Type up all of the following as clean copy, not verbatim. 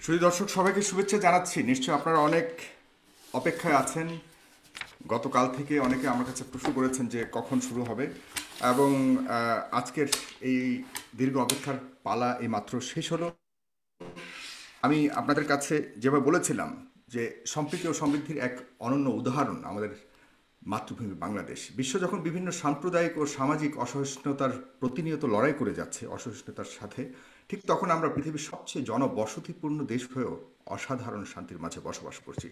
সুধী দর্শক সবাইকে শুভেচ্ছা জানাচ্ছি। নিশ্চয়ই আপনারা অনেক অপেক্ষায় আছেন। গতকাল থেকে অনেকে আমার কাছে প্রশ্ন করেছেন যে কখন শুরু হবে, এবং আজকের এই দীর্ঘ অপেক্ষার পালা এই মাত্র শেষ হলো। আমি আপনাদের কাছে যেভাবে বলেছিলাম যে সম্প্রীতি ও সমৃদ্ধির এক অনন্য উদাহরণ আমাদের মাতৃভূমি বাংলাদেশ। বিশ্ব যখন বিভিন্ন সাম্প্রদায়িক ও সামাজিক অসহিষ্ণুতার প্রতিনিয়ত লড়াই করে যাচ্ছে অসহিষ্ণুতার সাথে, ঠিক তখন আমরা পৃথিবীর সবচেয়ে জনবসতিপূর্ণ দেশ হয়েও অসাধারণ শান্তির মাঝে বসবাস করছি।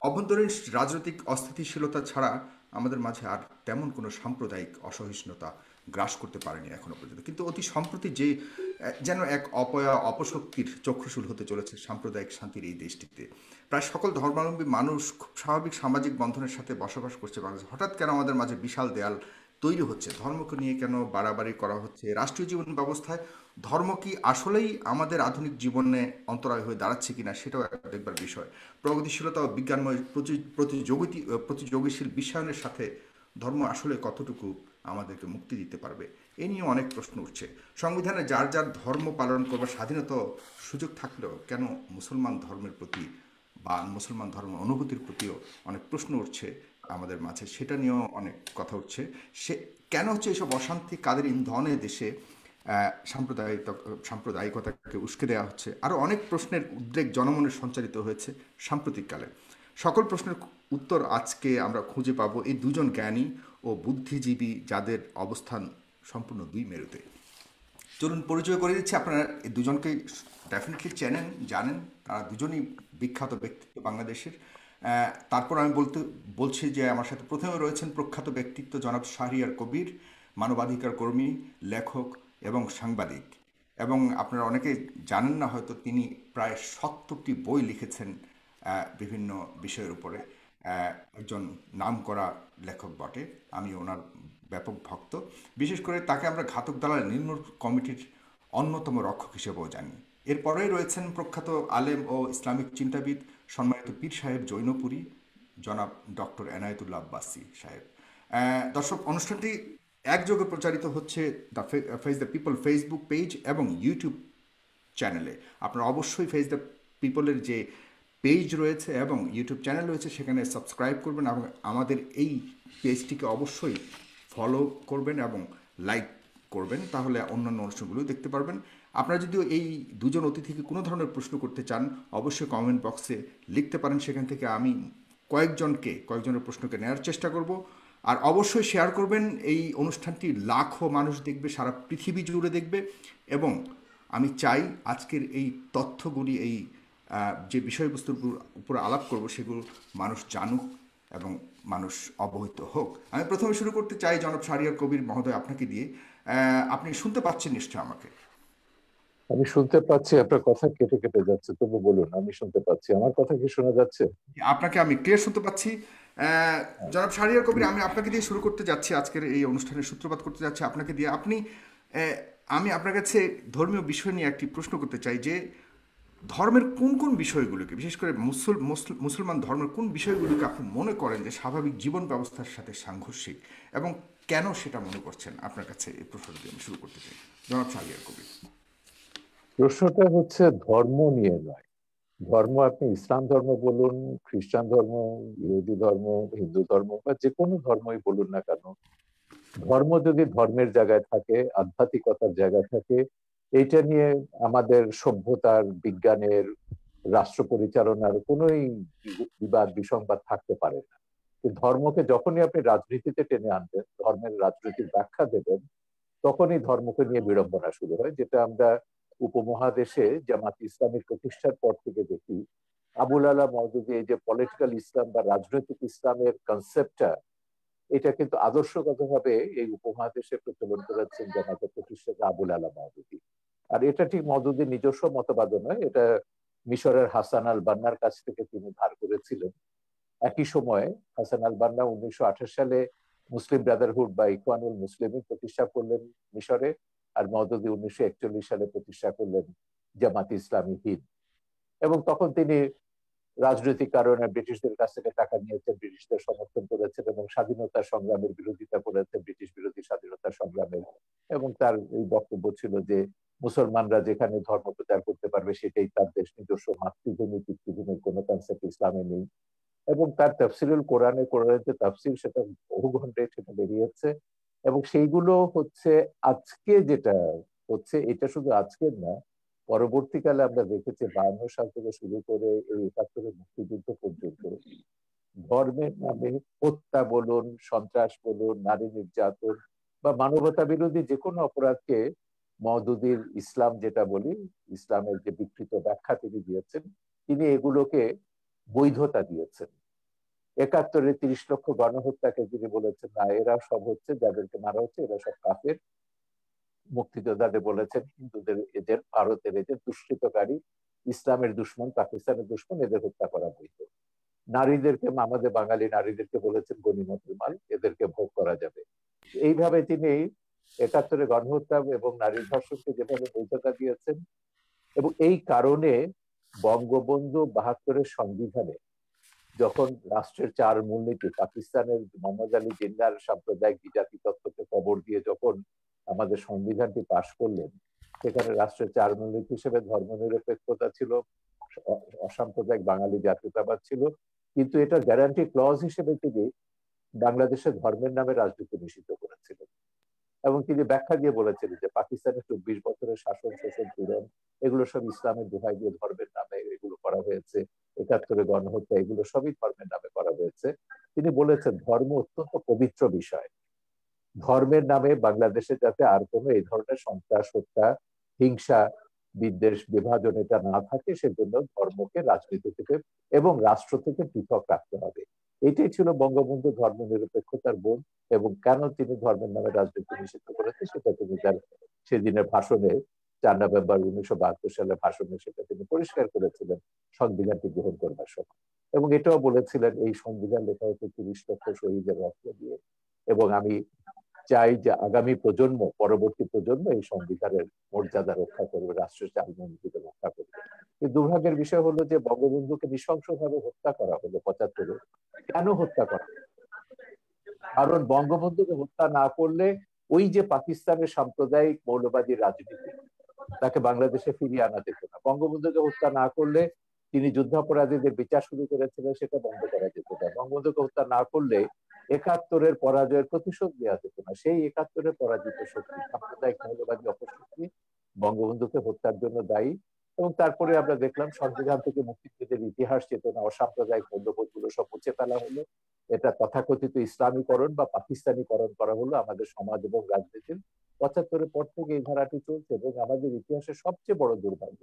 অভ্যন্তরীণ রাজনৈতিক অস্থিতিশীলতা ছাড়া আমাদের মাঝে আর তেমন কোনো সাম্প্রদায়িক অসহিষ্ণুতা গ্রাস করতে পারেনি এখনো পর্যন্ত। কিন্তু অতি সম্প্রতি যে যেন এক অপশক্তির চক্ষুশূল হতে চলেছে সাম্প্রদায়িক শান্তির এই দেশটিতে। প্রায় সকল ধর্মাবলম্বী মানুষ খুব স্বাভাবিক সামাজিক বন্ধনের সাথে বসবাস করছে বাংলাদেশে। হঠাৎ কেন আমাদের মাঝে বিশাল দেয়াল তৈরি হচ্ছে? ধর্মকে নিয়ে কেন বাড়াবাড়ি করা হচ্ছে? রাষ্ট্রীয় জীবন ব্যবস্থায় ধর্ম কি আসলেই আমাদের আধুনিক জীবনে অন্তরায় হয়ে দাঁড়াচ্ছে কিনা, সেটাও একটা দেখবার বিষয়। প্রগতিশীলতা ও বিজ্ঞানময় প্রতিযোগীশীল বিশ্বায়নের সাথে ধর্ম আসলে কতটুকু আমাদেরকে মুক্তি দিতে পারবে, এ নিয়ে অনেক প্রশ্ন উঠছে। সংবিধানে যার যার ধর্ম পালন করবার স্বাধীনতা সুযোগ থাকলেও কেন মুসলমান ধর্মের প্রতি বা মুসলমান ধর্ম অনুভূতির প্রতিও অনেক প্রশ্ন উঠছে আমাদের মাঝে, সেটা নিয়েও অনেক কথা উঠছে। সে কেন হচ্ছে এইসব অশান্তি, কাদের ইন্ধনে দেশে সাম্প্রদায়িকতাকে উস্কে দেওয়া হচ্ছে? আরও অনেক প্রশ্নের উদ্রেক জনমনে সঞ্চারিত হয়েছে সাম্প্রতিককালে। সকল প্রশ্নের উত্তর আজকে আমরা খুঁজে পাবো এই দুজন জ্ঞানী ও বুদ্ধিজীবী, যাদের অবস্থান সম্পূর্ণ দুই মেরুতে। চলুন পরিচয় করে দিচ্ছি। আপনারা এই দুজনকে ডেফিনেটলি চেনেন, জানেন। তারা দুজনই বিখ্যাত ব্যক্তিত্ব বাংলাদেশের। তারপর আমি বলছি যে আমার সাথে প্রথমে রয়েছেন প্রখ্যাত ব্যক্তিত্ব জনাব শাহরিয়ার কবির, মানবাধিকার কর্মী, লেখক এবং সাংবাদিক। এবং আপনারা অনেকে জানেন না হয়তো, তিনি প্রায় 70টি বই লিখেছেন বিভিন্ন বিষয়ের উপরে। একজন নামকরা লেখক বটে। আমি ওনার ব্যাপক ভক্ত। বিশেষ করে তাকে আমরা ঘাতক দালাল নির্মূল কমিটির অন্যতম রক্ষক হিসেবেও জানি। এরপরেই রয়েছেন প্রখ্যাত আলেম ও ইসলামিক চিন্তাবিদ, সম্মানিত পীর সাহেব জৈনপুরী, জনাব ডক্টর এনায়েতুল্লাহ আব্বাসী সাহেব। দর্শক, অনুষ্ঠানটি একযোগে প্রচারিত হচ্ছে the face the people Facebook page এবং ইউটিউব চ্যানেলে। আপনারা অবশ্যই ফেস দ্য পিপলের যে পেজ রয়েছে এবং ইউটিউব চ্যানেল রয়েছে সেখানে সাবস্ক্রাইব করবেন, এবং আমাদের এই পেজটিকে অবশ্যই ফলো করবেন এবং লাইক করবেন, তাহলে অন্যান্য অনুষ্ঠানগুলো দেখতে পারবেন। আপনারা যদিও এই দুজন অতিথিকে কোনো ধরনের প্রশ্ন করতে চান, অবশ্যই কমেন্ট বক্সে লিখতে পারেন। সেখান থেকে আমি কয়েকজনের প্রশ্নকে নেওয়ার চেষ্টা করব। আর অবশ্যই শেয়ার করবেন। এই অনুষ্ঠানটি লাখো মানুষ দেখবে, সারা পৃথিবী জুড়ে দেখবে। এবং আমি চাই আজকের এই তথ্যগুলি, এই যে বিষয়বস্তুর উপর আলাপ করব, সেগুলো মানুষ জানুক এবং মানুষ অবহিত হোক। আমি প্রথমে শুরু করতে চাই জনাব শাহরিয়ার কবির মহোদয়, আপনাকে দিয়ে। আপনি শুনতে পাচ্ছেন নিশ্চয় আমাকে? আমি শুনতে পাচ্ছি, আপনার কথা কেটে কেটে যাচ্ছে, তবু বলুন। আমি শুনতে পাচ্ছি। আমার কথা কি শোনা যাচ্ছে? আপনাকে আমি ক্লিয়ার শুনতে পাচ্ছি। জনাব শাহরিয়ার কবির, আমি আপনাকে দিয়ে শুরু করতে যাচ্ছি। আজকের এই অনুষ্ঠানের সূত্রপাত করতে যাচ্ছি আপনাকে দিয়ে। আমি আপনার কাছে ধর্মীয় বিষয় নিয়ে একটি প্রশ্ন করতে চাই যে ধর্মের কোন কোন বিষয়গুলোকে, বিশেষ করে মুসলমান ধর্মের কোন বিষয়গুলোকে আপনি মনে করেন যে স্বাভাবিক জীবন ব্যবস্থার সাথে সাংঘর্ষিক, এবং কেন সেটা মনে করছেন? আপনার কাছে এই প্রশ্নটি আমি শুরু করতে চাই, জনাব শাহরিয়ার কবির। প্রশ্নটা হচ্ছে ধর্ম নিয়ে নয়। ধর্ম আপনি ইসলাম ধর্ম বলুন, খ্রিস্টান ধর্ম, ইহুদি ধর্ম, হিন্দু ধর্ম বা যে কোনো ধর্মই বলুন না কেন, ধর্ম যদি ধর্মের জায়গায় থাকে, আধ্যাত্মিকতার জায়গায় থাকে, এইটা নিয়ে আমাদের সভ্যতার, বিজ্ঞানের, রাষ্ট্র পরিচালনার কোনোই বিবাদ বিসংবাদ থাকতে পারে না। কিন্তু ধর্মকে যখনই আপনি রাজনীতিতে টেনে আনবেন, ধর্মের রাজনীতির ব্যাখ্যা দেবেন, তখনই ধর্মকে নিয়ে বিড়ম্বনা শুরু হয়, যেটা আমরা উপমহাদেশে জামাত ইসলামের প্রতিষ্ঠার পর থেকে দেখি। আবুল আলা মওদুদি এই যে পলিটিক্যাল ইসলাম বা রাজনৈতিক ইসলামের কনসেপ্টটা, এটা কিন্তু আদর্শগতভাবে এই উপমহাদেশে প্রচলন করেছেন জামাতের প্রতিষ্ঠাতা আবুল আলা মওদুদি। আর এটা ঠিক মওদুদির নিজস্ব মতবাদ নয়, এটা মিশরের হাসান আল বান্নার কাছ থেকে তিনি ধার করেছিলেন। একই সময়ে হাসান আল বান্না 1928 সালে মুসলিম ব্রাদারহুড বা ইখওয়ানুল মুসলিমিন প্রতিষ্ঠা করলেন মিশরে, আর মওদুদি 1941 সালে প্রতিষ্ঠা করলেন জামাত ইসলামী হিন্দ। এবং তখন তিনি রাজনৈতিক কারণে ব্রিটিশদের কাছ থেকে টাকা নিয়েছেন, ব্রিটিশদের সমর্থন করেছেন এবং স্বাধীনতা সংগ্রামের বিরোধিতা করেছেন, ব্রিটিশ বিরোধী স্বাধীনতা সংগ্রামের। এবং তার এই বক্তব্য ছিল যে মুসলমানরা যেখানে ধর্ম প্রচার করতে পারবে সেটাই তার দেশ, নিজস্ব মাতৃভূমি পিতৃভূমির কোনো কনসেপ্ট ইসলামে নেই। এবং তার তাফসিরুল কোরআনের যে তাফসির, সেটা বহু ঘন্টায় সেটা বেরিয়েছে। এবং সেইগুলো হচ্ছে আজকে যেটা হচ্ছে, এটা শুধু আজকের না, পরবর্তীকালে আমরা দেখেছি 52 সাল থেকে শুরু করে এই 71 মুক্তিযুদ্ধ পর্যন্ত ধর্মের নামে হত্যা বলুন, সন্ত্রাস বলুন, নারী নির্যাতন বা মানবতা বিরোধী যে কোনো অপরাধকে মওদুদির ইসলাম যেটা বলি, ইসলামের যে বিকৃত ব্যাখ্যা তিনি দিয়েছেন, তিনি এগুলোকে বৈধতা দিয়েছেন। 71-এ 30 লক্ষ গণহত্যাকে তিনি বলেছেন না, এরা সব হচ্ছে, যাদেরকে মারা হচ্ছে এরা সব কাফের। মুক্তিযোদ্ধাদের বলেছেন হিন্দুদের এদের, ভারতের এদের দুষ্কৃতকারী, ইসলামের দুশ্মন, পাকিস্তানের দুশ্মন, এদের হত্যা করা বৈধ। নারীদেরকে, আমাদের বাঙালি নারীদেরকে বলেছেন গনিমতের মাল, এদেরকে ভোগ করা যাবে। এইভাবে তিনি 71-এ গণহত্যা এবং নারী ধর্ষণকে যেভাবে বৈধতা দিয়েছেন, এবং এই কারণে বঙ্গবন্ধু 72-এর সংবিধানে যখন রাষ্ট্রের 4 মূলনীতি, পাকিস্তানের মোহাম্মদ আলী জিন্নাহর সাম্প্রদায়িক বিজাতি তত্ত্বকে কবর দিয়ে যখন আমাদের সংবিধানটি পাশ করলেন, সেখানে রাষ্ট্রের 4 মূলনীতি হিসেবে ধর্মনিরপেক্ষতা ছিল, অসাম্প্রদায়িক বাঙালি জাতীয়তাবাদ ছিল, কিন্তু এটা গ্যারান্টি ক্লজ হিসেবে তিনি বাংলাদেশে ধর্মের নামে রাজনীতি নিষিদ্ধ করেছিলেন। এবং তিনি ব্যাখ্যা দিয়ে বলেছিলেন যে পাকিস্তানের 24 বছরের শাসন, শোষণ, পীড়ন, এগুলো সব ইসলামের দোহাই দিয়ে ধর্মের নামে এগুলো করা হয়েছে। 71-এ গণহত্যা, এগুলো সবই ধর্মের নামে করা হয়েছে। তিনি বলেছেন ধর্ম অত্যন্ত পবিত্র বিষয়, ধর্মের নামে বাংলাদেশে যাতে আর কোনো এই ধরনের সন্ত্রাস, হত্যা, হিংসা, বিদ্বেষ, বিভাজন এটা না থাকে, সেজন্য ধর্মকে রাজনীতি থেকে এবং রাষ্ট্র থেকে পৃথক রাখতে হবে। এটাই ছিল বঙ্গবন্ধু ধর্ম নিরপেক্ষতার বোধ। এবং কেন তিনি ধর্মের নামে রাজনীতি নিষিদ্ধ করেছে সেটা তিনি তার সেদিনের ভাষণে, 4 নভেম্বর 1972 সালে ভাষণে সেটা তিনি পরিষ্কার করেছিলেন সংবিধানটি গ্রহণ করবার সময়। এবং এটাও বলেছিলেন এই সংবিধান লেখা হচ্ছে 30 লক্ষ শহীদের রক্ত দিয়ে, এবং আমি চাই যে আগামী প্রজন্ম, পরবর্তী প্রজন্ম এই সংবিধানের মর্যাদা রক্ষা করবে, রাষ্ট্রের চালমনীতিকে রক্ষা করবে। কিন্তু দুর্ভাগ্যের বিষয় হলো যে বঙ্গবন্ধুকে নৃশংসভাবে হত্যা করা হলো 75-এ। কেন হত্যা করা? কারণ বঙ্গবন্ধুকে হত্যা না করলে ওই যে পাকিস্তানের সাম্প্রদায়িক মৌলবাদী রাজনীতি, তাকে বাংলাদেশে ফিরিয়ে আনা যেত না। বঙ্গবন্ধুকে হত্যা না করলে তিনি যুদ্ধাপরাধীদের বিচার শুরু করেছিলেন, সেটা বন্ধ করা যেত না। বঙ্গবন্ধুকে হত্যা না করলে 71-এর পরাজয়ের প্রতিশোধ নেওয়া যেত না। সেই 71-এর পরাজিত শক্তি, সাম্প্রদায়িক মৌলবাদী অপশক্তি বঙ্গবন্ধুকে হত্যার জন্য দায়ী। এবং তারপরে আমরা দেখলাম সংবিধান থেকে মুক্তিযুদ্ধের ইতিহাস, চেতনা, অসাম্প্রদায়িক মূল্যবোধ গুলো সব মুছে ফেলা হলো। এটা তথাকথিত ইসলামীকরণ বা পাকিস্তানিকরণ করা হলো আমাদের সমাজ এবং রাজনীতির। 75-এর পর থেকে এই ধারাটি চলছে। এবং আমাদের ইতিহাসের সবচেয়ে বড় দুর্ভাগ্য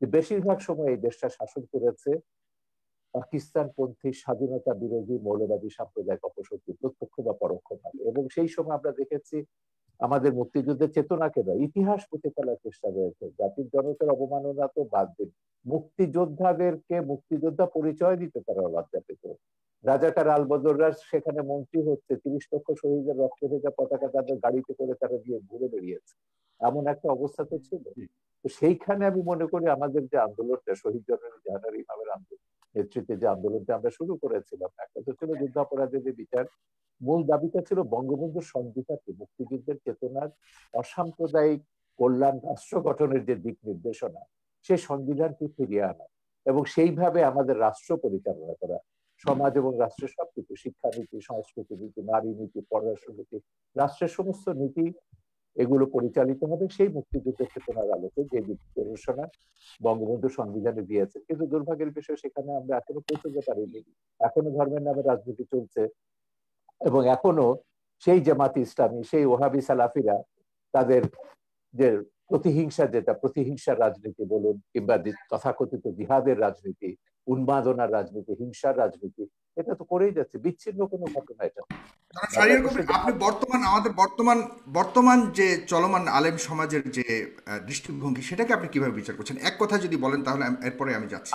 যে বেশিরভাগ সময় এই দেশটা শাসন করেছে পাকিস্তানপন্থী স্বাধীনতা বিরোধী মৌলবাদী সাম্প্রদায়িক অপশক্তি, প্রত্যক্ষ বা পরোক্ষভাবে। এবং সেই সময় আমরা দেখেছি আমাদের মুক্তিযুদ্ধের চেতনাকে নয়, ইতিহাস মুছে ফেলার চেষ্টা রয়েছে। জাতির জনকের অবমাননা তো বাদ দিন, মুক্তিযোদ্ধাদেরকে মুক্তিযোদ্ধা পরিচয় দিতে তারা লজ্জা পেত। রাজাকার আলবদররা সেখানে মন্ত্রী হচ্ছে, 30 লক্ষ শহীদের রক্তে ভেজা পতাকা তাদের গাড়িতে করে তারা দিয়ে ঘুরে বেরিয়েছে, এমন একটা অবস্থা তো ছিল। তো সেইখানে আমি মনে করি আমাদের যে আন্দোলনটা, শহীদ জননী জাহানারা ইমামের আন্দোলন নেতৃত্বে যে আন্দোলনটা আমরা শুরু করেছিলাম, একটা তো ছিল যুদ্ধাপরাধীদের বিচার, মূল দাবিটা ছিল বঙ্গবন্ধুর সংবিধানকে, মুক্তিযুদ্ধের চেতনার অসাম্প্রদায়িক কল্যাণ রাষ্ট্র গঠনের যে দিক নির্দেশনা, সেই সংবিধানকে ফিরিয়ে আনা এবং সেইভাবে আমাদের রাষ্ট্র পরিচালনা করা। সমাজ এবং রাষ্ট্রের সবকিছু, শিক্ষানীতি, সংস্কৃতি নীতি, নারী নীতি, পররাষ্ট্র নীতি, রাষ্ট্রের সমস্ত নীতি এগুলো পরিচালিত হবে সেই মুক্তিযুদ্ধের চেতনার আলোকে, যে দিক নির্দেশনা বঙ্গবন্ধু সংবিধানে দিয়েছে। কিন্তু দুর্ভাগ্যের বিষয় সেখানে আমরা এখনো পৌঁছতে পারিনি। এখনো ধর্মের নামে রাজনীতি চলছে এবং এখনো সেই জামাতি ইসলামী, সেই ওহাবি সালাফিরা তাদের যে প্রতিহিংসা, যেটা প্রতিহিংসার রাজনীতি বলুন কিংবা তথাকথিত জিহাদের রাজনীতি, উন্মাদনার রাজনীতি, হিংসার রাজনীতি, এটা তো করেই যাচ্ছে। বিচ্ছিন্ন কোনো ঘটনা এটা। আপনি আমাদের বর্তমান যে চলমান আলেম সমাজের যে দৃষ্টিভঙ্গি, সেটাকে আপনি কিভাবে বিচার করছেন? এক কথা যদি বলেন তাহলে এরপরে আমি যাচ্ছি।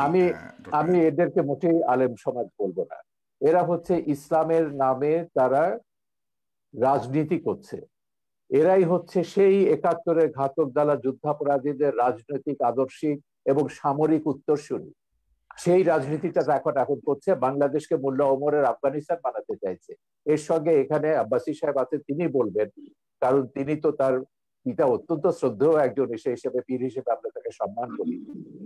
আমি এদেরকে মোটেই আলেম সমাজ বলবো না। এরা হচ্ছে ইসলামের নামে তারা রাজনীতি করছে। এরাই হচ্ছে সেই 71-এর ঘাতক দালা যুদ্ধাপরাধীদের রাজনৈতিক, আদর্শিক এবং সামরিক উত্তরসূরি। সেই রাজনীতিটা এখন করছে, বাংলাদেশকে মোল্লা ওমরের আফগানিস্তান বানাতে চাইছে। এর সঙ্গে এখানে আব্বাসী সাহেব আছে, তিনি বলবেন, কারণ তিনি তো তার পিতা অত্যন্ত শ্রদ্ধেয় একজন, সে হিসেবে পীর হিসেবে আমরা তাকে সম্মান করি।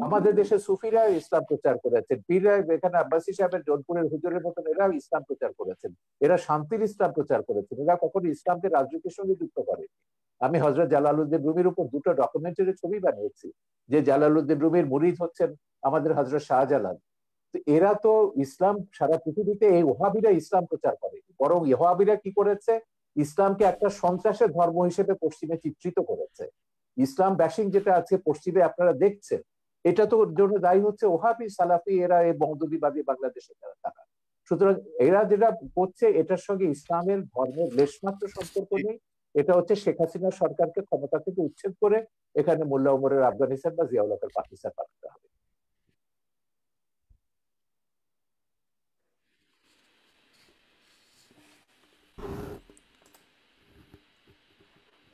আমাদের দেশে সুফিরা ইসলাম প্রচার করেছেন, পীররা এখানে আব্বাসী সাহেবের জোনপুরের হুজুরের মতন এরাও ইসলাম প্রচার করেছেন, এরা শান্তির ইসলাম প্রচার করেছেন, এরা কখনো ইসলামকে রাজনীতির সঙ্গে যুক্ত করেন। আমি হযরত জালালউদ্দিন রুমির উপর দুটো ডকুমেন্টারি ছবি বানিয়েছি, যে জালালউদ্দিন রুমির মুরিদ হচ্ছেন আমাদের হযরত শাহজালাল। তো এরা তো ইসলাম সারা পৃথিবীতে, এই ওহাবিরা ইসলাম প্রচার করে, বরং ওহাবিরা কি করেছে, ইসলামকে একটা সন্ত্রাসের ধর্ম হিসেবে পশ্চিমে চিত্রিত করেছে। ইসলাম ব্যাশিং যেটা আছে পশ্চিমে আপনারা দেখছেন, এটা তো জন্য দায়ী হচ্ছে ওহাবি সালাফি, এরা এই মৌদুদিবাদী বাংলাদেশে তারা। সুতরাং এরা যেটা করছে এটার সঙ্গে ইসলামের ধর্মের লেশমাত্র সম্পর্ক নেই। এটা হচ্ছে শেখ হাসিনা সরকারকে ক্ষমতা থেকে উচ্ছেদ করে এখানে মোল্লা ওমরের আফগানিস্তান বা জিয়াউল হকের পাকিস্তান পাঠাতে হবে।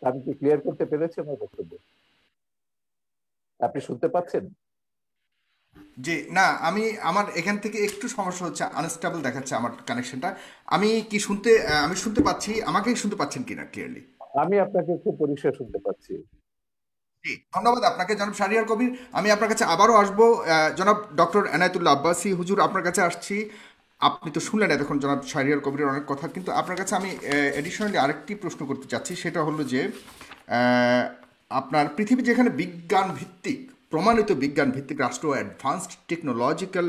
আমি কি ক্লিয়ার করতে পেরেছি আমার বক্তব্য? আপনি শুনতে পাচ্ছেন? যে না, আমার এখান থেকে একটু সমস্যা হচ্ছে, আনস্টেবল দেখাচ্ছে আমার কানেকশনটা। আমি শুনতে পাচ্ছি, আমাকেই শুনতে পাচ্ছেন কিনা ক্লিয়ারলি? আমি আপনাকে খুব পরিষ্কার শুনতে পাচ্ছি। জি, ধন্যবাদ আপনাকে জনাব শাহরিয়ার কবির। আমি আপনার কাছে আবারও আসবো। জনাব ডক্টর এনায়েতুল্লাহ আব্বাসী হুজুর, আপনার কাছে আসছি। আপনি তো শুনলেন এতক্ষণ জনাব শাহরিয়ার কবিরের অনেক কথা, কিন্তু আপনার কাছে আমি এডিশনালি আরেকটি প্রশ্ন করতে চাচ্ছি। সেটা হলো যে আহ, আপনার পৃথিবী যেখানে বিজ্ঞান ভিত্তিক, প্রমাণিত বিজ্ঞান ভিত্তিক রাষ্ট্র, অ্যাডভান্সড টেকনোলজিক্যাল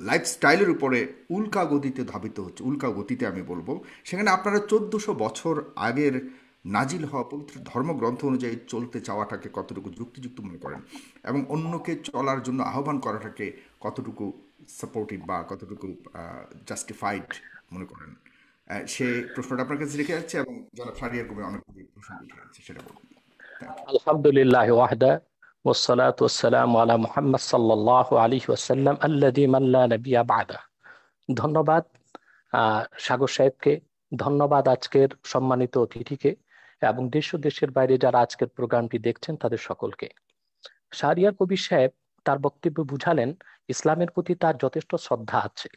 লাইফস্টাইলের উপরে উল্কা গতিতে ধাবিত হচ্ছে, উল্কা গতিতে আমি বলবো, সেখানে আপনারা 1400 বছর আগের নাজিল হওয়া পবিত্র ধর্মগ্রন্থ অনুযায়ী চলতে চাওয়াটাকে কতটুকু যুক্তিযুক্ত মনে করেন, এবং অন্যকে চলার জন্য আহ্বান করাটাকে কতটুকু সাপোর্টিভ বা কতটুকু জাস্টিফাইড মনে করেন? সে প্রশ্নটা আপনার কাছে রেখে যাচ্ছে, এবং জনাব শাহরিয়ার কবির অনেক প্রশ্ন উঠে যাচ্ছে, সেটা বলুন। Thank you. আলহামদুলিল্লাহ ওয়াহদা والصلاة والسلام على محمد صلى الله عليه وسلم الذي من لا نبي بعده। ধন্যবাদ সাগর সাহেবকে, ধন্যবাদ আজকের সম্মানিত অতিথিকে, এবং দেশ ও দেশের বাইরে যারা আজকের প্রোগ্রামটি দেখছেন তাদের সকলকে। শাহরিয়ার কবির সাহেব তার বক্তব্যে বুঝালেন ইসলামের প্রতি তার যথেষ্ট শ্রদ্ধা আছে।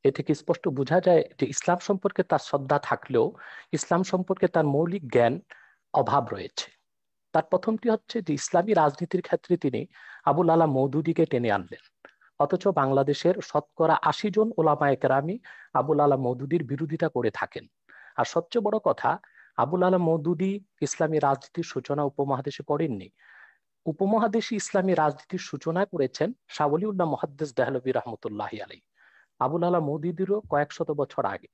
এ থেকে স্পষ্ট বোঝা যায় যে ইসলাম সম্পর্কে তার শ্রদ্ধা থাকলেও ইসলাম সম্পর্কে তার মৌলিক জ্ঞান অভাব রয়েছে। তার প্রথমটি হচ্ছে যে ইসলামী রাজনীতির ক্ষেত্রে তিনি আবুল আলা মওদুদীকে টেনে আনলেন, অথচ বাংলাদেশের শতকরা ৮০ জন ওলামায়ে কেরামি আবুল আলা মওদুদীর বিরোধিতা করে থাকেন। আর সবচেয়ে বড় কথা, আবুল আলা মওদুদী ইসলামী রাজনীতির সূচনা উপমহাদেশে করেননি। উপমহাদেশে ইসলামী রাজনীতির সূচনা করেছেন শাহ ওলিউল্লাহ মুহাদ্দিস দেহলভী রহমতুল্লাহি আলাইহি, আবুল আলা মওদুদীরও কয়েক শত বছর আগে।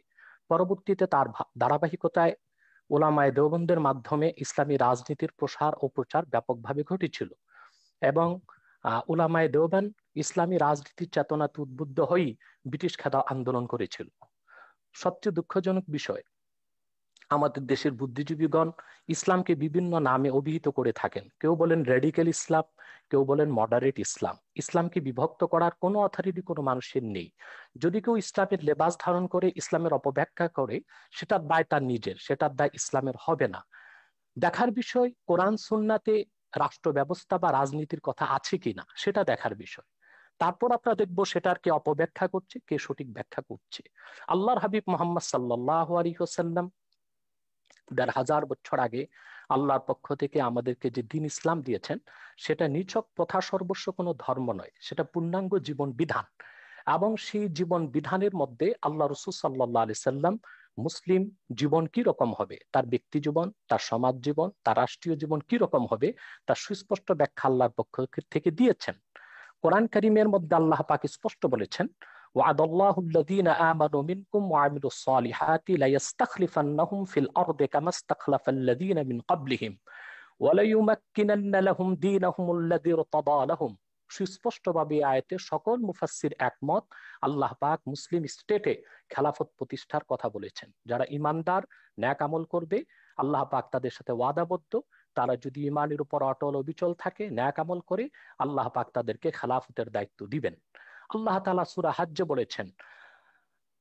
পরবর্তীতে তার ধারাবাহিকতায় ওলামায়ে দেওবন্দের মাধ্যমে ইসলামী রাজনীতির প্রসার ও প্রচার ব্যাপকভাবে ঘটেছিল, এবং উলামায়ে দেওবন্দ ইসলামী রাজনীতির চেতনাতে উদ্বুদ্ধ হয়েই ব্রিটিশ খেদা আন্দোলন করেছিল। সবচেয়ে দুঃখজনক বিষয়, আমাদের দেশের বুদ্ধিজীবীগণ ইসলামকে বিভিন্ন নামে অভিহিত করে থাকেন। কেউ বলেন রেডিক্যাল ইসলাম, কেউ বলেন মডারেট ইসলাম। ইসলামকে বিভক্ত করার কোনো অথরিটি কোনো মানুষের নেই। যদি কেউ ইসলামের লেবাস ধারণ করে ইসলামের অপব্যাখ্যা করে, সেটার দায় তার নিজের, সেটার দায় ইসলামের হবে না। দেখার বিষয় কোরআন সুন্নাতে রাষ্ট্র ব্যবস্থা বা রাজনীতির কথা আছে কিনা, সেটা দেখার বিষয়। তারপর আমরা দেখবো সেটার কে অপব্যাখ্যা করছে, কে সঠিক ব্যাখ্যা করছে। আল্লাহর হাবিব মোহাম্মদ সাল্লাল্লাহু আলাইহি ওয়াসাল্লাম ১,৫০০ বছর আগে আল্লাহর পক্ষ থেকে আমাদেরকে যে দিন ইসলাম দিয়েছেন, সেটা নিছক প্রথা সর্বস্ব কোনো ধর্ম নয়, সেটা পূর্ণাঙ্গ জীবন বিধান। এবং সেই জীবন বিধানের মধ্যে আল্লাহ রাসূল সাল্লাল্লাহু আলাইহি সাল্লাম মুসলিম জীবন কি রকম হবে, তার ব্যক্তি জীবন, তার সমাজ জীবন, তার রাষ্ট্রীয় জীবন কি রকম হবে, তার সুস্পষ্ট ব্যাখ্যা আল্লাহর পক্ষ থেকে দিয়েছেন। কোরআন কারীমের মধ্যে আল্লাহ পাক স্পষ্ট বলেছেন, وعد الله الذين آمنوا منكم وعملوا الصالحات ليستخلفنهم في الأرض كما استخلف الذين من قبلهم وليمكنن لهم دينهم الذي ارتضى لهم। সুস্পষ্টভাবে আয়াতে সকল মুফাসসির একমত, আল্লাহ পাক মুসলিম স্টেটে খেলাফত প্রতিষ্ঠার কথা বলেছেন। যারা ইমানদার, ন্যাক আমল করবে, আল্লাহ পাক তাদের সাথে ওয়াদাবদ্ধ। তারা যদি ইমানের উপর অটল অবিচল থাকে, ন্যাক আমল করে, আল্লাহ পাক তাদেরকে খেলাফতের দায়িত্ব দিবেন। আল্লাহ তাআলা সূরা হজ্জে বলেছেন,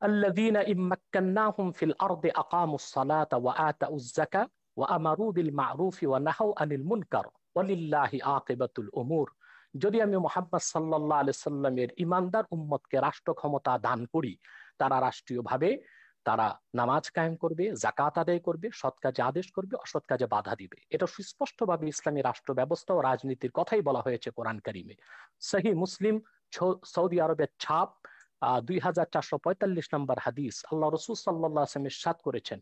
আল্লাযীনা ইম্মাক্কান্নাহুম ফিল আরদি আকামুস সালাতা ওয়া আতাউয যাকা ওয়া আমারু বিল মা'রুফি ওয়া নাহাউ আনিল মুনকার ওয়ালিল্লাহি আকিবাতুল উমুর। যদি আমি মুহাম্মদ সাল্লাল্লাহু আলাইহি সাল্লামের ঈমানদার উম্মতকে রাষ্ট্র ক্ষমতা দান করি, তারা রাষ্ট্রীয়ভাবে তারা নামাজ কায়েম করবে, জাকাত আদায় করবে, সৎ কাজে আদেশ করবে, অসৎ কাজে বাধা দিবে। এটা সুস্পষ্টভাবে ইসলামী রাষ্ট্র ব্যবস্থা ও রাজনীতির কথাই বলা হয়েছে কোরআন কারিমে। সহিহ মুসলিম, সৌদি আরবের ছাপ, 2445 নম্বর হাদিস, আল্লাহ রসুল সাল্লাল্লাহু আলাইহি ওয়াসাল্লাম ইরশাদ করেছেন,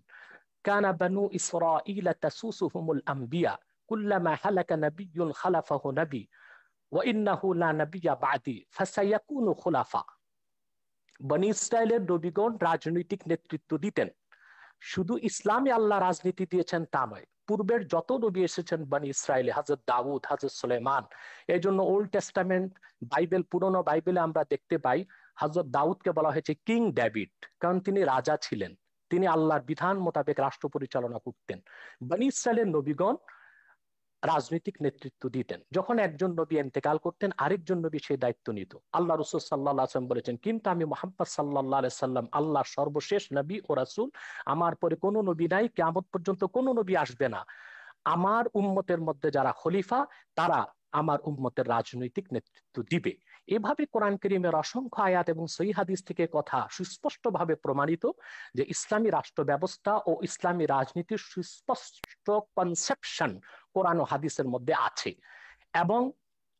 কানা বানু ইসরাঈল তাসুসুহুমুল আম্বিয়া কুল্লামা হালাকা নাবিয়্যুন খালাফাহু নবী ওয়া ইন্নাহু লা নাবিয়্যা বা'দি ফাসায়াকুনু খুলাফা। বনি ইসরায়েলের নবীগণ রাজনৈতিক নেতৃত্ব দিতেন। শুধু ইসলামে আল্লাহ রাজনীতি দিয়েছেন তা নয়, পূর্বের যত নবী এসেছেন বনি ইসরায়েলে, হযরত দাউদ, হযরত সুলাইমান। এই জন্য ওল্ড টেস্টামেন্ট বাইবেল, পুরনো বাইবেলে আমরা দেখতে পাই হযরত দাউদকে বলা হয়েছে কিং ডেভিড, কারণ তিনি রাজা ছিলেন, তিনি আল্লাহর বিধান মোতাবেক রাষ্ট্র পরিচালনা করতেন। বনি ইসরায়েলের নবীগণ রাজনৈতিক নেতৃত্ব দিতেন। যখন একজন নবী ইন্তেকাল করতেন, আরেকজন নবী সেই দায়িত্ব নিত। আল্লাহ রাসূল সাল্লাল্লাহু আলাইহি ওয়াসাল্লাম বলেছেন, কিন্তু আমি মুহাম্মদ সাল্লাল্লাহু আলাইহি সাল্লাম আল্লাহর সর্বশেষ নবী ও রাসূল, আমার পরে কোনো নবী নাই, কিয়ামত পর্যন্ত কোনো নবী আসবে না। আমার উম্মতের মধ্যে যারা খলিফা, তারা আমার উম্মতের রাজনৈতিক নেতৃত্ব দিবে। এভাবে কোরআন কারীমের অসংখ্য আয়াত এবং সহিহ হাদিস থেকে কথা সুস্পষ্টভাবে প্রমাণিত যে ইসলামী রাষ্ট্র ব্যবস্থা ও ইসলামী রাজনীতির সুস্পষ্ট কনসেপশন কোরআন ও হাদিসের মধ্যে আছে। এবং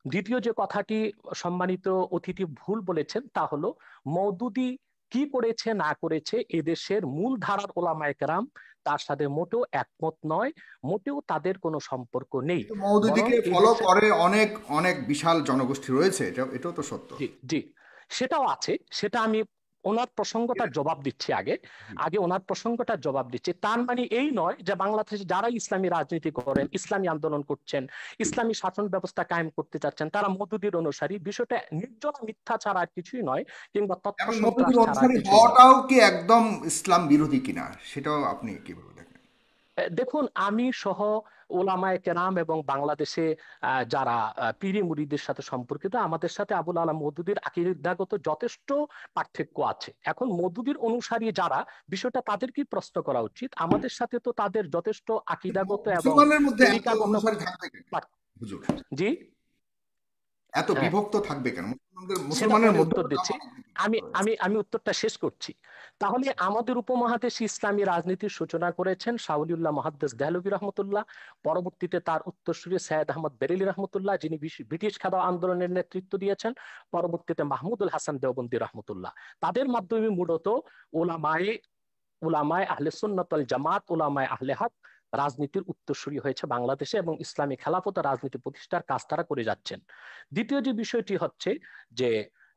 দ্বিতীয় যে কথাটি সম্মানিত অতিথি ভুল বলেছেন, তা হলো মওদুদি কি করেছে না করেছে এদেশের মূল ধারার ওলামায়ে কেরাম তার সাথে মোটেও একমত নয়, মোটেও তাদের কোনো সম্পর্ক নেই। কিন্তু বরং মওদুদিকে ফলো এদেশের, করে অনেক অনেক বিশাল জনগোষ্ঠী রয়েছে, এটাও তো সত্য। জি জি, সেটাও আছে, সেটা আমি ওনার প্রসঙ্গটার জবাব দিচ্ছি আগে। জি। আগে ওনার প্রসঙ্গটার জবাব দিচ্ছি। তার মানে এই নয় যে বাংলাদেশে যারা ইসলামী রাজনীতি করেন, ইসলামী আন্দোলন করছেন, ইসলামী শাসন ব্যবস্থা কায়েম করতে চাচ্ছেন, তারা মওদুদির অনুসারী। বিষয়টা নির্জলা মিথ্যা ছাড়া আর কিছুই নয়, কিংবা তথ্য এবং সন্ত্রাস মওদুদির ছাড়া আর অনুসারী কিছুই নয়। হওয়াটাও কি একদম ইসলাম বিরোধী কিনা, সেটাও আপনি কিভাবে দেখেন? দেখুন, আমি সহ ওলামায়ে কেরাম এবং বাংলাদেশে যারা পীরি মুরিদের সাথে সম্পর্কিত, আমাদের সাথে আবুল আলা মওদুদির আকীদাগত যথেষ্ট পার্থক্য আছে। এখন মওদুদির অনুসারী যারা, বিষয়টা তাদেরকেই প্রশ্ন করা উচিত। আমাদের সাথে তো তাদের যথেষ্ট আকীদাগত এবং মুসলমানের মধ্যে এত তরিকাগত অনুসারী থাকবে কেন পার্থ- হুজুর? জি, এত হ্যাঁ, বিভক্ত থাকবে কেন সেটা মুসলমানের পরে মধ্যে? উত্তর দিচ্ছি। আমি আমি আমি উত্তরটা শেষ করছি। তাহলে আমাদের উপমহাদেশে ইসলামী রাজনীতির সূচনা করেছেন শাওলিউল্লাহ মুহাদ্দিস দেহলভী রহমতুল্লাহ, পরবর্তীতে তার উত্তরসূরি সৈয়দ আহমদ বেরেলী রহমতুল্লাহ, যিনি ব্রিটিশ খেলাফত আন্দোলনের নেতৃত্ব দিয়েছেন, পরবর্তীতে মাহমুদুল হাসান দেওবন্দি রহমতুল্লাহ। তাদের মাধ্যমে মূলত ওলামায়ে উলামায়ে আহলে সুন্নাত ওয়াল জামাত, উলামায়ে আহলে হক রাজনীতির উত্তরসূরি হয়েছে বাংলাদেশে, এবং ইসলামী খেলাফত রাজনীতি প্রতিষ্ঠার কাজ তারা করে যাচ্ছেন। দ্বিতীয় যে বিষয়টি হচ্ছে যে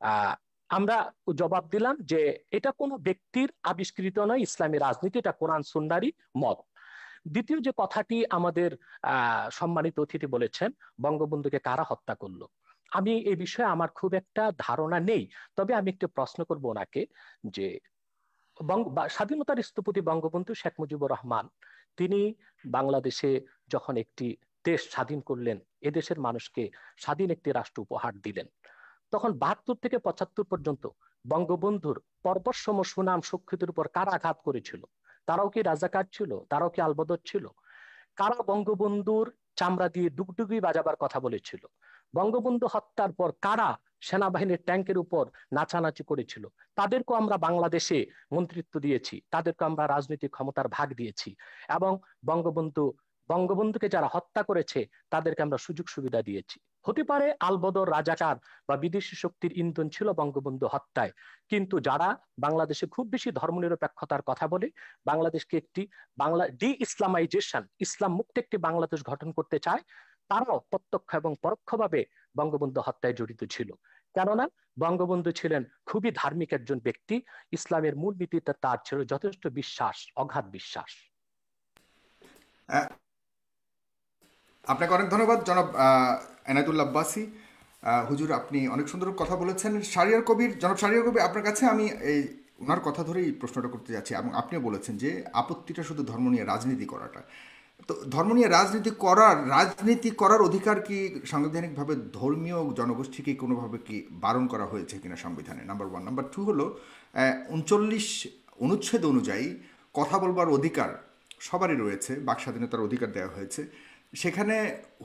আহ, আমরা জবাব দিলাম যে এটা কোনো ব্যক্তির আবিষ্কৃত নয়, ইসলামী রাজনীতি এটা কোরআন সুন্নাহরই মত। দ্বিতীয় যে কথাটি আমাদের সম্মানিত অতিথি বলেছেন, বঙ্গবন্ধুকে কারা হত্যা করলো, আমি এই বিষয়ে আমার খুব একটা ধারণা নেই। তবে আমি একটু প্রশ্ন করব ওনাকে যে স্বাধীনতার স্থপতি বঙ্গবন্ধু শেখ মুজিবুর রহমান, তিনি বাংলাদেশে যখন একটি দেশ স্বাধীন করলেন, এদেশের মানুষকে স্বাধীন একটি রাষ্ট্র উপহার দিলেন, তখন 72 থেকে 75 পর্যন্ত বঙ্গবন্ধুর পর্বতসম সুনাম সুখ্যাতির উপর কারা আঘাত করেছিল? তারাও কি রাজাকার ছিল? তারাও কি আলবদর ছিল? কারা বঙ্গবন্ধুর চামড়া দিয়ে ডুগডুগি বাজাবার কথা বলেছিল? বঙ্গবন্ধু হত্যার পর কারা সেনাবাহিনীর ট্যাঙ্কের উপর নাচানাচি করেছিল? তাদেরকেও আমরা বাংলাদেশে মন্ত্রিত্ব দিয়েছি, তাদেরকে আমরা রাজনৈতিক ক্ষমতার ভাগ দিয়েছি, এবং বঙ্গবন্ধুকে যারা হত্যা করেছে তাদেরকে আমরা সুযোগ সুবিধা দিয়েছি। হতে পারে আলবদর, রাজাকার বা বিদেশি শক্তির ইন্ধন ছিল বঙ্গবন্ধু হত্যায়, কিন্তু যারা বাংলাদেশে খুব বেশি ধর্মনিরপেক্ষতার কথা বলে, বাংলাদেশকে একটি ডি ইসলামাইজেশন, ইসলাম মুক্ত একটি বাংলাদেশ গঠন করতে চায়, তারাও প্রত্যক্ষ এবং পরোক্ষভাবে বঙ্গবন্ধু হত্যায় জড়িত ছিল। কেননা বঙ্গবন্ধু ছিলেন খুবই ধার্মিক একজন ব্যক্তি, ইসলামের মূলনীতিতে তার ছিল যথেষ্ট বিশ্বাস, অগাধ বিশ্বাস। আপনাকে অনেক ধন্যবাদ জনাব এনায়েতুল্লাহ আব্বাসী। হুজুর, আপনি অনেক সুন্দর কথা বলেছেন। জনাব শাহরিয়ার কবির, আপনার কাছে আমি এই ওনার কথা ধরেই প্রশ্নটা করতে যাচ্ছি, এবং আপনিও বলেছেন যে আপত্তিটা শুধু ধর্ম নিয়ে রাজনীতি করাটা। তো ধর্ম নিয়ে রাজনীতি করার অধিকার কি সাংবিধানিকভাবে ধর্মীয় জনগোষ্ঠীকে কোনোভাবে কি বারণ করা হয়েছে কিনা সংবিধানে? নাম্বার 1। নাম্বার 2 হলো 39 অনুচ্ছেদ অনুযায়ী কথা বলবার অধিকার সবারই রয়েছে, বাক স্বাধীনতার অধিকার দেওয়া হয়েছে। সেখানে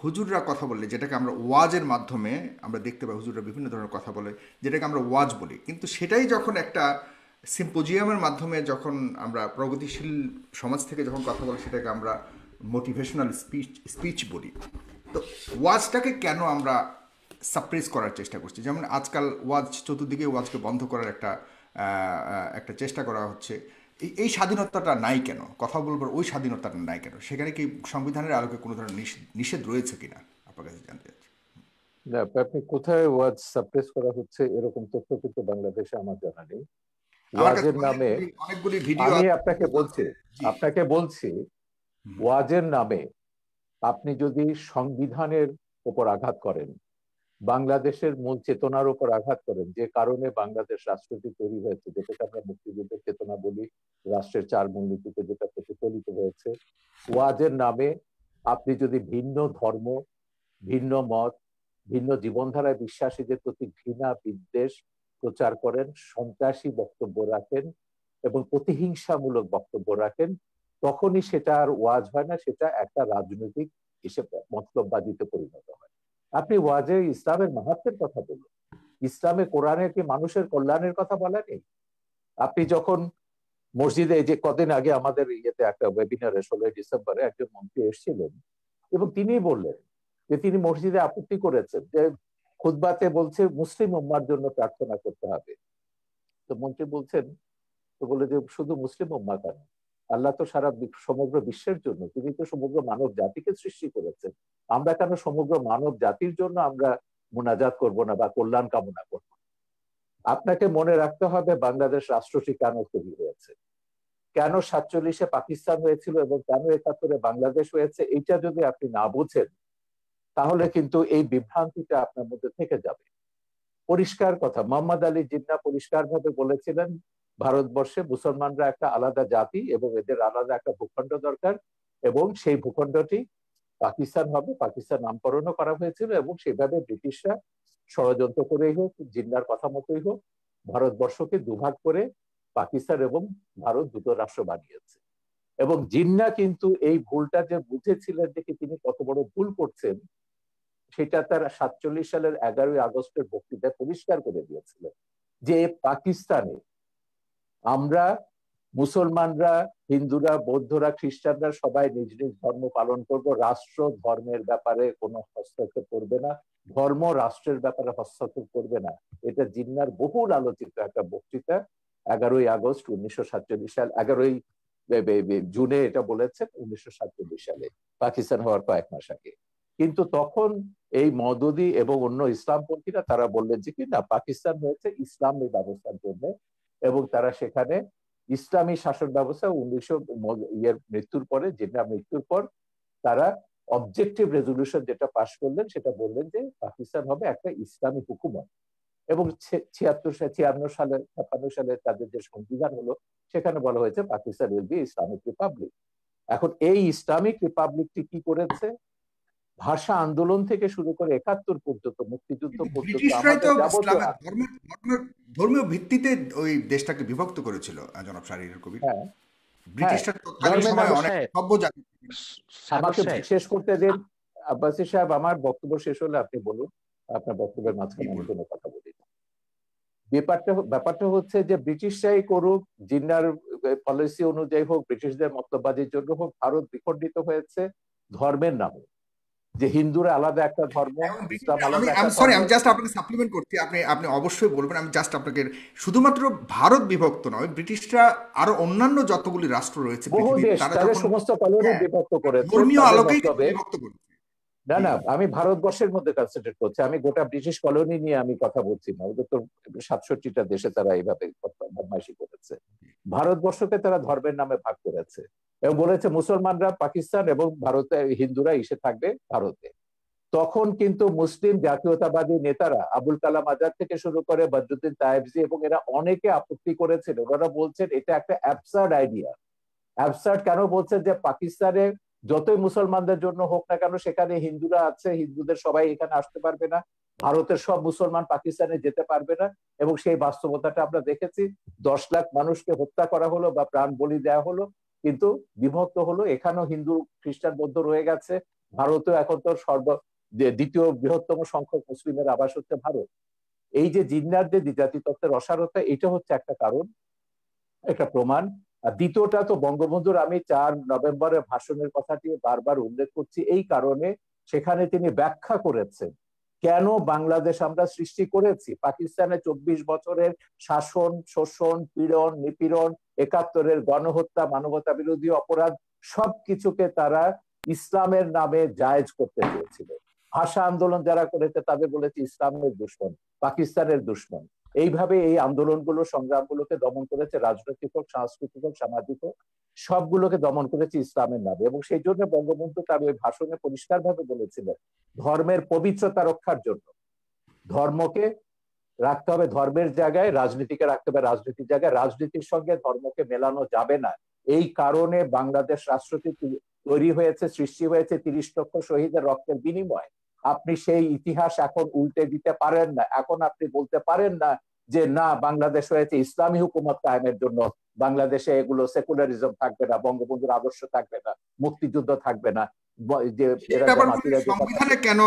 হুজুররা কথা বললে, যেটাকে আমরা ওয়াজের মাধ্যমে আমরা দেখতে পাই, হুজুররা বিভিন্ন ধরনের কথা বলে, যেটাকে আমরা ওয়াজ বলি, কিন্তু সেটাই যখন একটা সিম্পোজিয়ামের মাধ্যমে যখন আমরা প্রগতিশীল সমাজ থেকে যখন কথা বলি সেটাকে আমরা মোটিভেশনাল স্পিচ বলি। তো ওয়াজটাকে কেন আমরা সাপ্রেস করার চেষ্টা করছি? যেমন আজকাল ওয়াজ, চতুর্দিকে ওয়াজকে বন্ধ করার একটা চেষ্টা করা হচ্ছে। এই স্বাধীনতাটা নাই কেন? কথা বলবার ওই স্বাধীনতাটা নাই কেন? সেখানে কি সংবিধানের আলোকে কোনো ধরনের নিষেধ রয়েছে কিনা আপনার কাছে জানতে চাচ্ছি। না, আপনি কোথায় ওয়াজ সাপ্রেস করা হচ্ছে এরকম তথ্য কিন্তু বাংলাদেশে আমার জানা নেই। আমার কাছে ওয়াজের নামে অনেকগুলি ভিডিও আমি আছে। আপনাকে বলছি ওয়াজের নামে আপনি যদি সংবিধানের উপর আঘাত করেন, বাংলাদেশের মূল চেতনার উপর আঘাত করেন, যে কারণে বাংলাদেশ রাষ্ট্রটি তৈরি হয়েছে, যেটাকে আমরা মুক্তিযুদ্ধের চেতনা বলি, রাষ্ট্রের 4 মূলনীতিতে যেটা প্রতিফলিত হয়েছে, ওয়াজের নামে আপনি যদি ভিন্ন ধর্ম, ভিন্ন মত, ভিন্ন জীবনধারায় বিশ্বাসীদের প্রতি ঘৃণা বিদ্বেষ প্রচার করেন, সন্ত্রাসী বক্তব্য রাখেন এবং প্রতিহিংসামূলক বক্তব্য রাখেন, তখনই সেটা আর ওয়াজ হয় না, সেটা একটা রাজনৈতিক হিসেবে মতলববাজিতে পরিণত হয়। আপনি ওয়াজে ইসলামের মাহাত্ম্যের কথা বলুন, ইসলামে কোরআনে কি মানুষের কল্যাণের কথা বলা নেই? আপনি যখন মসজিদে, এই যে কদিন আগে আমাদের ইয়েতে একটা ওয়েবিনারে 16 ডিসেম্বরে একজন মন্ত্রী এসেছিলেন এবং তিনি বললেন যে তিনি মসজিদে আপত্তি করেছেন যে খুতবাতে বলছে মুসলিম উম্মার জন্য প্রার্থনা করতে হবে। তো মন্ত্রী বলছেন, তো বলে যে শুধু মুসলিম উম্মা কেন, আল্লাহ তো সারা সমগ্র বিশ্বের জন্য, তিনি তো সমগ্র মানব জাতিকে সৃষ্টি করেছেন, আমরা কেন সমগ্র মানব জাতির জন্য আমরা মুনাজাত করব না বা কল্যাণ কামনা করব? আপনাকে মনে রাখতে হবে বাংলাদেশ রাষ্ট্রটি কেন তৈরি হয়েছে, কেন 47-এ পাকিস্তান হয়েছিল এবং কেন 71-এ বাংলাদেশ হয়েছে। এইটা যদি আপনি না বুঝেন তাহলে কিন্তু এই বিভ্রান্তিটা আপনার মধ্যে থেকে যাবে। পরিষ্কার কথা, মোহাম্মদ আলী জিন্নাহ পরিষ্কার ভাবে বলেছিলেন ভারতবর্ষে মুসলমানরা একটা আলাদা জাতি এবং এদের আলাদা একটা ভূখণ্ড দরকার, এবং সেই ভূখণ্ডটি পাকিস্তান হবে। পাকিস্তান নামকরণও করা হয়েছিল এবং সেভাবে ব্রিটিশরা ষড়যন্ত্র করেই হোক, জিন্নাহর কথা মতোই হোক, ভারতবর্ষকে দুভাগ করে পাকিস্তান এবং ভারত দুটো রাষ্ট্র বানিয়েছে। এবং জিন্নাহ কিন্তু এই ভুলটা যে বুঝেছিলেন, দেখে তিনি কত বড় ভুল করছেন সেটা তার 47 সালের 11ই আগস্টের বক্তৃতায় পরিষ্কার করে দিয়েছিলেন যে পাকিস্তানে আমরা মুসলমানরা, হিন্দুরা, বৌদ্ধরা, খ্রিস্টানরা সবাই নিজ নিজ ধর্ম পালন করব, রাষ্ট্র ধর্মের ব্যাপারে কোনো হস্তক্ষেপ করবে না, ধর্ম রাষ্ট্রের ব্যাপারে হস্তক্ষেপ করবে না। এটা জিন্নাহর বহুল আলোচিত একটা বক্তৃতা, 11ই আগস্ট 1947 সাল, 11ই জুনে এটা বলেছেন 1947 সালে, পাকিস্তান হওয়ার কয়েক মাস আগে। কিন্তু তখন এই মওদুদি এবং অন্য ইসলামপন্থীরা তারা বললেন যে কি না, পাকিস্তান হয়েছে ইসলামী ব্যবস্থার জন্য, এবং তারা সেখানে ইসলামী শাসন ব্যবস্থা 1900 মৃত্যুর পরে, জিন্নাহ মৃত্যুর পর তারা অবজেক্টিভ রেজলিউশন যেটা পাশ করলেন সেটা বললেন যে পাকিস্তান হবে একটা ইসলামী হুকুমত। এবং 56 সালে 56 সালে তাদের যে সংবিধান হলো সেখানে বলা হয়েছে Pakistan will be Islamic Republic. এখন এই ইসলামিক রিপাবলিকটি কি করেছে, ভাষা আন্দোলন থেকে শুরু করে 71 পর্যন্ত, মুক্তিযুদ্ধ পর্যন্ত, ব্রিটিশরাই তো আমাদের যাবতীয়, ইসলামের ধর্মীয় ভিত্তিতে ওই দেশটাকে বিভক্ত করেছিল। জনাব শাহরিয়ার কবির, হ্যাঁ হ্যাঁ, ব্রিটিশরা তৎকালীন ধর্মের সময় নামে। অনেক সভ্য জাতি। সাগর আমাকে সাহেব, শেষ করতে দিন আব্বাসী সাহেব, আমার বক্তব্য শেষ হলে আপনি বলুন, আপনার বক্তব্যের মাঝখানে আমি কোনো কথা বলি না। ব্যাপারটা হচ্ছে যে ব্রিটিশরাই করুক, জিন্নাহর পলিসি অনুযায়ী হোক, ব্রিটিশদের মতবাদের জন্য হোক, ভারত বিখণ্ডিত হয়েছে ধর্মের নামে, যে হিন্দুরা আলাদা একটা ধর্ম, ইসলাম আমি আলাদা আমি একটা সরি, ধর্ম। আমি জাস্ট আপনাকে সাপ্লিমেন্ট করছি, আপনি আপনি অবশ্যই বলবেন। আমি জাস্ট আপনাকে, শুধুমাত্র ভারত বিভক্ত নয়, ব্রিটিশরা আরো অন্যান্য যতগুলি রাষ্ট্র রয়েছে বহু পৃথিবীর, দেশ তারা তাদের যখন, সমস্ত কলোনি হ্যাঁ, বিভক্ত করেছে ধর্মীয় তাদের আলোকেই কিন্তু মতলবে। বিভক্ত করেছে। না জি না, আমি ভারতবর্ষের মধ্যে কনসেন্ট্রেট করছি, আমি গোটা ব্রিটিশ কলোনি নিয়ে আমি কথা বলছি না, ওদের তো 67টা দেশে তারা এইভাবে বদমাইশি করেছে। ভারতবর্ষকে তারা ধর্মের নামে ভাগ করেছে এবং বলেছে মুসলমানরা পাকিস্তান এবং ভারতে, হিন্দুরা এসে থাকবে ভারতে। তখন কিন্তু মুসলিম জাতীয়তাবাদী নেতারা আবুল কালাম আজাদ থেকে শুরু করে বদরুদ্দিন তায়েবজি এবং এরা অনেকে আপত্তি করেছেন। ওনারা বলছেন এটা একটা অ্যাবসার্ড আইডিয়া। অ্যাবসার্ড কেন বলছেন, যে পাকিস্তানে যতই মুসলমানদের জন্য হোক না কেন, সেখানে হিন্দুরা আছে, হিন্দুদের সবাই এখানে আসতে পারবে না, ভারতের সব মুসলমান পাকিস্তানে যেতে পারবে না। এবং সেই বাস্তবতাটা আমরা দেখেছি, 10 লাখ মানুষকে হত্যা করা হলো বা প্রাণ বলি দেওয়া হলো, কিন্তু বিভক্ত হলো। এখানেও হিন্দু, খ্রিস্টান, বৌদ্ধ রয়ে গেছে। ভারতেও এখন তো দ্বিতীয় বৃহত্তম সংখ্যক মুসলিমের আবাস হচ্ছে ভারত। এই যে জিন্নাহর যে দ্বিজাতি তত্ত্বের অসারতা, এটা হচ্ছে একটা কারণ। একটা প্রমাণ। আর দ্বিতীয়টা তো বঙ্গবন্ধুর আমি 4 নভেম্বরের ভাষণের কথাটি বারবার উল্লেখ করছি এই কারণে, সেখানে তিনি ব্যাখ্যা করেছেন কেন বাংলাদেশ আমরা সৃষ্টি করেছি। পাকিস্তানে 24 বছরের শাসন, শোষণ, পীড়ন, নিপীড়ন, 71-এর গণহত্যা, মানবতা বিরোধী অপরাধ সবকিছুকে তারা ইসলামের নামে জায়েজ করতে চেয়েছিল। ভাষা আন্দোলন যারা করেছে তাদের বলেছে ইসলামের দুশ্মন, পাকিস্তানের দুশ্মন। এইভাবে এই আন্দোলনগুলো, সংগ্রামগুলোকে দমন করেছে, রাজনৈতিক হোক, সাংস্কৃতিক হোক, সামাজিক হোক, সবগুলোকে দমন করেছে ইসলামের নামে। এবং সেই জন্য বঙ্গবন্ধু তার ওই ভাষণে পরিষ্কারভাবে বলেছিলেন, ধর্মের পবিত্রতা রক্ষার জন্য ধর্মকে রাখতে হবে ধর্মের জায়গায়, রাজনীতিকে রাখতে হবে রাজনীতির জায়গায়, রাজনীতির সঙ্গে ধর্মকে মেলানো যাবে না। এই কারণে বাংলাদেশ রাষ্ট্রটি তৈরি হয়েছে, সৃষ্টি হয়েছে 30 লক্ষ শহীদের রক্তের বিনিময়। আপনি সেই ইতিহাস এখন উল্টে দিতে পারেন না। এখন আপনি বলতে পারেন না যে না, বাংলাদেশ হয়েছে ইসলামী হুকুমত কায়েমের জন্য, বাংলাদেশে এগুলো সেকুলারিজম থাকবে না, বঙ্গবন্ধুর আদর্শ থাকবে না, মুক্তিযুদ্ধ থাকবে না, যে সেই এরা ব্যাপারগুলো জামাতিরা যে কথা। সংবিধানে কেন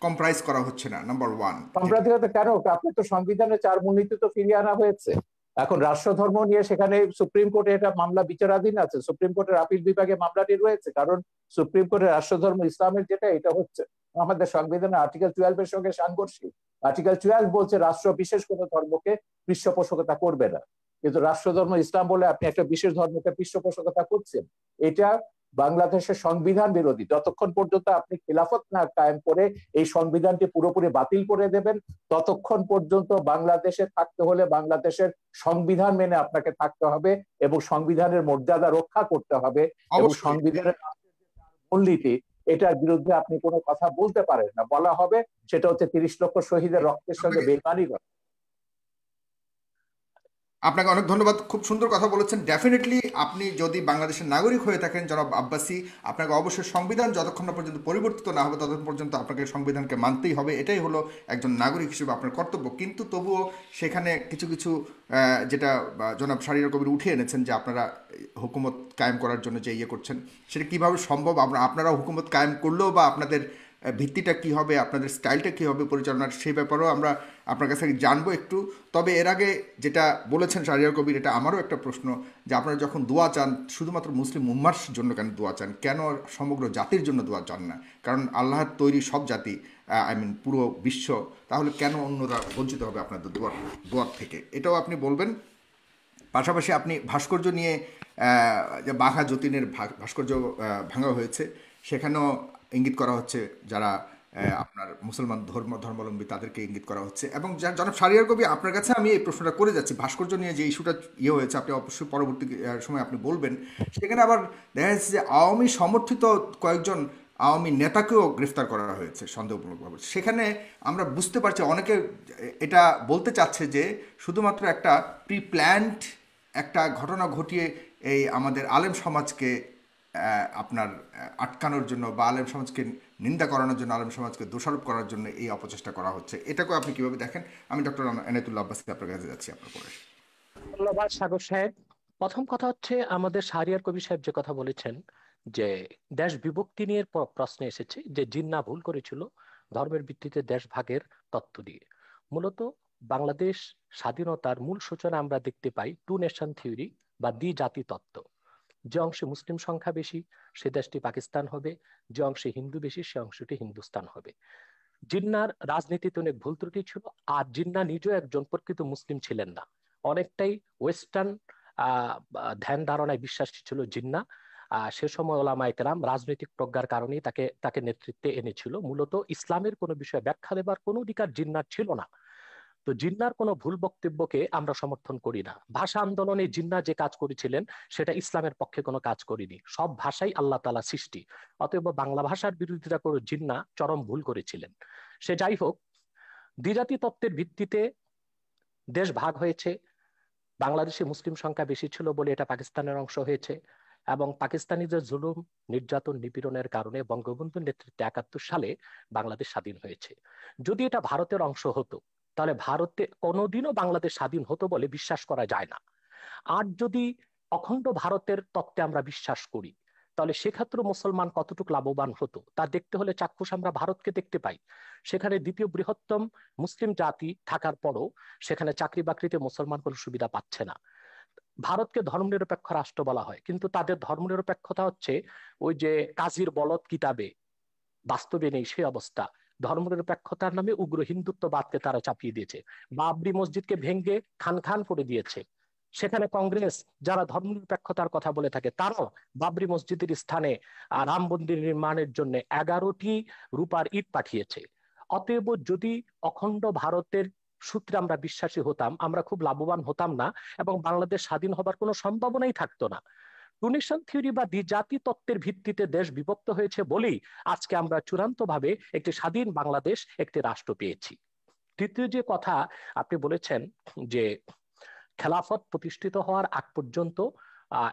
কম্প্রাইজ করা হচ্ছে না, নাম্বার ওয়ান। সাম্প্রদায়িকতা কেন? আপনি তো সংবিধানে 4 মূলনীতি তো ফিরিয়ে আনা হয়েছে। এখন রাষ্ট্রধর্ম নিয়ে সেখানে সুপ্রিম কোর্টে এটা মামলা বিচারাধীন আছে, সুপ্রিম কোর্টের আপিল বিভাগে মামলাটি রয়েছে, কারণ সুপ্রিম কোর্টের রাষ্ট্রধর্ম ইসলামের যেটা, এটা হচ্ছে আমাদের সংবিধানের আর্টিকেল 12-এর সঙ্গে সাংঘর্ষিক। আর্টিকেল 12 বলছে রাষ্ট্র বিশেষ কোনো ধর্মকে পৃষ্ঠপোষকতা করবে না, কিন্তু রাষ্ট্রধর্ম ইসলাম বলে আপনি একটা বিশেষ ধর্মকে পৃষ্ঠপোষকতা করছেন। এটা বাংলাদেশের সংবিধান বিরোধী। যতক্ষণ পর্যন্ত আপনি খিলাফত না কায়েম করে এই সংবিধানটি পুরোপুরি বাতিল করে দেবেন, ততক্ষণ পর্যন্ত বাংলাদেশে থাকতে হলে বাংলাদেশের সংবিধান মেনে আপনাকে থাকতে হবে এবং সংবিধানের মর্যাদা রক্ষা করতে হবে। এবং অবশ্যই। সংবিধানের মূলনীতি, এটার বিরুদ্ধে আপনি কোনো কথা বলতে পারেন না। বলা হবে সেটা হচ্ছে 30 লক্ষ শহীদের রক্তের সঙ্গে বেইমানি করা। আপনাকে অনেক ধন্যবাদ, খুব সুন্দর কথা বলেছেন। ডেফিনেটলি আপনি যদি বাংলাদেশের নাগরিক হয়ে থাকেন জনাব আব্বাসী, আপনাকে অবশ্যই সংবিধান যতক্ষণ না পর্যন্ত পরিবর্তিত না হবে ততক্ষণ পর্যন্ত আপনাকে সংবিধানকে মানতেই হবে। এটাই হলো একজন নাগরিক হিসেবে আপনার কর্তব্য। কিন্তু তবুও সেখানে কিছু কিছু যেটা জনাব শাহরিয়ার কবির উঠে এনেছেন যে আপনারা হুকুমত কায়েম করার জন্য যে ইয়ে করছেন, সেটা কীভাবে সম্ভব? আপনারা হুকুমত কায়েম করলেও বা আপনাদের ভিত্তিটা কী হবে, আপনাদের স্টাইলটা কী হবে পরিচালনার, সেই ব্যাপারেও আমরা আপনার কাছ থেকে জানবো একটু। তবে এর আগে যেটা বলেছেন শাহরিয়ার কবির, এটা আমারও একটা প্রশ্ন, যে আপনারা যখন দোয়া চান শুধুমাত্র মুসলিম উম্মার জন্য কেন দোয়া চান, কেন সমগ্র জাতির জন্য দোয়া চান না? কারণ আল্লাহর তৈরি সব জাতি, পুরো বিশ্ব, তাহলে কেন অন্যরা বঞ্চিত হবে আপনাদের দোয়ার থেকে? এটাও আপনি বলবেন। পাশাপাশি আপনি ভাস্কর্য নিয়ে, যে বাঘা যতীনের ভাস্কর্য ভাঙা হয়েছে, সেখানেও ইঙ্গিত করা হচ্ছে যারা আপনার মুসলমান ধর্মাবলম্বী তাদেরকে ইঙ্গিত করা হচ্ছে। এবং জনাব শাহরিয়ার কবি, আপনার কাছে আমি এই প্রশ্নটা করে যাচ্ছি, ভাস্কর্য নিয়ে যে ইস্যুটা হয়েছে, আপনি অবশ্যই পরবর্তী সময় আপনি বলবেন। সেখানে আবার দেখা যাচ্ছে যে আওয়ামী সমর্থিত কয়েকজন আওয়ামী নেতাকেও গ্রেফতার করা হয়েছে সন্দেহমূলকভাবে। সেখানে আমরা বুঝতে পারছি অনেকে এটা বলতে চাচ্ছে যে শুধুমাত্র একটা প্রি প্ল্যান্ড একটা ঘটনা ঘটিয়ে এই আমাদের আলেম সমাজকে আপনার আটকানোর জন্য বা আলেম সমাজকে নিন্দা করানোর জন্য, আলেম সমাজকে দোষারোপ করার জন্য এই অপচেষ্টা করা হচ্ছে। এটাকে আপনি কিভাবে দেখেন? আমি ডক্টর এনায়েতুল্লাহ আব্বাসী আপনার কাছে যাচ্ছি আপনার পরে। ধন্যবাদ সাগর সাহেব। প্রথম কথা হচ্ছে, আমাদের শাহরিয়ার কবির সাহেব যে কথা বলেছেন যে দেশ বিভক্তি নিয়ে প্রশ্ন এসেছে যে জিন্নাহ ভুল করেছিল ধর্মের ভিত্তিতে দেশ ভাগের তত্ত্ব দিয়ে। মূলত বাংলাদেশ স্বাধীনতার মূল সূচনা আমরা দেখতে পাই 2 নেশন থিওরি বা দ্বিজাতি তত্ত্ব। যে অংশে মুসলিম সংখ্যা বেশি সে দেশটি পাকিস্তান হবে, যে অংশে হিন্দু বেশি সে অংশটি হিন্দুস্তান হবে। জিন্নাহর রাজনীতিতে অনেক ভুল ত্রুটি ছিল, আর জিন্নাহ নিজেও একজন প্রকৃত মুসলিম ছিলেন না, অনেকটাই ওয়েস্টার্ন ধ্যান ধারণায় বিশ্বাসী ছিল জিন্নাহ। সে সময় ওলামায়ে কেরাম রাজনৈতিক প্রজ্ঞার কারণেই তাকে তাকে নেতৃত্বে এনেছিল। মূলত ইসলামের কোনো বিষয়ে ব্যাখ্যা দেবার কোনো অধিকার জিন্নাহর ছিল না। তো জিন্নাহর কোনো ভুল বক্তব্যকে আমরা সমর্থন করি না। ভাষা আন্দোলনে জিন্নাহ যে কাজ করেছিলেন সেটা ইসলামের পক্ষে কোনো কাজ করেনি। সব ভাষাই আল্লাহ তাআলা সৃষ্টি, অতএব বাংলা ভাষার বিরোধিতা করে জিন্নাহ চরম ভুল করেছিলেন। সে যাই হোক, দ্বিজাতি তত্ত্বের ভিত্তিতে দেশ ভাগ হয়েছে। বাংলাদেশে মুসলিম সংখ্যা বেশি ছিল বলে এটা পাকিস্তানের অংশ হয়েছে, এবং পাকিস্তানিদের জুলুম, নির্যাতন, নিপীড়নের কারণে বঙ্গবন্ধুর নেতৃত্বে 71 সালে বাংলাদেশ স্বাধীন হয়েছে। যদি এটা ভারতের অংশ হতো তাহলে ভারতে কোনোদিনও বাংলাদেশ স্বাধীন হতো বলে বিশ্বাস করা যায় না। আর যদি অখণ্ড ভারতের তত্ত্বে আমরা বিশ্বাস করি তাহলে সেক্ষেত্রে মুসলমান কতটুকু লাভবান হতো তা দেখতে হলে চাক্ষুষ আমরা ভারতকে দেখতে পাই। সেখানে দ্বিতীয় বৃহত্তম মুসলিম জাতি থাকার পরও সেখানে চাকরি বাকরিতে মুসলমান কোনো সুবিধা পাচ্ছে না। ভারতকে ধর্মনিরপেক্ষ রাষ্ট্র বলা হয়, কিন্তু তাদের ধর্মনিরপেক্ষতা হচ্ছে ওই যে কাজীর বলদ কিতাবে, বাস্তবে নেই সেই অবস্থা। ধর্মনিরপেক্ষতার নামে উগ্র হিন্দুত্ববাদকে তারা চাপিয়ে দিয়েছে। বাবরি মসজিদকে ভেঙ্গে খান খান করে দিয়েছে। সেখানে কংগ্রেস যারা ধর্মনিরপেক্ষতার কথা বলে থাকে, তারাও বাবরি মসজিদের স্থানে রাম মন্দির নির্মাণের জন্য 11টি রূপার ইট পাঠিয়েছে। অতএব যদি অখণ্ড ভারতের সূত্রে আমরা বিশ্বাসী হতাম, আমরা খুব লাভবান হতাম না, এবং বাংলাদেশ স্বাধীন হবার কোনো সম্ভাবনাই থাকতো না। টুনিশন থিওরি বা দ্বিজাতি তত্ত্বের ভিত্তিতে দেশ বিভক্ত হয়েছে বলেই আজকে আমরা চূড়ান্তভাবে একটি স্বাধীন বাংলাদেশ, একটি রাষ্ট্র পেয়েছি। তৃতীয় যে কথা আপনি বলেছেন যে খেলাফত প্রতিষ্ঠিত হওয়ার আগ পর্যন্ত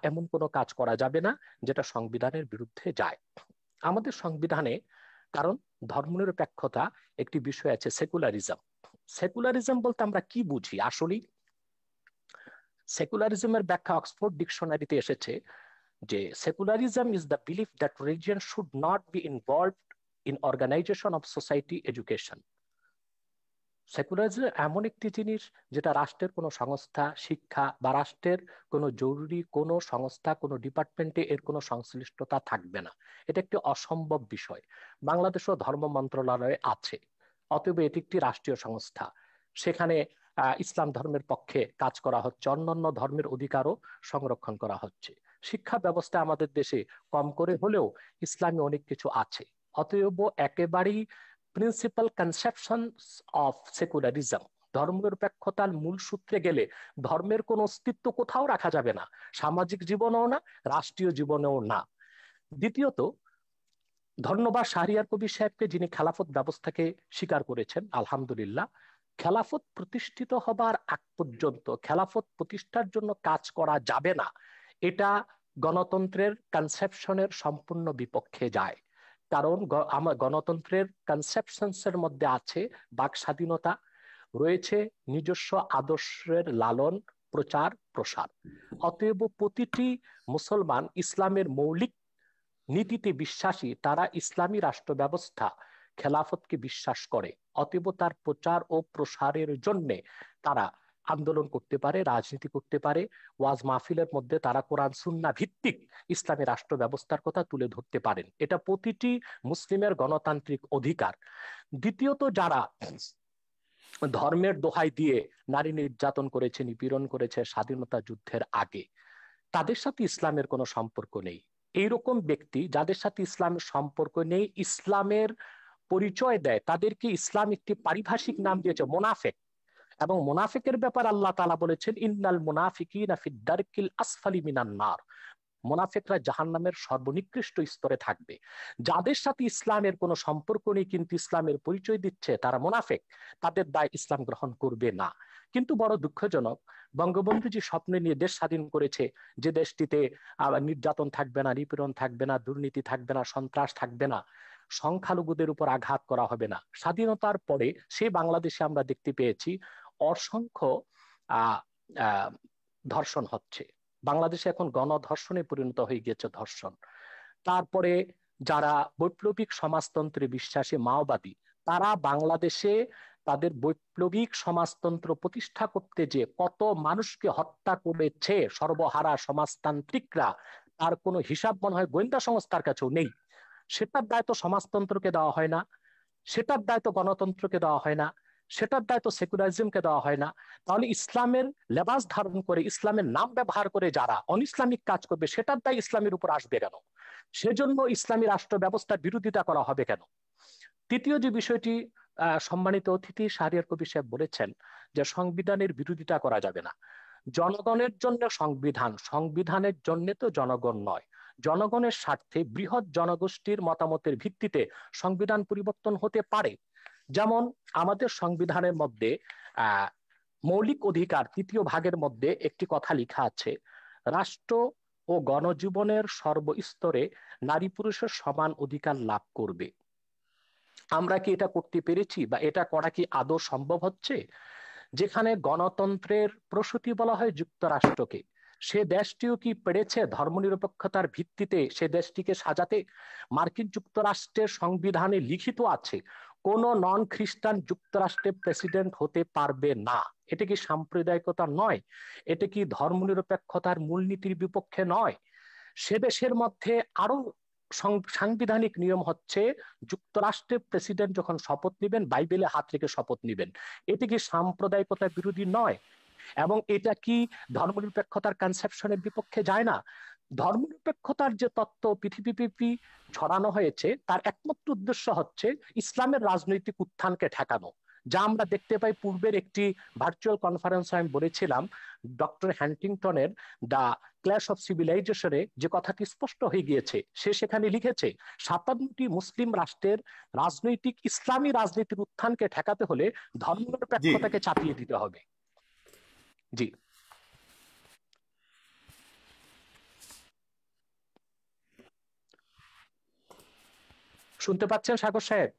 এমন কোনো কাজ করা যাবে না যেটা সংবিধানের বিরুদ্ধে যায়। আমাদের সংবিধানে, কারণ ধর্মনিরপেক্ষতা একটি বিষয় আছে, সেকুলারিজম। সেকুলারিজম বলতে আমরা কি বুঝি আসলে? সেকুলারিজমের ব্যাখ্যা অক্সফোর্ড ডিকশনারিতে এসেছে যে secularism is the belief that religion should not be involved in organization of society, education. Secularism এমন একটি জিনিস যেটা রাষ্ট্রের কোনো সংস্থা, শিক্ষা বা রাষ্ট্রের কোনো জরুরি কোনো সংস্থা, কোনো ডিপার্টমেন্টে এর কোনো সংশ্লিষ্টতা থাকবে না। এটা একটি অসম্ভব বিষয়। বাংলাদেশও ধর্ম মন্ত্রণালয়ে আছে, অতএব এটি একটি রাষ্ট্রীয় সংস্থা। সেখানে ইসলাম ধর্মের পক্ষে কাজ করা হচ্ছে, অন্যান্য ধর্মের অধিকারও সংরক্ষণ করা হচ্ছে। শিক্ষা ব্যবস্থা আমাদের দেশে কম করে হলেও ইসলামী অনেক কিছু আছে। অতএব একেবারেই প্রিন্সিপাল কনসেপশন অফ সেকুলারিজম, ধর্মনিরপেক্ষতার মূল সূত্রে গেলে ধর্মের কোনো অস্তিত্ব কোথাও রাখা যাবে না, সামাজিক জীবনেও না, রাষ্ট্রীয় জীবনেও না। দ্বিতীয়ত, ধন্যবাদ শাহরিয়ার কবির সাহেবকে, যিনি খেলাফত ব্যবস্থাকে স্বীকার করেছেন। আলহামদুলিল্লাহ, খেলাফত প্রতিষ্ঠিত হবার আগ পর্যন্ত খেলাফত প্রতিষ্ঠার জন্য কাজ করা যাবে না, এটা গণতন্ত্রের কনসেপশনের সম্পূর্ণ বিপক্ষে যায়। কারণ আমার গণতন্ত্রের কনসেপশনস এর মধ্যে আছে বাক স্বাধীনতা, রয়েছে নিজস্ব আদর্শের লালন প্রচার প্রসার। অতএব প্রতিটি মুসলমান ইসলামের মৌলিক নীতিতে বিশ্বাসী, তারা ইসলামী রাষ্ট্র ব্যবস্থা খেলাফতকে বিশ্বাস করে। অতএব তার প্রচার ও প্রসারের জন্য তারা আন্দোলন করতে পারে, রাজনীতি করতে পারে, ওয়াজ মাহফিলের মধ্যে তারা কোরআন সুন্নাহ ভিত্তিক ইসলামী রাষ্ট্র ব্যবস্থার কথা তুলে ধরতে পারেন। এটা প্রতিটি মুসলিমের গণতান্ত্রিক অধিকার। দ্বিতীয়ত, যারা ধর্মের দোহাই দিয়ে নারী নির্যাতন করেছে, নিপীড়ন করেছে স্বাধীনতা যুদ্ধের আগে, তাদের সাথে ইসলামের কোনো সম্পর্ক নেই। এইরকম ব্যক্তি যাদের সাথে ইসলামের সম্পর্ক নেই, ইসলামের পরিচয় দেয়, তাদেরকে ইসলাম একটি পারিভাষিক নাম দিয়েছে মোনাফেক। এবং মোনাফিকের ব্যাপার আল্লাহ তাআলা বলেছেন, ইন্নাল মুনাফিকিনা ফিদ দারকিল আসফালি মিনান নার। মোনাফিকরা জাহান্নামের সর্বনিকৃষ্ট স্তরে থাকবে। যাদের সাথে ইসলামের কোনো সম্পর্ক নেই কিন্তু ইসলামের পরিচয় দিচ্ছে, তারা মোনাফিক, তাদের দায় ইসলাম গ্রহণ করবে না। কিন্তু বড় দুঃখজনক, বঙ্গবন্ধু যে স্বপ্ন নিয়ে দেশ স্বাধীন করেছে, যে দেশটিতে নির্যাতন থাকবে না, নিপীড়ন থাকবে না, দুর্নীতি থাকবে না, সন্ত্রাস থাকবে না, সংখ্যালঘুদের উপর আঘাত করা হবে না, স্বাধীনতার পরে সেই বাংলাদেশে আমরা দেখতে পেয়েছি অসংখ্য আহ আহ ধর্ষণ হচ্ছে। বাংলাদেশে এখন গণধর্ষণে পরিণত হয়ে গিয়েছে ধর্ষণ। তারপরে যারা বৈপ্লবিক সমাজতন্ত্রে বিশ্বাসী মাওবাদী, তারা বাংলাদেশে তাদের বৈপ্লবিক সমাজতন্ত্র প্রতিষ্ঠা করতে যে কত মানুষকে হত্যা করেছে সর্বহারা সমাজতান্ত্রিকরা, তার কোনো হিসাব মনে হয় গোয়েন্দা সংস্থার কাছেও নেই। সেটার দায়িত্ব সমাজতন্ত্রকে দেওয়া হয় না, সেটার দায়িত্ব গণতন্ত্রকে দেওয়া হয় না, সেটার দায়িত্ব সেকুলারিজমকে দেওয়া হয় না। তাহলে ইসলামের লেবাস ধারণ করে, ইসলামের নাম ব্যবহার করে যারা অনইসলামিক কাজ করবে, সেটার দায় ইসলামের উপর আসবে কেন? সেজন্য ইসলামী রাষ্ট্র ব্যবস্থার বিরোধিতা করা হবে কেন? তৃতীয় যে বিষয়টি সম্মানিত অতিথি শাহরিয়ার কবির সাহেব বলেছেন, যে সংবিধানের বিরোধিতা করা যাবে না। জনগণের জন্য সংবিধান, সংবিধানের জন্য তো জনগণ নয়। জনগণের স্বার্থে বৃহৎ জনগোষ্ঠীর মতামতের ভিত্তিতে সংবিধান পরিবর্তন হতে পারে। যেমন আমাদের সংবিধানের মধ্যে মৌলিক অধিকার ৩য় ভাগের মধ্যে একটি কথা লেখা আছে, রাষ্ট্র ও গণজীবনের সর্বস্তরে নারী পুরুষের সমান অধিকার লাভ করবে। আমরা কি এটা করতে পেরেছি, বা এটা করা কি আদৌ সম্ভব হচ্ছে? যেখানে গণতন্ত্রের প্রসূতি বলা হয় যুক্তরাষ্ট্রকে, সে দেশটিও কি পেরেছে ধর্মনিরপেক্ষতার ভিত্তিতে সে দেশটিকে সাজাতে? মার্কিন যুক্তরাষ্ট্রের সংবিধানে লিখিত আছে কোন নন খ্রিস্টান যুক্তরাষ্ট্রের প্রেসিডেন্ট হতে পারবে না। এটা কি সাম্প্রদায়িকতা নয়? এটা কি ধর্মনিরপেক্ষতার মূলনীতির বিপক্ষে নয়? সে দেশের মধ্যে আরো সাংবিধানিক নিয়ম হচ্ছে, যুক্তরাষ্ট্রের প্রেসিডেন্ট যখন শপথ নেবেন বাইবেলে হাত রেখে শপথ নেবেন। এটি কি সাম্প্রদায়িকতা বিরোধী নয়? এবং এটা কি ধর্মনিরপেক্ষতার কনসেপশনের বিপক্ষে যায় না? ধর্মনিরপেক্ষতার যে তত্ত্ব পৃথিবীব্যাপী ছড়ানো হয়েছে, তার একমাত্র উদ্দেশ্য হচ্ছে ইসলামের রাজনৈতিক উত্থানকে ঠেকানো। যা আমরা দেখতে পাই পূর্বের একটি ভার্চুয়াল কনফারেন্সে আমি বলেছিলাম, ডক্টর হ্যান্টিংটনের দ্য ক্ল্যাশ অফ সিভিলাইজেশনে যে কথাটি স্পষ্ট হয়ে গিয়েছে। সে সেখানে লিখেছে 57টি মুসলিম রাষ্ট্রের রাজনৈতিক ইসলামী রাজনীতির উত্থানকে ঠেকাতে হলে জি, ধর্মনিরপেক্ষতাকে চাপিয়ে দিতে হবে। জি, শুনতে পাচ্ছেন সাগর সাহেব?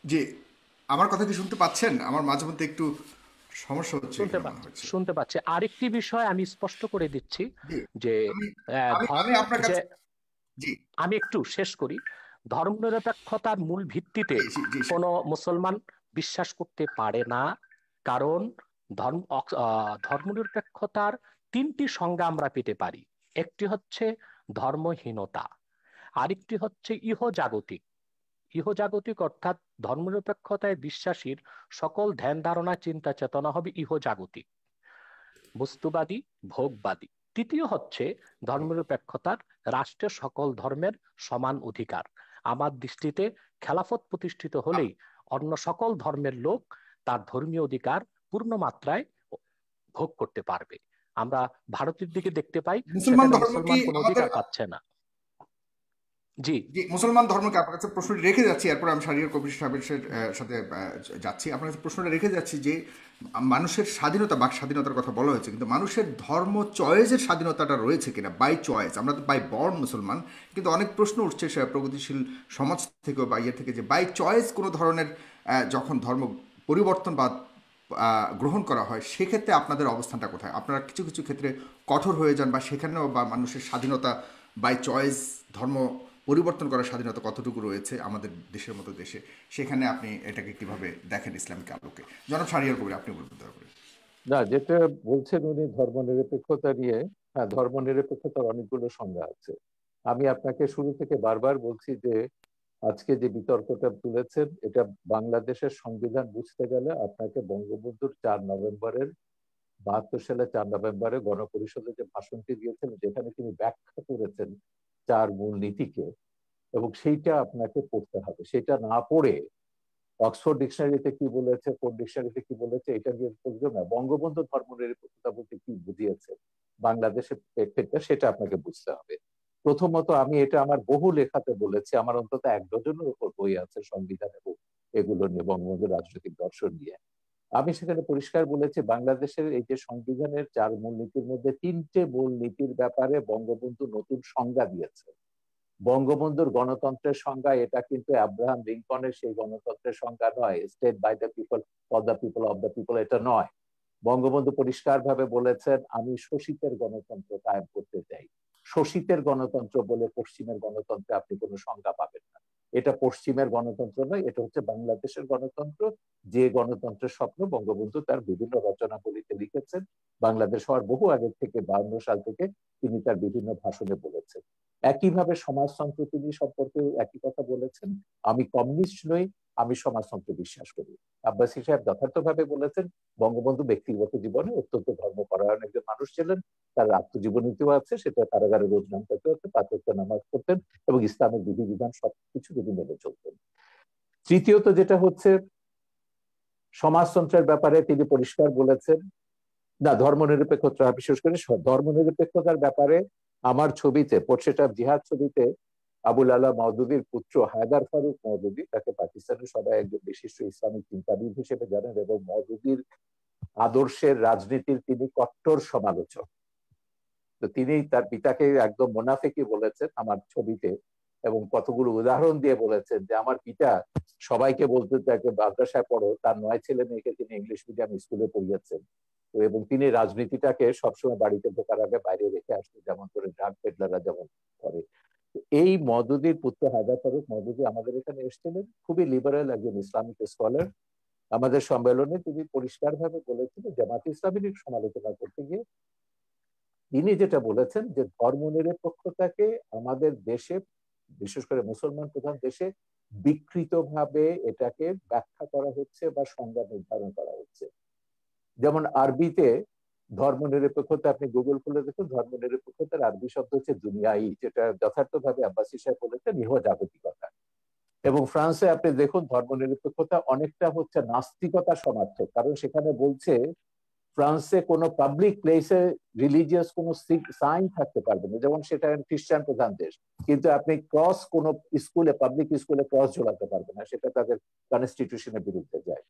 জি, আমার কথা কি শুনতে পাচ্ছেন? আমার মাঝে মধ্যে একটু সমস্যা হচ্ছে শুনতে এখানে মনে পাচ্ছি, হচ্ছে। শুনতে পাচ্ছি। আরেকটি বিষয় আমি স্পষ্ট করে দিচ্ছি জি, যে আমি আমি ধর্ম, আমি আপনার যে কাছে, জি আমি একটু শেষ করি। ধর্মনিরপেক্ষতার মূল ভিত্তিতে জি জি জি কোনো মুসলমান বিশ্বাস করতে পারে না। কারণ ধর্মনিরপেক্ষতার তিনটি সংজ্ঞা আমরা পেতে পারি। একটি হচ্ছে ধর্মহীনতা, আরেকটি হচ্ছে ইহজাগতিক। ইহজাগতিক অর্থাৎ ধর্মনিরপেক্ষতায় বিশ্বাসীর সকল ধ্যান ধারণা চিন্তা চেতনা হবে ইহজাগতিক, বস্তুবাদী, ভোগবাদী। তৃতীয় হচ্ছে ধর্মনিরপেক্ষতার রাষ্ট্রের সকল ধর্মের সমান অধিকার। আমার দৃষ্টিতে খেলাফত প্রতিষ্ঠিত হলেই অন্য সকল ধর্মের লোক তার ধর্মীয় অধিকার পূর্ণ মাত্রায় ভোগ করতে পারবে। আমরা ভারতের দিকে দেখতে পাই, মুসলমান সেখানে ধর্ম কি মুসলমান কোনো আমাদের, অধিকার পাচ্ছে না। জি, জি মুসলমান ধর্মকে আপনার কাছে প্রশ্নটি রেখে যাচ্ছি, এরপর আমি শারীরিক কবির সাহেবের সাথে যাচ্ছি। আপনার কাছে প্রশ্নটা রেখে যাচ্ছি যে মানুষের স্বাধীনতা, বাক স্বাধীনতার কথা বলা হয়েছে, কিন্তু মানুষের ধর্ম চয়েসের স্বাধীনতাটা রয়েছে কিনা, বাই চয়েস। আমরা তো বাই বর্ন মুসলমান, কিন্তু অনেক প্রশ্ন উঠছে সে প্রগতিশীল সমাজ থেকে বা ইয়ে থেকে, যে বাই চয়েস কোনো ধরনের যখন ধর্ম পরিবর্তন বা গ্রহণ করা হয়, সেক্ষেত্রে আপনাদের অবস্থানটা কোথায়? আপনারা কিছু কিছু ক্ষেত্রে কঠোর হয়ে যান, বা সেখানেও বা মানুষের স্বাধীনতা বাই চয়েস ধর্ম পরিবর্তন করার স্বাধীনতা কতটুকু রয়েছে আমাদের দেশের মতো দেশে, সেখানে আপনি এটাকে কিভাবে দেখেন ইসলামিক আলোকে? জনাব শাহরিয়ার কবির, আপনি বলবেন দয়া করে। না, যেটা বলছেন উনি ধর্মনিরপেক্ষতা নিয়ে, হ্যাঁ, ধর্মনিরপেক্ষতার অনেকগুলো সংজ্ঞা আছে। আমি আপনাকে শুরু থেকে বারবার বলছি যে আজকে যে বিতর্কটা তুলেছেন, এটা বাংলাদেশের সংবিধান বুঝতে গেলে আপনাকে বঙ্গবন্ধুর 4 নভেম্বরের 72 সালে 4 নভেম্বরে গণপরিষদে যে ভাষণটি দিয়েছেন, যেখানে তিনি ব্যাখ্যা করেছেন 4 মূলনীতিকে, এবং সেইটা আপনাকে পড়তে হবে। সেটা না পড়ে অক্সফোর্ড ডিকশনারিতে কি বলেছে, কোন ডিকশনারিতে কি বলেছে, এটা দিয়ে বুঝবে না। বঙ্গবন্ধু ধর্মনিরপেক্ষতা বলতে কি বুঝিয়েছে বাংলাদেশের প্রেক্ষিতে, সেটা আপনাকে বুঝতে হবে। প্রথমত, আমি এটা আমার বহু লেখাতে বলেছি, আমার অন্তত 1 ডজনের উপর বই আছে সংবিধান এবং এগুলো নিয়ে, বঙ্গবন্ধু রাজনৈতিক দর্শন নিয়ে। আমি সেখানে পরিষ্কার বলেছি, বাংলাদেশের এই যে সংবিধানের 4 মূলনীতির মধ্যে 3টে মূলনীতির ব্যাপারে বঙ্গবন্ধু নতুন সংজ্ঞা দিয়েছে। বঙ্গবন্ধুর গণতন্ত্রের সংজ্ঞা এটা কিন্তু আব্রাহাম লিঙ্কনের সেই গণতন্ত্রের সংজ্ঞা নয়, state by the people, for the people, of the people, এটা নয়। বঙ্গবন্ধু পরিষ্কার ভাবে বলেছেন, আমি শোষিতের গণতন্ত্র কায়েম করতে চাই। শোষিতের গণতন্ত্র বলে পশ্চিমের গণতন্ত্রে আপনি কোনো সংজ্ঞা পাবেন না। এটা পশ্চিমের গণতন্ত্র নয়, এটা হচ্ছে বাংলাদেশের গণতন্ত্র, যে গণতন্ত্রের স্বপ্ন বঙ্গবন্ধু তার বিভিন্ন রচনাবলিতে লিখেছেন। বাংলাদেশ হওয়ার বহু আগে থেকে, 52 সাল থেকে তিনি তার বিভিন্ন ভাষণে বলেছেন। একইভাবে সমাজতন্ত্র তিনি সম্পর্কে একই কথা বলেছেন, আমি কমিউনিস্ট নই, আমি সমাজতন্ত্রে বিশ্বাস করি। আব্বাসী সাহেব যথার্থভাবে বলেছেন, বঙ্গবন্ধু ব্যক্তিগত জীবনে অত্যন্ত ধর্মপরায়ণ একজন মানুষ ছিলেন। তার আত্মজীবনীতেও আছে, সেটা কারাগারে রোজ নামতে হচ্ছে, 5 ওয়াক্ত নামাজ পড়তেন এবং ইসলামের বিধিবিধান সবকিছু তিনি মেনে চলতেন। তৃতীয়ত যেটা হচ্ছে, সমাজতন্ত্রের ব্যাপারে তিনি পরিষ্কার বলেছেন, না ধর্মনিরপেক্ষতা, বিশেষ করে ধর্মনিরপেক্ষতার ব্যাপারে আমার ছবিতে, পোর্ট্রেট অফ জিহাদ ছবিতে, আবুল আলা মওদুদির পুত্র হায়দার ফারুক মওদুদি, তাকে পাকিস্তানের সবাই একজন বিশিষ্ট ইসলামিক চিন্তাবিদ হিসেবে জানেন, এবং মওদুদির আদর্শের রাজনীতির তিনি কট্টর সমালোচক। তো তিনি তার পিতাকে একদম মোনাফেকি বলেছেন আমার ছবিতে, এবং কতগুলো উদাহরণ দিয়ে বলেছেন যে আমার পিতা সবাইকে বলতে তাকে মাদ্রাসায় পড়ো, তার 9 ছেলে মেয়েকে তিনি ইংলিশ মিডিয়াম স্কুলে পড়িয়েছেন। তো এবং তিনি রাজনীতিটাকে সবসময় বাড়িতে ঢোকার আগে বাইরে রেখে আসতেন, যেমন করে ড্রাগ পেডলাররা যেমন করে। এই মওদুদির পুত্র হায়দার ফারুক মওদুদি আমাদের এখানে এসেছিলেন, খুবই লিবারেল একজন ইসলামিক স্কলার। আমাদের সম্মেলনে তিনি পরিষ্কারভাবে বলেছিলেন, জামাত ইসলামীর সমালোচনা করতে গিয়ে তিনি যেটা বলেছেন যে ধর্মনিরপেক্ষতাকে আমাদের দেশে, বিশেষ করে মুসলমান প্রধান দেশে বিকৃতভাবে এটাকে ব্যাখ্যা করা হচ্ছে বা সংজ্ঞা নির্ধারণ করা হচ্ছে। যেমন আরবিতে ধর্মনিরপেক্ষতা, আপনি গুগল খুলে দেখুন, ধর্মনিরপেক্ষতার আরবি শব্দ হচ্ছে দুনিয়াই, যেটা যথার্থভাবে আব্বাসী সাহেব বলেছেন ইহজাগতিকতা। এবং ফ্রান্সে আপনি দেখুন ধর্মনিরপেক্ষতা অনেকটা হচ্ছে নাস্তিকতা সমার্থক, কারণ সেখানে বলছে ফ্রান্সে কোনো পাবলিক প্লেসে রিলিজিয়াস কোনো সাইন থাকতে পারবে না, যেমন সেটা খ্রিস্টান প্রধান দেশ, কিন্তু আপনি ক্রস কোনো স্কুলে, পাবলিক স্কুলে ক্রস ঝোলাতে পারবে না, সেটা তাদের কনস্টিটিউশনের বিরুদ্ধে যায়।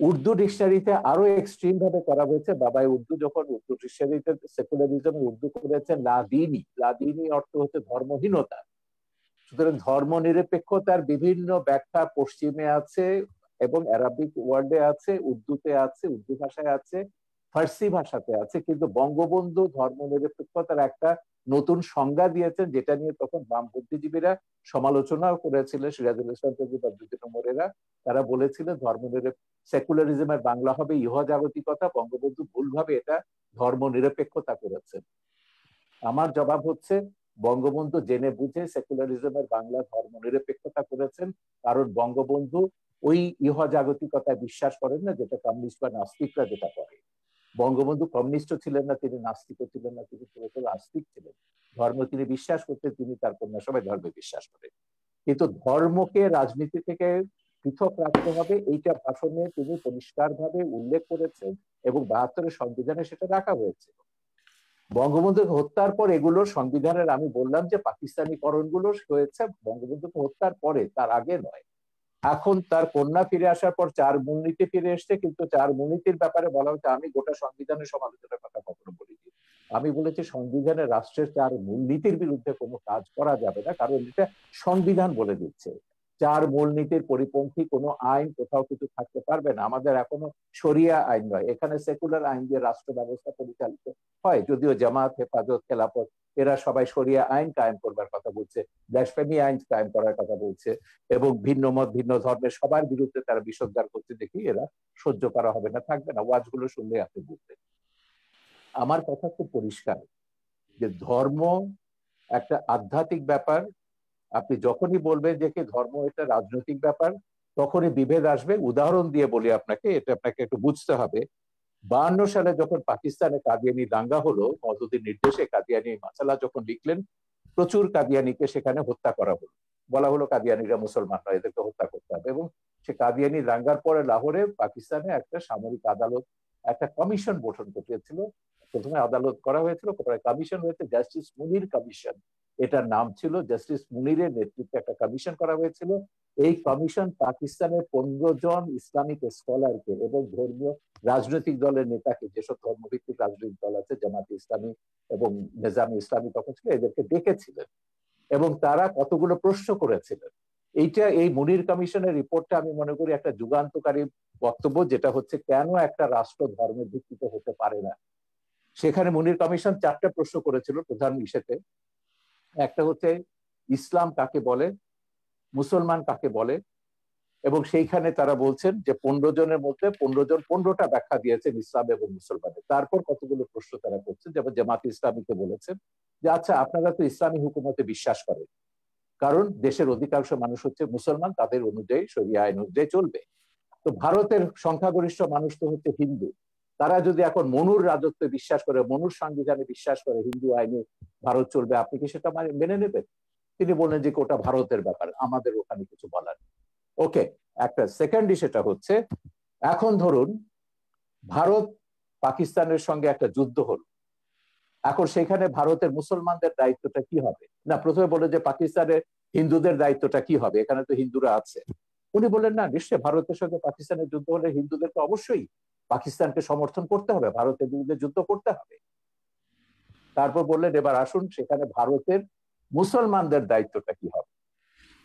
উর্দু ডিকশনারিতে আরো এক্সট্রিম ভাবে করা হয়েছে। বাবাই উর্দু যখন উর্দু ডিকশনারিতে সেকুলারিজম উর্দু করেছেন লাদিনী, লাদিনী অর্থ হচ্ছে ধর্মহীনতা। সুতরাং ধর্মনিরপেক্ষতার বিভিন্ন ব্যাখ্যা পশ্চিমে আছে এবং অ্যারাবিক ওয়ার্ল্ডে আছে, উর্দুতে আছে, উর্দু ভাষায় আছে, ফার্সি ভাষাতে আছে, কিন্তু বঙ্গবন্ধু ধর্মনিরপেক্ষতার একটা নতুন সংজ্ঞা দিয়েছেন, যেটা নিয়ে তখন বাম বুদ্ধিজীবীরা সমালোচনাও করেছিলেন, সিরাজুল ইসলাম বদরুদ্দিন ওমরেরা। তারা বলেছিলেন সেকুলারিজমের বাংলা হবে ইহজাগতিকতা, বঙ্গবন্ধু ভুলভাবে এটা ধর্মনিরপেক্ষতা করেছেন। আমার জবাব হচ্ছে বঙ্গবন্ধু জেনে বুঝে সেকুলারিজমের বাংলা ধর্মনিরপেক্ষতা করেছেন, কারণ বঙ্গবন্ধু ওই ইহজাগতিকতায় বিশ্বাস করেন না যেটা কমিউনিস্ট বা নাস্তিকরা যেটা করে। বঙ্গবন্ধু কমিউনিস্ট ছিলেন না, তিনি নাস্তিকও ছিলেন না, তিনি পুরোপুরি আস্তিক ছিলেন। ধর্ম তিনি বিশ্বাস করতেন, তিনি তার কন্যা সবাই ধর্মে বিশ্বাস করেন, কিন্তু ধর্মকে রাজনীতি থেকে পৃথক রাখতে হবে এইটা ভাষণে তিনি পরিষ্কারভাবে উল্লেখ করেছেন এবং 72-এর সংবিধানে সেটা রাখা হয়েছে। বঙ্গবন্ধুকে হত্যার পর এগুলো সংবিধানের, আমি বললাম যে পাকিস্তানিকরণগুলো হয়েছে বঙ্গবন্ধুকে হত্যার পরে, তার আগে নয়। এখন তার কন্যা ফিরে আসার পর 4 মূলনীতি ফিরে এসছে, কিন্তু 4 মূলনীতির ব্যাপারে বলা হচ্ছে, আমি গোটা সংবিধানের সমালোচনার কথা কখনো বলিনি। আমি বলেছি সংবিধানের রাষ্ট্রের 4 মূলনীতির বিরুদ্ধে কোনো কাজ করা যাবে না, কারণ এটা সংবিধান বলে দিচ্ছে। 4 মূলনীতির পরিপন্থী কোনো আইন কোথাও কিছু থাকতে পারবে না। আমাদের এখনো শরিয়া আইন নয়, এখানে সেকুলার আইন দিয়ে রাষ্ট্র ব্যবস্থা পরিচালিত হয়, যদিও জামাত, হেফাজত, খেলাফত এরা সবাই শরিয়া আইন কায়েম করবার কথা বলছে, ব্লাসফেমি আইন কায়েম করার কথা বলছে, এবং ভিন্ন মত ভিন্ন ধর্মের সবার বিরুদ্ধে তারা বিষোদ্গার করতে দেখি এরা সহ্য করা হবে না, থাকবে না। ওয়াজগুলো শুনলে আপনি বুঝবেন। আমার কথা খুব পরিষ্কার যে ধর্ম একটা আধ্যাত্মিক ব্যাপার। আপনি যখনই বলবেন যে কি ধর্ম এটা রাজনৈতিক ব্যাপার, তখনই বিভেদ আসবে। উদাহরণ দিয়ে বলি আপনাকে, এটা আপনাকে একটু বুঝতে হবে। 52 সালে যখন পাকিস্তানে কাদিয়ানি দাঙ্গা হলো, মওদুদির নির্দেশে কাদিয়ানি মাসালা যখন লিখলেন, প্রচুর কাদিয়ানিকে সেখানে হত্যা করা হলো। বলা হলো কাদিয়ানিরা মুসলমান নয়, এদেরকে হত্যা করতে হবে। এবং সে কাদিয়ানি দাঙ্গার পরে লাহোরে পাকিস্তানে একটা সামরিক আদালত, একটা কমিশন গঠন করেছিল। প্রথমে আদালত করা হয়েছিল, পরে কমিশন হয়েছে, জাস্টিস মুনির কমিশন এটার নাম ছিল। জাস্টিস মুনিরের নেতৃত্বে একটা কমিশন করা হয়েছিল। এই কমিশন পাকিস্তানের 15 জন ইসলামিক স্কলারকে এবং ধর্মীয় রাজনৈতিক দলের নেতাকে, যেসব ধর্মভিত্তিক রাজনৈতিক দল আছে, জামাত ইসলামী এবং নিজামী ইসলামী তখন ছিল, এদেরকে ডেকেছিলেন এবং তারা কতগুলো প্রশ্ন করেছিলেন। এই মুনির কমিশনের রিপোর্টটা আমি মনে করি একটা যুগান্তকারী বক্তব্য, যেটা হচ্ছে কেন একটা রাষ্ট্র ধর্মের ভিত্তিতে হতে পারে না। সেখানে মুনির কমিশন 4টা প্রশ্ন করেছিল প্রধান ইস্যুতে। একটা হচ্ছে ইসলাম কাকে বলে, মুসলমান কাকে বলে, এবং সেইখানে তারা বলছেন যে 15 জনের মধ্যে 15 জন 15টা ব্যাখ্যা দিয়েছেন ইসলাম এবং মুসলমানের। তারপর কতগুলো প্রশ্ন তারা করছেন, যেমন জামাত ইসলামীকে বলেছেন যে আচ্ছা আপনারা তো ইসলামী হুকুমতে বিশ্বাস করেন, কারণ দেশের অধিকাংশ মানুষ হচ্ছে মুসলমান, তাদের অনুযায়ী শরিয়া আইন অনুযায়ী চলবে। তো ভারতের সংখ্যাগরিষ্ঠ মানুষ তো হচ্ছে হিন্দু, তারা যদি এখন মনুর রাজত্বে বিশ্বাস করে, মনুর সংবিধানে বিশ্বাস করে, হিন্দু আইনে ভারত চলবে, আপনি কি সেটা মেনে নেবেন? তিনি বললেন যে ওটা ভারতের ব্যাপার, আমাদের ওখানে কিছু বলার। ওকে, একটা সেকেন্ড সেটা হচ্ছে, এখন ধরুন ভারত পাকিস্তানের সঙ্গে একটা যুদ্ধ হলো, এখন সেখানে ভারতের মুসলমানদের দায়িত্বটা কি হবে? না, প্রথমে বলে যে পাকিস্তানের হিন্দুদের দায়িত্বটা কি হবে, এখানে তো হিন্দুরা আছে। উনি বললেন না, নিশ্চয়ই ভারতের সঙ্গে পাকিস্তানের যুদ্ধ হলে হিন্দুদের তো অবশ্যই পাকিস্তানকে সমর্থন করতে হবে, ভারতের বিরুদ্ধে যুদ্ধ করতে হবে। তারপর বললেন এবার আসুন সেখানে ভারতের মুসলমানদের দায়িত্বটা কি হবে।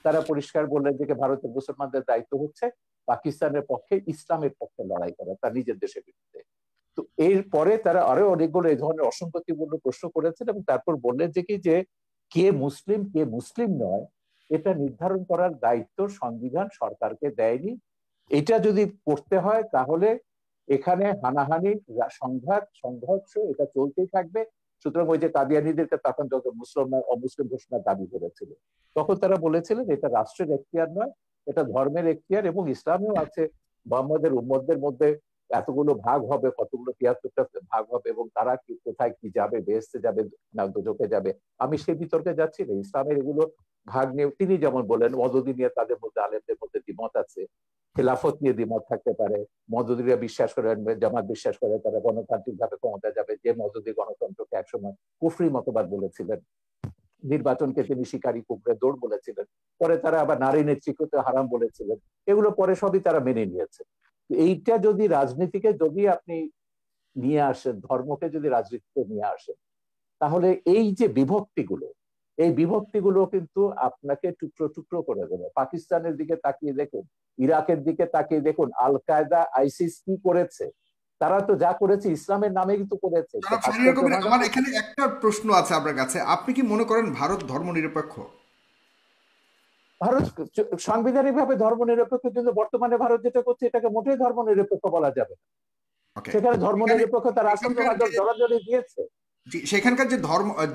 তারা পরিষ্কার বললেন যে ভারতের মুসলমানদের দায়িত্ব হচ্ছে পাকিস্তানের পক্ষে, ইসলামের পক্ষে লড়াই করা, তার নিজের দেশের বিরুদ্ধে। তো এরপরে তারা আরো অনেকগুলো এই ধরনের অসঙ্গতিপূর্ণ প্রশ্ন করেছেন এবং তারপর বললেন যে কে মুসলিম কে মুসলিম নয় এটা নির্ধারণ করার দায়িত্ব সংবিধান সরকারকে দেয়নি। এটা যদি করতে হয় তাহলে এখানে হানাহানি, সংঘাত, সংঘর্ষ এটা চলতেই থাকবে। সুতরাং ওই যে কাদিয়ানীদেরকে তখন যত মুসলমান অমুসলিম ঘোষণার দাবি করেছিল, তখন তারা বলেছিলেন এটা রাষ্ট্রের এখতিয়ার নয়, এটা ধর্মের এখতিয়ার, এবং ইসলামেও আছে মোহাম্মদের উম্মতদের মধ্যে এতগুলো ভাগ হবে, কতগুলো ৭৩টা ভাগ হবে, এবং তারা কি কোথায় কি যাবে, বেহেশতে যাবে না দোজখে যাবে, আমি সেই বিতর্কে যাচ্ছি না। ইসলামের এগুলো ভাগ নিয়ে তিনি যেমন বলেন মদদি নিয়ে তাদের মধ্যে আলেমদের মধ্যে দ্বিমত আছে, খেলাফত নিয়ে দ্বিমত থাকতে পারে, মদদিরা বিশ্বাস করেন, জামাত বিশ্বাস করে তারা গণতান্ত্রিক ভাবে ক্ষমতা যাবে, যে মদদি গণতন্ত্রকে একসময় কুফরি মতবাদ বলেছিলেন, নির্বাচনকে তিনি শিকারী কুকুরের দৌড় বলেছিলেন, পরে তারা আবার নারী নেতৃত্বকে হারাম বলেছিলেন, এগুলো পরে সবই তারা মেনে নিয়েছে। এইটা যদি রাজনীতিকে যদি আপনি নিয়ে আসেন, ধর্মকে যদি রাজনীতিতে নিয়ে আসেন, তাহলে এই যে বিভক্তিগুলো, এই বিভক্তিগুলো কিন্তু আপনাকে টুকরো টুকরো করে দেবে। পাকিস্তানের দিকে তাকিয়ে দেখুন, ইরাকের দিকে তাকিয়ে দেখুন, আল কায়দা আইসিস কি করেছে, তারা তো যা করেছে ইসলামের নামে কিন্তু করেছে। আমার এখানে একটা প্রশ্ন আছে আপনার কাছে, আপনি কি মনে করেন ভারত ধর্মনিরপেক্ষ? ভারত সাংবিধানিক ভাবে ধর্মনিরপেক্ষ, কিন্তু বর্তমানে ভারত যেটা করছে এটাকে মোটেই ধর্মনিরপেক্ষ বলা যাবে না। সেখানে ধর্মনিরপেক্ষতা রাষ্ট্রীয় জড়াজড়ি দিয়েছে। সেখানকার যে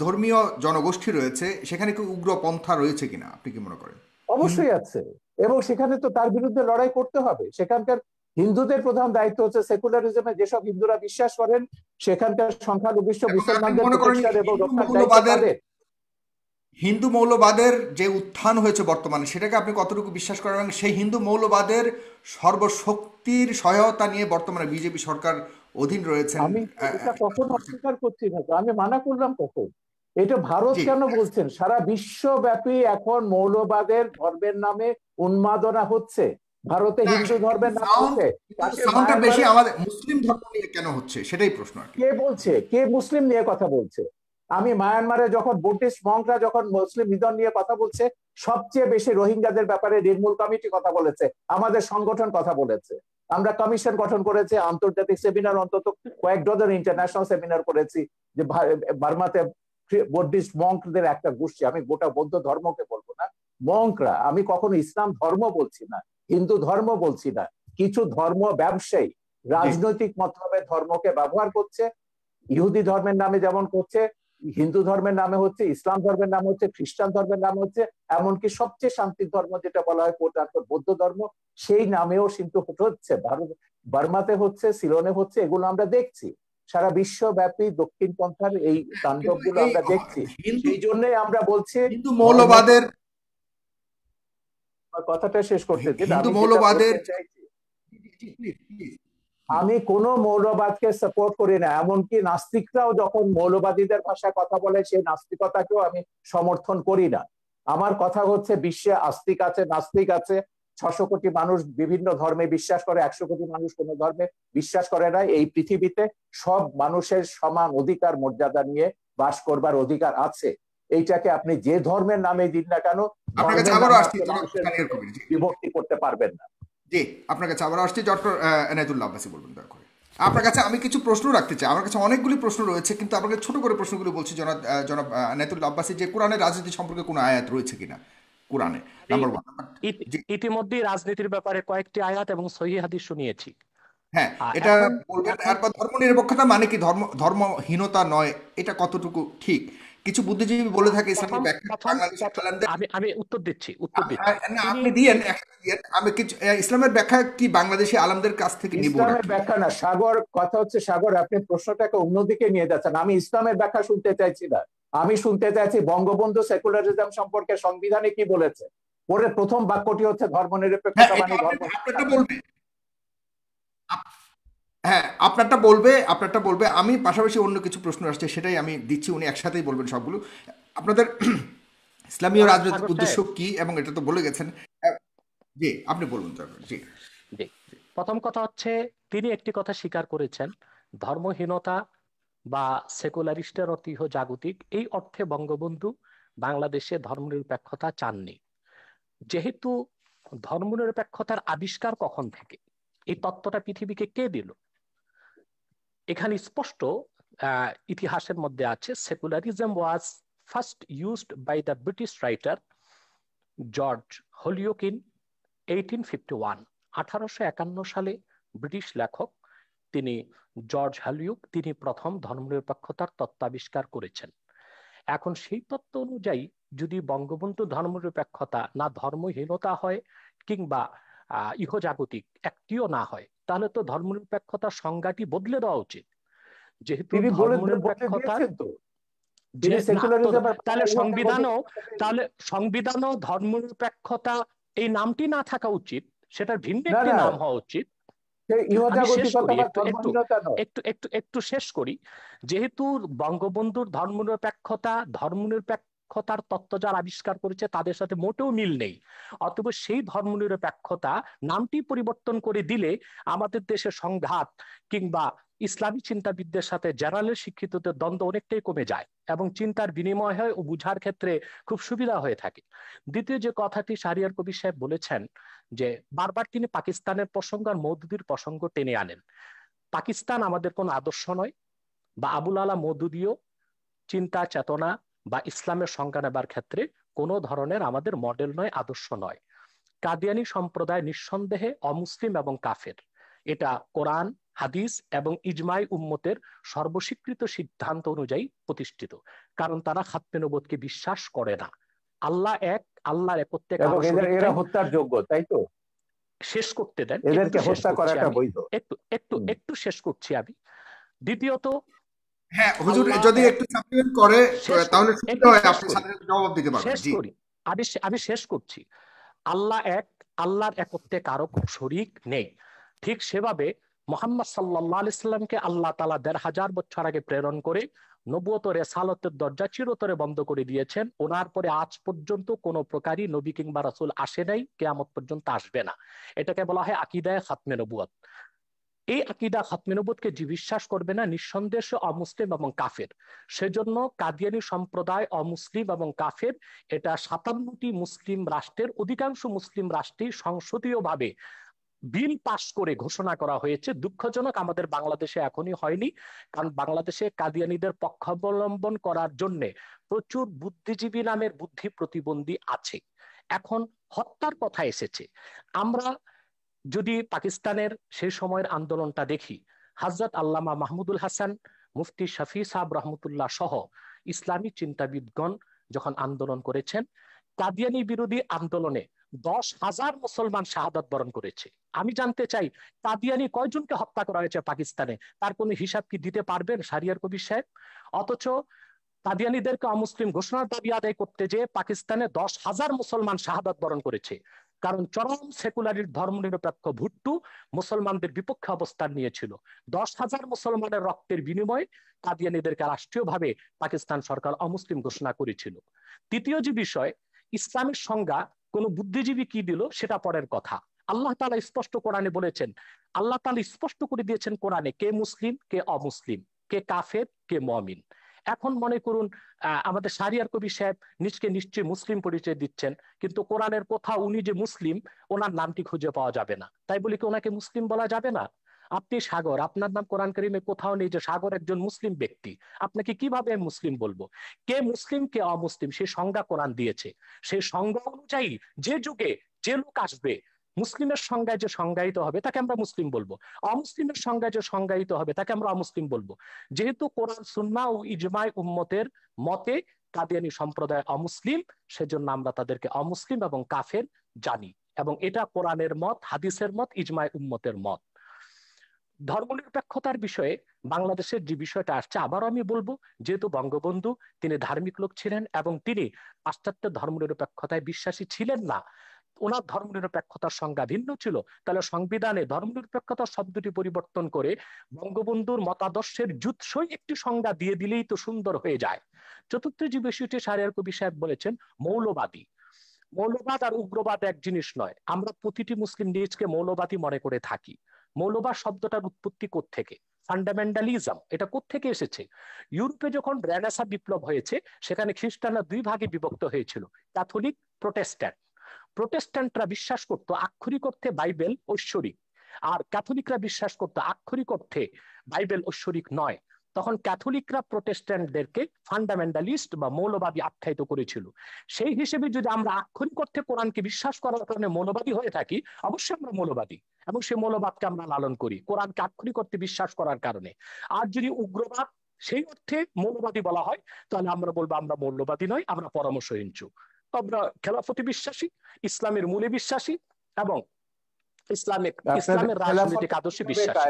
ধর্মীয় জনগোষ্ঠী রয়েছে সেখানে কি উগ্রপন্থা রয়েছে কিনা আপনি কি মনে করেন? অবশ্যই আছে, এবং সেখানে তো তার বিরুদ্ধে লড়াই করতে হবে। সেখানকার হিন্দুদের প্রধান দায়িত্ব হচ্ছে সেকুলারিজমে যেসব হিন্দুরা বিশ্বাস করেন সেখানকার সংখ্যালঘিষ্ঠ মুসলমানদের প্রতিষ্ঠা এবং রক্ষার দায়িত্ব তাদের। হিন্দু মৌলবাদের যে উত্থান হয়েছে বর্তমানে, সেটাকে আপনি কতটুকু বিশ্বাস করেন? এবং সেই হিন্দু মৌলবাদের সর্বশক্তির সহায়তা নিয়ে বর্তমানে বিজেপি সরকার অধীন রয়েছে। আমি এটা কখনো অস্বীকার করছি না, তো আমি মানা করলাম কখন? এটা ভারত কেন বলছেন? সারা বিশ্বব্যাপী এখন মৌলবাদের ধর্মের নামে উন্মাদনা হচ্ছে, ভারতে হিন্দু ধর্মের নামে হচ্ছে, বেশি আমাদের মুসলিম ধর্ম নিয়ে কেন হচ্ছে সেটাই প্রশ্ন। কে বলছে? কে মুসলিম নিয়ে কথা বলছে? আমি মায়ানমারে যখন বুদ্ধিস্ট মঙ্করা যখন মুসলিম নিধন নিয়ে কথা বলছে, সবচেয়ে বেশি রোহিঙ্গাদের ব্যাপারে নির্মূল কমিটি কথা বলেছে, আমাদের সংগঠন কথা বলেছে, আমরা কমিশন গঠন করেছি, আন্তর্জাতিক সেমিনার অন্তত কয়েক ডজন ইন্টারন্যাশনাল সেমিনার করেছি যে বার্মাতে বুদ্ধিস্ট মঙ্কদের একটা গোষ্ঠী, আমি গোটা বৌদ্ধ ধর্মকে বলবো না, মঙ্করা, আমি কখনো ইসলাম ধর্ম বলছি না, হিন্দু ধর্ম বলছি না, কিছু ধর্ম ব্যবসায়ী রাজনৈতিক মতলবে ধর্মকে ব্যবহার করছে, ইহুদি ধর্মের নামে যেমন করছে, হিন্দু ধর্মের নামে হচ্ছে, ইসলাম ধর্মের নাম হচ্ছে, খ্রিস্টান ধর্মের নাম হচ্ছে, এমনকি সবচেয়ে শান্তির ধর্ম যেটা বলা হয় বৌদ্ধ ধর্ম, সেই নামেও কিন্তু হচ্ছে, ভারত বার্মাতে হচ্ছে, সিলনে হচ্ছে, এগুলো আমরা দেখছি। সারা বিশ্বব্যাপী দক্ষিণ পন্থার এই তাণ্ডব গুলো আমরা দেখছি। সেই জন্যই আমরা বলছি হিন্দু মৌলবাদের কথাটা শেষ করতে দিন। হিন্দু মৌলবাদের আমি কোন মৌলবাদকে সাপোর্ট করি না, এমনকি নাস্তিকরাও যখন মৌলবাদীদের ভাষায় কথা বলে সেই নাস্তিকতাকেও আমি সমর্থন করি না। আমার কথা হচ্ছে বিশ্বে আস্তিক আছে, নাস্তিক আছে, ৬০০ কোটি মানুষ বিভিন্ন ধর্মে বিশ্বাস করে, ১০০ কোটি মানুষ কোন ধর্মে বিশ্বাস করে না। এই পৃথিবীতে সব মানুষের সমান অধিকার মর্যাদা নিয়ে বাস করবার অধিকার আছে। এইটাকে আপনি যে ধর্মের নামে দিন না কেন বিভক্তি করতে পারবেন না। জি, আপনার কাছে আবার আসছি ডক্টর এনায়েতুল্লাহ আব্বাসী, বলবেন দয়া করে। আপনার কাছে আমি কিছু প্রশ্ন রাখতে চাই, আমার কাছে অনেকগুলি প্রশ্ন রয়েছে, কিন্তু আপনাকে ছোট করে প্রশ্নগুলো বলছি। জনাব এনায়েতুল্লাহ আব্বাসী, যে কোরআনের রাজনীতি সম্পর্কে কোনো আয়াত রয়েছে কিনা কোরআনে? নাম্বার 1। ইতিমধ্যে রাজনীতির ব্যাপারে কয়েকটি আয়াত এবং সহিহ হাদিস শুনিয়েছি। হ্যাঁ, এটা বলবেন। তারপর ধর্মনিরপেক্ষতা মানে কি? ধর্মহীনতা নয়, এটা কতটুকু ঠিক? কিছু বুদ্ধিজীবী বলে থাকে ইসলামের ব্যাখ্যা। আমি উত্তর দিচ্ছি। আপনি দিয়েন, আমি কিছু ইসলামের ব্যাখ্যা কি বাংলাদেশি আলেমদের কাছ থেকে নিব? ইসলামের ব্যাখ্যা না সাগর, কথা হচ্ছে সাগর আপনি প্রশ্নটাকে অন্যদিকে নিয়ে যাচ্ছেন। আমি ইসলামের ব্যাখ্যা শুনতে চাইছি না, আমি শুনতে চাইছি বঙ্গবন্ধু সেকুলারিজম সম্পর্কে সংবিধানে কি বলেছে। পরে প্রথম বাক্যটি হচ্ছে ধর্মনিরপেক্ষতা মানে ধর্ম। হ্যাঁ, আপনারটা বলবে। আমি পাশাপাশি অন্য কিছু প্রশ্ন আসছে, সেটাই আমি দিচ্ছি, উনি একসাথেই বলবেন সবগুলো। আপনাদের ইসলামীয় রাজনৈতিক উদ্দেশ্য কি, এবং এটা তো বলে গেছেন। জি, আপনি বলুন। জি, প্রথম কথা হচ্ছে তিনি একটি কথা স্বীকার করেছেন, ধর্মহীনতা বা সেকুলারিস্টের অর্থ ইহ জাগতিক, এই অর্থে বঙ্গবন্ধু বাংলাদেশে ধর্মনিরপেক্ষতা চাননি। যেহেতু ধর্মনিরপেক্ষতার আবিষ্কার কখন থেকে, এই তত্ত্বটা পৃথিবীকে কে দিল, এখানে স্পষ্ট ইতিহাসের মধ্যে আছে, secularism was first used by the British writer George Holyoake in 1851। 1851 সালে ব্রিটিশ লেখক তিনি জর্জ হলিওক তিনি প্রথম ধর্মনিরপেক্ষতার তত্ত্ব আবিষ্কার করেছেন। এখন সেই তত্ত্ব অনুযায়ী যদি বঙ্গবন্ধু ধর্মনিরপেক্ষতা না ধর্মহীনতা হয় কিংবা ইহজাগতিক একটিও না হয়, তাহলে তো ধর্মনিরপেক্ষতার সংজ্ঞাটি বদলে দেওয়া উচিত। যেহেতু তিনি বদলে ধর্মনিরপেক্ষতার দিয়েছেন তো, যে তিনি না তো, সেকুলারিজম তাহলে সংবিধানও ধর্মনিরপেক্ষতা এই নামটি না থাকা উচিত, সেটার ভিন্ন না একটি না, নাম হওয়া উচিত। আমি শেষ ইহজাগতিকতা করি, বা একটু একটু ধর্মহীনতা নয়। একটু একটু একটু শেষ করি। যেহেতু বঙ্গবন্ধুর ধর্মনিরপেক্ষতার তত্ত্ব যারা আবিষ্কার করেছে তাদের সাথে মোটেও মিল নেই, অতএব সেই ধর্মনিরপেক্ষতা নামটি পরিবর্তন করে দিলে আমাদের দেশে সংঘাত কিংবা ইসলামী চিন্তাবিদদের সাথে জেনারেল শিক্ষিতদের দ্বন্দ্ব অনেকটাই কমে যায় এবং চিন্তার বিনিময় হয় ও বুঝার ক্ষেত্রে খুব সুবিধা হয়ে থাকে। দ্বিতীয় যে কথাটি শাহরিয়ার কবির সাহেব বলেছেন, যে বারবার তিনি পাকিস্তানের প্রসঙ্গ আর মওদুদির প্রসঙ্গ টেনে আনেন। পাকিস্তান আমাদের কোন আদর্শ নয়, বা আবুল আলা মওদুদিও চিন্তা চেতনা বা ইসলামের সংজ্ঞা নেবার ক্ষেত্রে কোনো ধরনের আমাদের মডেল নয়, আদর্শ নয়। কাদিয়ানি সম্প্রদায় নিঃসন্দেহে অমুসলিম এবং কাফের, এটা কোরআন হাদিস এবং ইজমাই উম্মতের সর্বস্বীকৃত সিদ্ধান্ত অনুযায়ী প্রতিষ্ঠিত, কারণ তারা খাতমে নবুয়তকে বিশ্বাস করে না। আল্লাহ এক, আল্লাহর একত্বে এবং কারো শরীক এরা নাই। হত্যার যোগ্য, তাই তো? শেষ করতে দেন, একটু এদেরকে শেষ হত্যা করছি করাটা আমি, বৈধ। একটু একটু একটু শেষ করছি আমি। দ্বিতীয়ত, হ্যাঁ হুজুর, আল্লাহ যদি এক। একটু সাপ্লিমেন্ট করে শেষ করি, তাহলে সুবিধা একটু হয়, শেষ আপনি করি, সাথে সাথে জবাব দিতে পারবেন। শেষ জি। করি। আমি শেষ করছি। আল্লাহ এক, আল্লাহর একত্বে কারো শরীক নেই। ঠিক সেভাবে মোহাম্মদ সাল্লাল্লাহু আলাইহি সাল্লামকে আল্লাহ তাআলা ১৫০০ বছর আগে প্রেরণ করে নবুয়ত ও রিসালাতের দরজা চিরতরে বন্ধ করে দিয়েছেন। ওনার পরে আজ পর্যন্ত কোনো প্রকারই নবী কিংবা রাসূল আসে নাই, কিয়ামত পর্যন্ত আসবে না। এটাকে বলা হয় আকীদায়ে খাতমে নবুয়ত। এই আকীদা খাতমে নবুয়তকে যে বিশ্বাস করবে না, নিঃসন্দেহে সে অমুসলিম এবং কাফের। সেজন্য কাদিয়ানী সম্প্রদায় অমুসলিম এবং কাফের, এটা ৫৭টি মুসলিম রাষ্ট্রের অধিকাংশ মুসলিম রাষ্ট্রেই সংসদীয়ভাবে বিল পাস করে ঘোষণা করা হয়েছে। দুঃখজনক আমাদের বাংলাদেশে এখনই হয়নি, কারণ বাংলাদেশে কাদিয়ানীদের পক্ষাবলম্বন করার জন্য প্রচুর বুদ্ধিজীবী নামের বুদ্ধি প্রতিবন্ধী আছে। এখন হত্যার কথা এসেছে, আমরা যদি পাকিস্তানের সেই সময়ের আন্দোলনটা দেখি, হযরত আল্লামা মাহমুদুল হাসান, মুফতি শফি সাহেব রহমতুল্লাহ সহ ইসলামী চিন্তাবিদগণ যখন আন্দোলন করেছেন, কাদিয়ানী বিরোধী আন্দোলনে ১০,০০০ মুসলমান শাহাদাত বরণ করেছে। আমি জানতে চাই, কাদিয়ানী কয়জনকে হত্যা করা হয়েছে পাকিস্তানে, তার কোনো হিসাব কি দিতে পারবেন শাহরিয়ার কবির সাহেব? অথচ কাদিয়ানীদেরকে অমুসলিম ঘোষণার দাবি আদায় করতে যে পাকিস্তানে ১০,০০০ মুসলমান শাহাদাত বরণ করেছে, কারণ চরম সেকুলারির ধর্মনিরপেক্ষ ভুট্টো মুসলমানদের বিপক্ষে অবস্থান নিয়েছিল। ১০,০০০ মুসলমানের রক্তের বিনিময়ে কাদিয়ানীদেরকে রাষ্ট্রীয়ভাবে পাকিস্তান সরকার অমুসলিম ঘোষণা করেছিল। তৃতীয় যে বিষয়, ইসলামের সংজ্ঞা কোন বুদ্ধিজীবী কি দিল সেটা পরের কথা। আল্লাহ তাআলা স্পষ্ট কোরআনে বলেছেন, আল্লাহ তাআলা স্পষ্ট করে দিয়েছেন কোরআনে, কে মুসলিম কে অমুসলিম, কে কাফের কে মুমিন। এখন মনে করুন আমাদের শাহরিয়ার কবির সাহেব নিজকে নিশ্চয়ই মুসলিম পরিচয় দিচ্ছেন, কিন্তু কোরআনের কোথাও উনি যে মুসলিম ওনার নামটি খুঁজে পাওয়া যাবে না। তাই বলে কি ওনাকে মুসলিম বলা যাবে না? আপনি সাগর, আপনার নাম কোরআন কারীমে কোথাও নেই যে সাগর একজন মুসলিম ব্যক্তি। আপনাকে কিভাবে আমি মুসলিম বলবো? কে মুসলিম কে অমুসলিম সেই সংজ্ঞা কোরআন দিয়েছে। সেই সংজ্ঞা অনুযায়ী যে যুগে যে লোক আসবে, মুসলিমের সংজ্ঞায় যে সংজ্ঞায়িত হবে তাকে আমরা মুসলিম বলবো, অমুসলিমের সংজ্ঞায় যে সংজ্ঞায়িত হবে তাকে আমরা অমুসলিম বলবো। যেহেতু কোরআন সুন্নাহ ও ইজমাই উম্মতের মতে কাদিয়ানী সম্প্রদায় অমুসলিম, সেজন্য আমরা তাদেরকে অমুসলিম এবং কাফের জানি, এবং এটা কোরআনের মত, হাদিসের মত, ইজমাই উম্মতের মত। ধর্মনিরপেক্ষতার বিষয়ে বাংলাদেশের যে বিষয়টা আসছে, আবারও আমি বলবো, যেহেতু বঙ্গবন্ধু তিনি ধার্মিক লোক ছিলেন এবং তিনি পাশ্চাত্যের ধর্মনিরপেক্ষতায় বিশ্বাসী ছিলেন না, ওনার ধর্মনিরপেক্ষতার সংজ্ঞা ভিন্ন ছিল, তাহলে সংবিধানে ধর্মনিরপেক্ষতা শব্দটি পরিবর্তন করে বঙ্গবন্ধুর মতাদর্শের জুৎসই একটি সংজ্ঞা দিয়ে দিলেই তো সুন্দর হয়ে যায়। চতুর্থ যে বিষয়টি শাহরিয়ার কবির সাহেব বলেছেন, মৌলবাদী। মৌলবাদ আর উগ্রবাদ এক জিনিস নয়। আমরা প্রতিটি মুসলিম নিজকে মৌলবাদী মনে করে থাকি। মৌলবাদ শব্দটার উৎপত্তি কোত্থেকে, ফান্ডামেন্টালিজম এটা কোত্থেকে এসেছে? ইউরোপে যখন রেনেসাঁ বিপ্লব হয়েছে সেখানে খ্রিস্টানরা দুই ভাগে বিভক্ত হয়েছিল, ক্যাথলিক, প্রোটেস্ট্যান্ট। প্রোটেস্ট্যান্টরা বিশ্বাস করতো আক্ষরিক অর্থে বাইবেল ঐশ্বরিক, আর ক্যাথলিকরা বিশ্বাস করতো আক্ষরিক অর্থে বাইবেল ঐশ্বরিক নয়। তখন ক্যাথলিকরা প্রোটেস্ট্যান্টদেরকে ফান্ডামেন্টালিস্ট বা মৌলবাদী আখ্যায়িত করেছিল। সেই হিসেবে যদি আমরা আক্ষরিক অর্থে কোরআনকে বিশ্বাস করার কারণে মৌলবাদী হয়ে থাকি, অবশ্যই আমরা মৌলবাদী, এবং সেই মৌলবাদকে আমরা লালন করি কোরআনকে আক্ষরিক অর্থে বিশ্বাস করার কারণে। আর যদি উগ্রবাদ সেই অর্থে মৌলবাদী বলা হয়, তাহলে আমরা বলবো আমরা মৌলবাদী নয়, আমরা পরামর্শহীনচু। আমরা খেলাফতে বিশ্বাসী, ইসলামের মূলে বিশ্বাসী, এবং ইসলামের রাজনৈতিক আদর্শে বিশ্বাসী।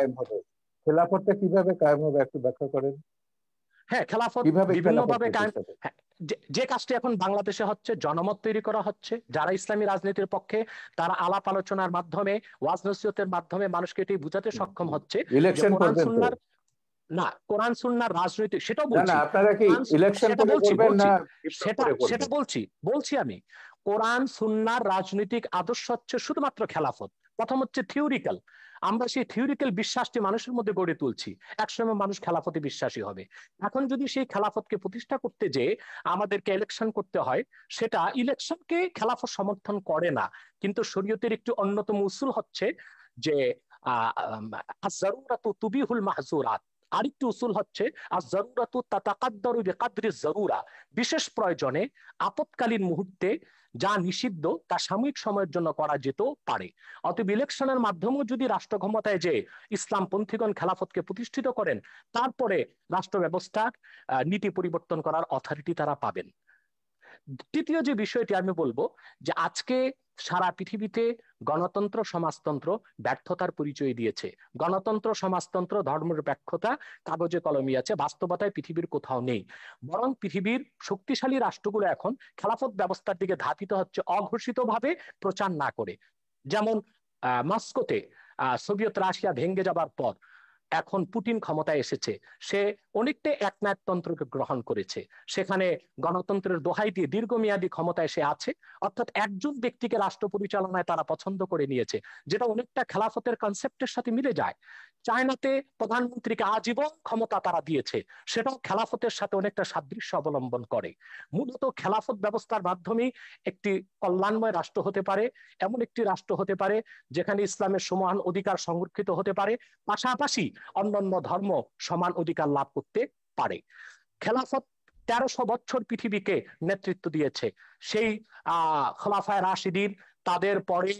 খেলাফতটা কিভাবে কায়েম হবে একটু ব্যাখ্যা করেন। হ্যাঁ, খেলাফত বিভিন্নভাবে কায়েম, যে কাজটি এখন বাংলাদেশে হচ্ছে, জনমত তৈরি করা হচ্ছে। যারা ইসলামী রাজনীতির পক্ষে তারা আলাপ আলোচনার মাধ্যমে, ওয়াজ নসিহতের মাধ্যমে মানুষকে এটি বুঝাতে সক্ষম হচ্ছে ইলেকশন করবেন না, কোরআন সুন্নাহর রাজনৈতিক, সেটাও বলছি, আপনারা কি ইলেকশন করবেন না? সেটা বলছি আমি। কোরআন সুন্নাহর রাজনৈতিক আদর্শ হচ্ছে শুধুমাত্র খেলাফত। প্রথম হচ্ছে থিওরিক্যাল, আমরা সেই থিওরিক্যাল বিশ্বাসটি মানুষের মধ্যে গড়ে তুলছি, একসময় মানুষ খেলাফতে বিশ্বাসী হবে। এখন যদি সেই খেলাফতকে প্রতিষ্ঠা করতে যে আমাদেরকে ইলেকশন করতে হয়, সেটা ইলেকশনকে খেলাফত সমর্থন করে না। কিন্তু শরীয়তের একটি অন্যতম উসুল হচ্ছে যে আয-যারুরাতু তুবিহুল মাহযুরাত। আরেকটি উসুল হচ্ছে আয-যারুরাতু তাতাকাদ্দারু বিকাদরি যারুরা। বিশেষ প্রয়োজনে, আপৎকালীন মুহূর্তে যা নিষিদ্ধ তা সাময়িক সময়ের জন্য করা যেতে পারে। অতএব ইলেকশনের মাধ্যমেও যদি রাষ্ট্র ক্ষমতায় যে ইসলামপন্থীগণ খেলাফতকে প্রতিষ্ঠিত করেন, তারপরে রাষ্ট্র ব্যবস্থার নীতি পরিবর্তন করার অথরিটি তারা পাবেন। তৃতীয় যে বিষয়টি আমি বলবো, যে আজকে সারা পৃথিবীতে গণতন্ত্র সমাজতন্ত্র ব্যর্থতার পরিচয় দিয়েছে। গণতন্ত্র সমাজতন্ত্র ধর্মনিরপেক্ষতা কাগজে কলমে আছে, বাস্তবতায় পৃথিবীর কোথাও নেই। বরং পৃথিবীর শক্তিশালী রাষ্ট্রগুলো এখন খেলাফত ব্যবস্থার দিকে ধাবিত হচ্ছে, অঘোষিতভাবে প্রচার না করে। যেমন মস্কোতে সোভিয়েত রাশিয়া ভেঙে যাবার পর এখন পুতিন ক্ষমতায় এসেছে, সে অনেকটা একনায়কতন্ত্রকে গ্রহণ করেছে। সেখানে গণতন্ত্রের দোহাই দিয়ে দীর্ঘমেয়াদী ক্ষমতায় সে আছে, অর্থাৎ একজন ব্যক্তিকে রাষ্ট্র পরিচালনায় তারা পছন্দ করে নিয়েছে, যেটা অনেকটা খেলাফতের কনসেপ্টের সাথে মিলে যায়। চায়নাতে প্রধানমন্ত্রীকে আজীবন ক্ষমতা তারা দিয়েছে, সেটাও খেলাফতের সাথে অনেকটা সাদৃশ্য অবলম্বন করে। মূলত খেলাফত ব্যবস্থার মাধ্যমে একটি কল্যাণময় রাষ্ট্র হতে পারে, এমন একটি রাষ্ট্র হতে পারে যেখানে ইসলামের সমান অধিকার সংরক্ষিত হতে পারে, পাশাপাশি অন্যান্য ধর্ম সমান অধিকার লাভ করতে পারে। খেলাফত 1300 বছর পৃথিবীকে নেতৃত্ব দিয়েছে। সেই খোলাফায়ে রাশিদিন, তাদের পরে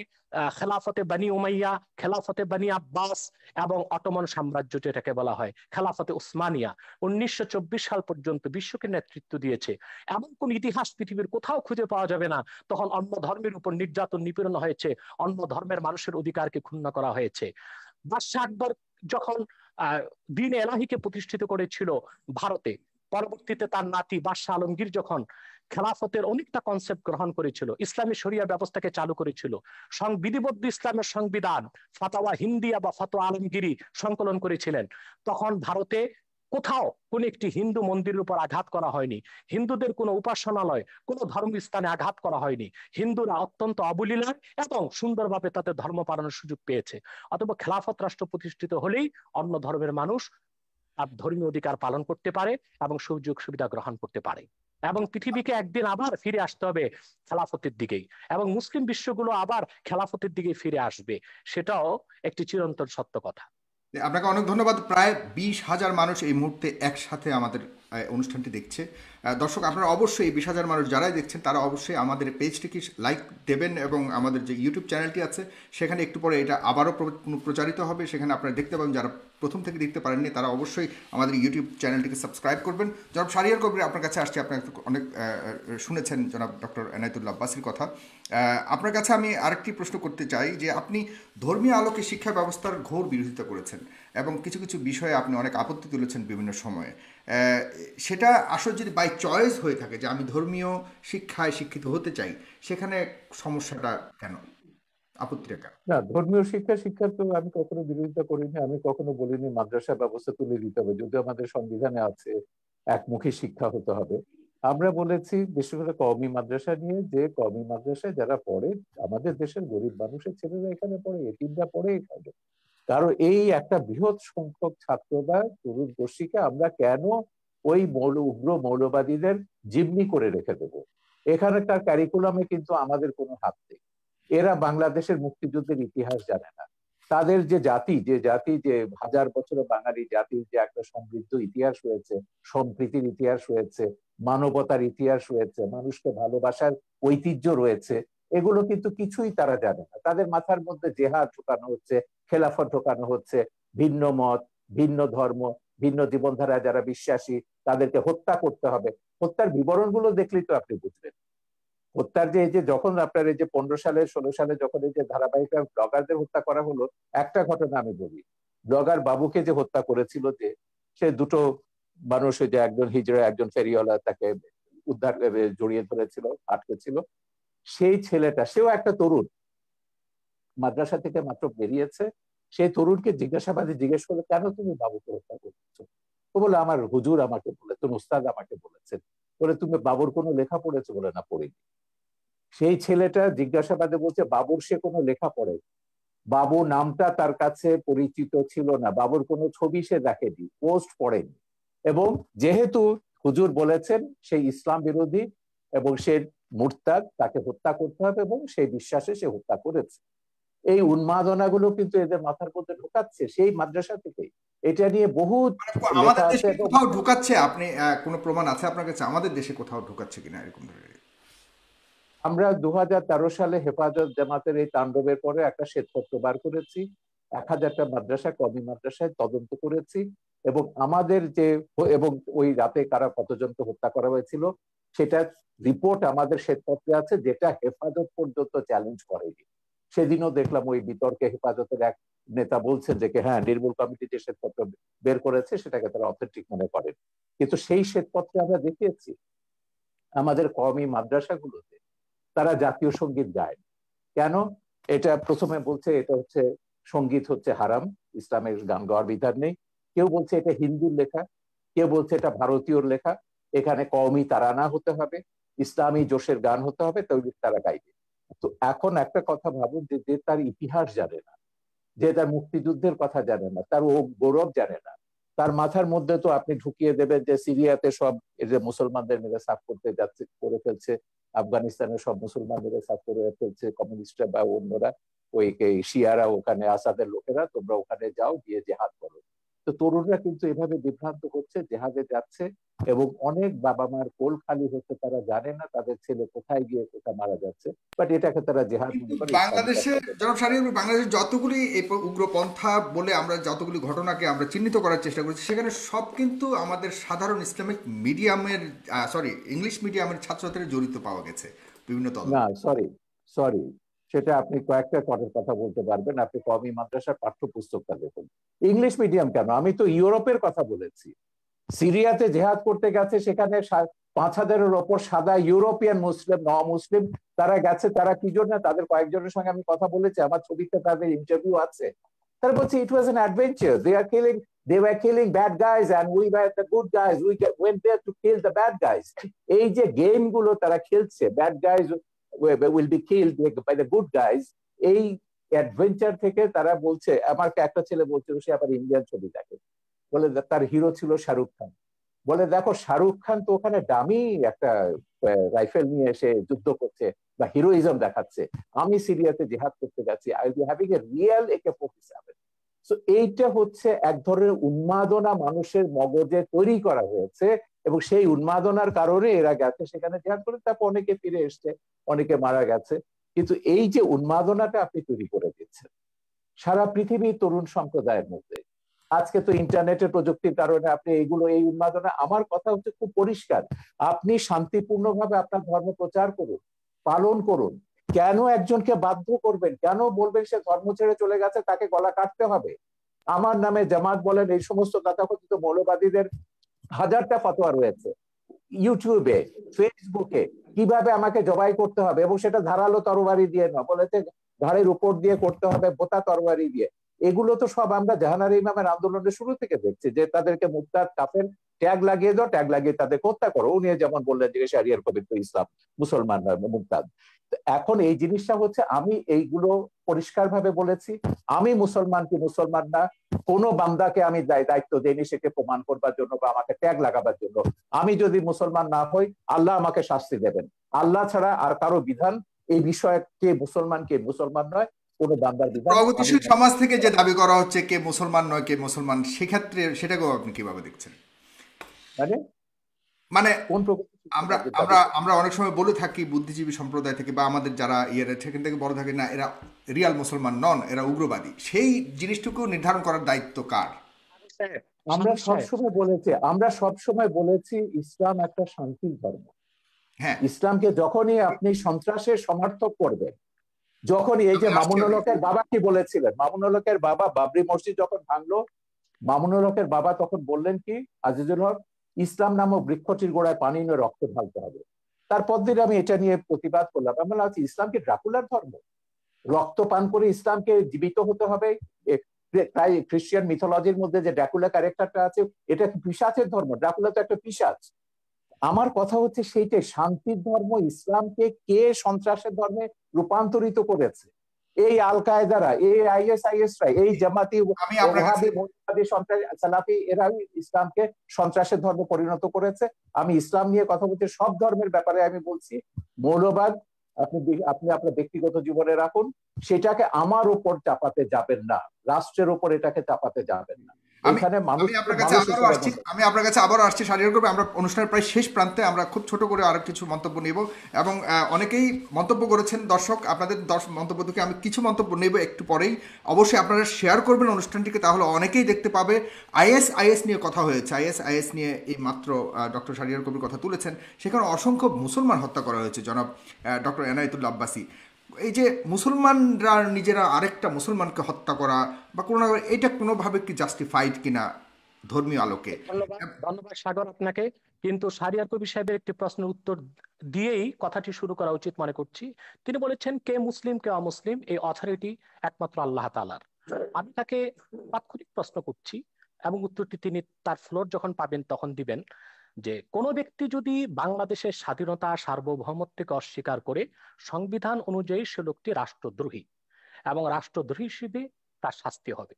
খেলাফতে বনি উমাইয়া, খেলাফতে বনি আব্বাস, এবং অটোমান সাম্রাজ্য যেটাকে বলা হয় খেলাফতে উসমানিয়া, 1924 সাল পর্যন্ত বিশ্বকে নেতৃত্ব দিয়েছে। এমন কোন ইতিহাস পৃথিবীর কোথাও খুঁজে পাওয়া যাবে না তখন অন্য ধর্মের উপর নির্যাতন নিপীড়ন হয়েছে, অন্য ধর্মের মানুষের অধিকারকে ক্ষুণ্ণ করা হয়েছে। বাদশাহ আকবর যখন দ্বীন এলাহিকে প্রতিষ্ঠিত করেছিল ভারতে, পরবর্তীতে তার নাতি বাদশাহ আলমগীর যখন খেলাফতের অনেকটা কনসেপ্ট গ্রহণ করেছিল, ইসলামী শরিয়া ব্যবস্থাকে চালু করেছিল, বিধিবদ্ধ ইসলামের সংবিধান ফাতাওয়া হিন্দিয়া বা ফাতোয়া আলমগীরি সংকলন করেছিলেন, তখন ভারতে কোথাও কোন একটি হিন্দু মন্দিরের উপর আঘাত করা হয়নি, হিন্দুদের কোনো উপাসনালয়, কোনো ধর্মস্থানে আঘাত করা হয়নি। হিন্দুরা অত্যন্ত অবলীলায় এবং সুন্দরভাবে তাদের ধর্ম পালনের সুযোগ পেয়েছে। অথবা খেলাফত রাষ্ট্র প্রতিষ্ঠিত হলেই অন্য ধর্মের মানুষ তার ধর্মীয় অধিকার পালন করতে পারে এবং সুযোগ সুবিধা গ্রহণ করতে পারে, এবং পৃথিবীকে একদিন আবার ফিরে আসতে হবে খেলাফতের দিকেই, এবং মুসলিম বিশ্বগুলো আবার খেলাফতের দিকে ফিরে আসবে। সেটাও একটি চিরন্তন সত্য কথা। আপনাকে অনেক ধন্যবাদ। প্রায় 20,000 মানুষ এই মুহূর্তে একসাথে আমাদের অনুষ্ঠানটি দেখছে। দর্শক, আপনারা অবশ্যই এই 20,000 মানুষ যারাই দেখছেন তারা অবশ্যই আমাদের পেজটিকে লাইক দেবেন, এবং আমাদের যে ইউটিউব চ্যানেলটি আছে সেখানে একটু পরে এটা আবারও প্রচারিত হবে, সেখানে আপনারা দেখতে পাবেন। যারা প্রথম থেকে দেখতে পারেননি তারা অবশ্যই আমাদের ইউটিউব চ্যানেলটিকে সাবস্ক্রাইব করবেন। জনাব শাহরিয়ার কবির আপনার কাছে আসছে, আপনার অনেক শুনেছেন জনাব ডক্টর এনায়েতুল্লাহ আব্বাসীর কথা। আপনার কাছে আমি আরেকটি প্রশ্ন করতে চাই যে আপনি ধর্মীয় আলোকে শিক্ষা ব্যবস্থার ঘোর বিরোধিতা করেছেন এবং কিছু কিছু বিষয়ে আপনি অনেক আপত্তি তুলেছেন বিভিন্ন সময়ে। সেটা আসলে যদি বাই চয়েস হয়ে থাকে যে আমি ধর্মীয় শিক্ষায় শিক্ষিত হতে চাই, সেখানে সমস্যাটা কেন, আপত্তিটা কেন? না, ধর্মীয় শিক্ষার তো আমি কখনো বিরোধিতা করিনি। আমি কখনো বলিনি মাদ্রাসা ব্যবস্থা তুলে দিতে হবে, যদি আমাদের সংবিধানে আছে একমুখী শিক্ষা হতে হবে। আমরা বলেছি বিশেষ করে কওমি মাদ্রাসা নিয়ে, যে কওমি মাদ্রাসায় যারা পড়ে, আমাদের দেশের গরিব মানুষের ছেলেরা এখানে পড়ে, এতিমরা পড়ে এখানে, কারণ এই একটা বৃহৎ সংখ্যক ছাত্র বা তরুণ গোষ্ঠীকে আমরা কেন ওই উগ্র মৌলবাদীদের জিম্মি করে রেখে দেব? এখানকার ক্যারিকুলামে কিন্তু আমাদের কোনো হাত নেই। এরা বাংলাদেশের মুক্তিযুদ্ধের ইতিহাস জানে না। তাদের যে জাতি যে হাজার বছরের বাঙালি জাতির যে একটা সমৃদ্ধ ইতিহাস রয়েছে, সম্প্রীতির ইতিহাস রয়েছে, মানবতার ইতিহাস রয়েছে, মানুষকে ভালোবাসার ঐতিহ্য রয়েছে, এগুলো কিন্তু কিছুই তারা জানে না। তাদের মাথার মধ্যে জেহাদ ঢোকানো হচ্ছে, খেলাফত ঢোকানো হচ্ছে, ভিন্ন মত, ভিন্ন ধর্ম, ভিন্ন জীবনধারা যারা বিশ্বাসী তাদেরকে হত্যা করতে হবে। হত্যার বিবরণগুলো দেখলেই তো আপনি বুঝবেন। হত্যার যে এই যে যখন আপনার এই যে 15 সালে 16 সালে যখন এই যে ধারাবাহিক ব্লগারদের হত্যা করা হলো, একটা ঘটনা আমি বলি। ব্লগার বাবুকে যে হত্যা করেছিল, যে সে দুটো মানুষ, যে একজন হিজড়া একজন ফেরিওয়ালা তাকে উদ্ধার জড়িয়ে ধরেছিল, আটকে ছিল, সেই ছেলেটা সেও একটা তরুণ, মাদ্রাসা থেকে মাত্র বেরিয়েছে। সেই তরুণকে জিজ্ঞাসাবাদে জিজ্ঞেস করলো, কেন তুমি বাবুকে হত্যা করেছো? ও বলে, আমার হুজুর আমাকে বলেছেন, উস্তাদ আমাকে বলেছেন। বলে, তুমি বাবুর কোনো লেখা পড়েছো? বলে, না, পড়িনি। সেই ছেলেটা জিজ্ঞাসাবাদে বলছে, বাবুর সে কোনো লেখা পড়ে, বাবু নামটা তার কাছে পরিচিত ছিল না, বাবুর কোনো ছবি সে দেখেনি, পোস্ট পড়েনি। এবং যেহেতু হুজুর বলেছেন সেই ইসলাম বিরোধী এবং সে মুরতাদ, তাকে হত্যা করতে হবে, এবং সেই বিশ্বাসে সে হত্যা করেছে। এই উন্মাদনাগুলো কিন্তু এদের মাথার মধ্যে ঢোকাচ্ছে সেই মাদ্রাসা থেকে। এটা নিয়ে বহুত লেখা আমাদের আছে দেশে এবং কোথাও ঢুকাচ্ছে? আপনি কোনো প্রমাণ আছে আপনার কাছে আমাদের দেশে কোথাও ঢুকাচ্ছে কিনা এরকম ধরনের? আমরা 2013 সালে হেফাজত জামাতের এই তাণ্ডবের পরে একটা শ্বেতপত্র বার করেছি। 1000টা মাদ্রাসা, কওমি মাদ্রাসায় তদন্ত করেছি, এবং আমাদের যে এবং ওই রাতে কারা কতজনকে হত্যা করা হয়েছিল সেটা রিপোর্ট আমাদের শ্বেতপত্রে আছে, যেটা হেফাজত পর্যন্ত চ্যালেঞ্জ করেনি। সেদিনও দেখলাম ওই বিতর্কে হেফাজতের এক নেতা বলছেন যে হ্যাঁ, নির্মূল কমিটি যে শ্বেতপত্র বের করেছে সেটাকে তারা অথেন্টিক মনে করেন। কিন্তু সেই শ্বেতপত্রে আমরা দেখিয়েছি আমাদের কওমি মাদ্রাসাগুলোতে তারা জাতীয় সঙ্গীত গায়। কেন? এটা প্রথমে বলছে এটা হচ্ছে সঙ্গীত হচ্ছে হারাম, ইসলামের গান গাওয়ার বিধান নেই। কেউ বলছে এটা হিন্দুর লেখা, কেউ বলছে এটা ভারতীয়র লেখা, এখানে কওমি তারানা হতে হবে, ইসলামী জোশের গান হতে হবে, তৈরি তারা গাইবে। তো এখন একটা কথা ভাবুন, যে তার ইতিহাস জানে না, যে তার মুক্তিযুদ্ধের কথা জানে না, তার ও গৌরব জানে না, তার মাথার মধ্যে তো আপনি ঢুকিয়ে দেবেন যে সিরিয়াতে সব এই যে মুসলমানদের মেরে সাফ করতে যাচ্ছে, করে ফেলছে, আফগানিস্তানের সব মুসলমান মেরে সাফ করে ফেলছে কমিউনিস্টরা বা অন্যরা, ওই শিয়ারা, ওখানে আসাদের লোকেরা, তোমরা ওখানে যাও, গিয়ে জেহাদ করো। তো তরুণরা কিন্তু এভাবে বিভ্রান্ত হচ্ছে, জেহাদে যাচ্ছে, এবং অনেক বাবা মার কোল খালি হচ্ছে, তারা জানে না তাদের ছেলে কোথায় গিয়ে কোথায় মারা যাচ্ছে, বাট এটাকে তারা জেহাদ কিন্তু মনে করে, ইসলামিক বাংলাদেশে, একটা। জনাব শাহরিয়ার, বাংলাদেশের যতগুলি এই উগ্রপন্থা বলে আমরা যতগুলি ঘটনাকে আমরা চিহ্নিত করার চেষ্টা করেছি, সেখানে সব কিন্তু আমাদের সাধারণ ইসলামিক মিডিয়ামের, সরি, ইংলিশ মিডিয়ামের ছাত্রছাত্রীরা জড়িত পাওয়া গেছে বিভিন্ন না, তদন্তে। সরি, সরি, সেটা আপনি কয়েকটা করার কথা বলতে পারবেন। আপনি কওমি মাদ্রাসার পাঠ্যপুস্তকটা দেখুন। ইংলিশ মিডিয়াম কেন, আমি তো ইউরোপের কথা বলেছি। সিরিয়াতে জেহাদ করতে গেছে, সেখানে 5000-এর ওপর সাদা ইউরোপিয়ান মুসলিম, ন মুসলিম তারা গেছে। তারা কি জন্য? তাদের কয়েকজনের সঙ্গে আমি কথা বলেছি, আমার ছবিতে তাদের ইন্টারভিউ আছে। তারা বলছে it was an adventure, they were killing bad guys and we were the good guys, we went there to kill the bad guys। এই যে গেম গুলো তারা খেলছে, bad guys will be killed by the good guys, এই adventure থেকে তারা বলছে। আমাকে একটা ছেলে বলছিল, সে আবার ইন্ডিয়ান ছবি দেখে, বলে তার হিরো ছিল শাহরুখ খান। বলে, দেখো শাহরুখ খান তো ওখানে দামি একটা রাইফেল নিয়ে এসে যুদ্ধ করছে বা হিরোইজম দেখাচ্ছে, আমি সিরিয়াতে জেহাদ করতে গেছি, I will be having a real AK-47। So এইটা হচ্ছে এক ধরনের উন্মাদনা মানুষের মগজে তৈরি করা হয়েছে, এবং সেই উন্মাদনার কারণে এরা গেছে সেখানে জেহাদ করে, তারপর অনেকে ফিরে এসছে, অনেকে মারা গেছে। কিন্তু এই যে উন্মাদনাটা আপনি তৈরি করে দিচ্ছেন সারা পৃথিবীর তরুণ সম্প্রদায়ের মধ্যে, আজকে তো ইন্টারনেটের প্রযুক্তির কারণে আপনি এইগুলো, এই উন্মাদনা, আমার কথা হচ্ছে খুব পরিষ্কার, আপনি শান্তিপূর্ণভাবে আপনার ধর্ম প্রচার করুন, পালন করুন। কেন একজনকে বাধ্য করবেন? কেন বলবেন সে ধর্ম ছেড়ে চলে গেছে তাকে গলা কাটতে হবে? আমার নামে জামাত বলেন, এই সমস্ত তথাকথিত মৌলবাদীদের হাজারটা ফতোয়া রয়েছে ইউটিউবে, ফেসবুকে, কিভাবে আমাকে জবাই করতে হবে, এবং সেটা ধারালো তরবারি দিয়ে না, বলেছে ঘাড়ের উপর দিয়ে করতে হবে, বোতা তরবারি দিয়ে। এগুলো তো সব আমরা জাহানারা ইমামের আন্দোলনের শুরু থেকে দেখছি, যে তাদেরকে মুরতাদ, কাফের ট্যাগ লাগিয়ে দাও, ট্যাগ লাগিয়ে তাদের হত্যা করো। উনি যেমন বললেন যে শারিয়ার কবির তো ইসলাম, মুসলমান মুরতাদ। এখন এই জিনিসটা হচ্ছে, আমি এইগুলো পরিষ্কারভাবে বলেছি, আমি মুসলমান কি মুসলমান না কোন বান্দাকে আমি দায়িত্ব দেইনি সেকে প্রমাণ করবার জন্য বা আমাকে ট্যাগ লাগাবার জন্য। আমি যদি মুসলমান না হই, আল্লাহ আমাকে শাস্তি দেবেন। আল্লাহ ছাড়া আর কারো বিধান এই বিষয়ে কে মুসলমান নয় কোন বান্দার বিধান। প্রগতিশীল সমাজ থেকে যে দাবি করা হচ্ছে কে মুসলমান নয় কে মুসলমান, সেক্ষেত্রে সেটাকেও আপনি কিভাবে দেখছেন? মানে মানে কোন আমরা আমরা আমরা অনেক সময় বলে থাকি বুদ্ধিজীবী সম্প্রদায় থেকে বা আমাদের যারা ইয়ের সেখান থেকে বড় থাকে না, এরা রিয়াল মুসলমান নন, এরা উগ্রবাদী। সেই জিনিসটুকু নির্ধারণ করার দায়িত্ব কার? আমরা সবসময় বলেছি ইসলাম একটা শান্তির ধর্ম। হ্যাঁ, ইসলামকে যখনই আপনি সন্ত্রাসের সমর্থক করবেন, যখনই এই যে মামুনুল হকের বাবা কি বলেছিলেন, মামুনুল হকের বাবা বাবরি মসজিদ যখন ভাঙলো, মামুনুল হকের বাবা তখন বললেন কি, আজিজুল হক, ইসলাম নামক বৃক্ষটির গোড়ায় পানি নিয়ে রক্ত ঢালতে হবে। তারপর দিন আমি এটা নিয়ে প্রতিবাদ করলাম। আমি বললাম ইসলাম কি ড্রাকুলার ধর্ম? রক্ত পান করে ইসলামকে জীবিত হতে হবে? তাই খ্রিস্টান মিথোলজির মধ্যে যে ড্রাকুলা ক্যারেক্টারটা আছে, এটা পিশাচের ধর্ম। ড্রাকুলা তো একটা পিশাচ। আমার কথা হচ্ছে সেইটাই, শান্তির ধর্ম ইসলামকে কে সন্ত্রাসের ধর্মে রূপান্তরিত করেছে? এই আল কায়দারা, এই আইএসআইএসরা, এই জামাতি ওহাবি সালাফি, এরা ইসলামকে সন্ত্রাসের ধর্মে পরিণত করেছে। আমি ইসলাম নিয়ে কথা বলছি, সব ধর্মের ব্যাপারে আমি বলছি মৌলবাদ আপনি আপনি আপনার ব্যক্তিগত জীবনে রাখুন, সেটাকে আমার উপর চাপাতে যাবেন না, রাষ্ট্রের উপর এটাকে চাপাতে যাবেন না। আমি আপনার কাছে আবারও আসছি শাহরিয়ার কবির। আমরা অনুষ্ঠানের প্রায় শেষ প্রান্তে, আমরা খুব ছোট করে আরো কিছু মন্তব্য নেব এবং অনেকেই মন্তব্য করেছেন। দর্শক, আপনাদের মন্তব্য থেকে আমি কিছু মন্তব্য নেব একটু পরেই। অবশ্যই আপনারা শেয়ার করবেন অনুষ্ঠানটিকে, তাহলে অনেকেই দেখতে পাবে। আইএস নিয়ে কথা হয়েছে, আইএস নিয়ে এই মাত্র ডক্টর শাহরিয়ার কবির কথা তুলেছেন। সেখানে অসংখ্য মুসলমান হত্যা করা হয়েছে জনাব ডক্টর এনায়েতুল্লাহ আব্বাসী। এই যে মুসলমানরা নিজেরা আরেকটা মুসলমানকে হত্যা করা বা কোনো, এটা কোনোভাবে কি জাস্টিফাইড কিনা ধর্মীয় আলোকে? ধন্যবাদ সাগর আপনাকে। কিন্তু শাহরিয়ার কবির সাহেবের একটি প্রশ্নের উত্তর দিয়েই কথাটি শুরু করা উচিত মনে করছি। তিনি বলেছেন কে মুসলিম কে অমুসলিম এই অথরিটি একমাত্র আল্লাহ তাআলার। আমি তাকে তাৎক্ষণিক প্রশ্ন করছি এবং উত্তরটি তিনি তার ফ্লোর যখন পাবেন তখন দিবেন, যে কোনো ব্যক্তি যদি বাংলাদেশের স্বাধীনতা সার্বভৌমত্বকে অস্বীকার করে, সংবিধান অনুযায়ী সে লোকটি রাষ্ট্রদ্রোহী এবং রাষ্ট্রদ্রোহী হিসেবে তার শাস্তি হবে।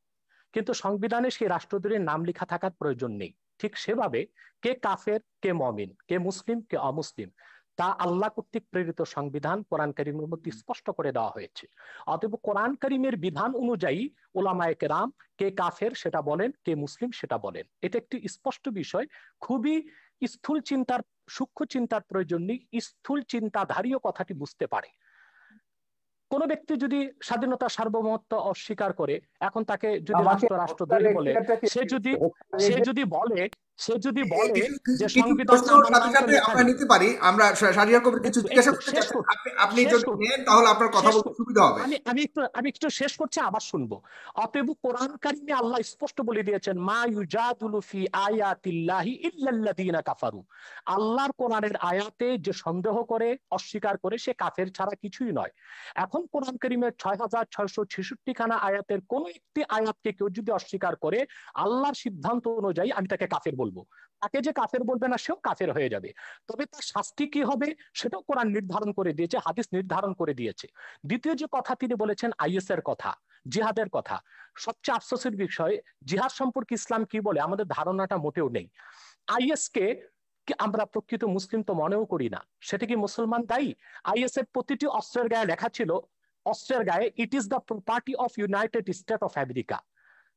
কিন্তু সংবিধানে সেই রাষ্ট্রদ্রোহীর নাম লেখা থাকার প্রয়োজন নেই। ঠিক সেভাবে কে কাফের কে মুমিন, কে মুসলিম কে অমুসলিম, তা আল্লাহ কর্তৃক প্রেরিত সংবিধান কোরআন কারীমের মধ্যে স্পষ্ট করে দেওয়া হয়েছে। অতএব কোরআন কারীমের বিধান অনুযায়ী উলামায়ে কেরাম কে কাফের সেটা বলেন, কে মুসলিম সেটা বলেন। এটা একটি স্পষ্ট বিষয়। খুবই স্থূল চিন্তার, সূক্ষ্ম চিন্তার প্রয়োজন নেই, স্থূল চিন্তাধারীও কথাটি বুঝতে পারে। কোন ব্যক্তি যদি স্বাধীনতা সার্বভৌমত্ব অস্বীকার করে, এখন তাকে যদি রাষ্ট্রদ্রোহী বলে, সে যদি বলে যে সংবিধান আমরা নিতে পারি, আমরা শাহরিয়ার কবির কিছু জিজ্ঞাসা করতে চাচ্ছি, আপনি যদি নেন তাহলে আপনার কথা বলতে সুবিধা হবে। আমি একটু শেষ করছি, আবার শুনবো। অতএব কোরআন কারীমে আল্লাহ স্পষ্ট বলে দিয়েছেন মা ইউজাদিলু ফি আয়াতিল্লাহি ইল্লাল্লাযিনা কাফারু। আল্লাহর কোরআনের আয়াতে যে সন্দেহ করে, অস্বীকার করে, সে কাফের ছাড়া কিছুই নয়। এখন কোরআন কারীমের 6666 খানা আয়াতের কোন একটি আয়াতকে কেউ যদি অস্বীকার করে, আল্লাহর সিদ্ধান্ত অনুযায়ী আমি তাকে কাফের বলবো। তাকে যে কাফের বলবে না সেও কাফের হয়ে যাবে। তবে তার শাস্তি কি হবে সেটাও কোরআন নির্ধারণ করে দিয়েছে, হাদিস নির্ধারণ করে দিয়েছে। দ্বিতীয় যে কথা তিনি বলেছেন আইএস এর কথা, জিহাদের কথা, সবচেয়ে আফসোসের বিষয়, জিহাদ সম্পর্কে ইসলাম কি বলে আমাদের ধারণাটা মোটেও নেই। আইএস কে আমরা প্রকৃত মুসলিম তো মনেও করি না। সেটা কি মুসলমান দায়ী? আইএস এর প্রতিটি অস্ত্রের গায়ে লেখা ছিল, অস্ত্রের গায়ে it is the property of United state of America.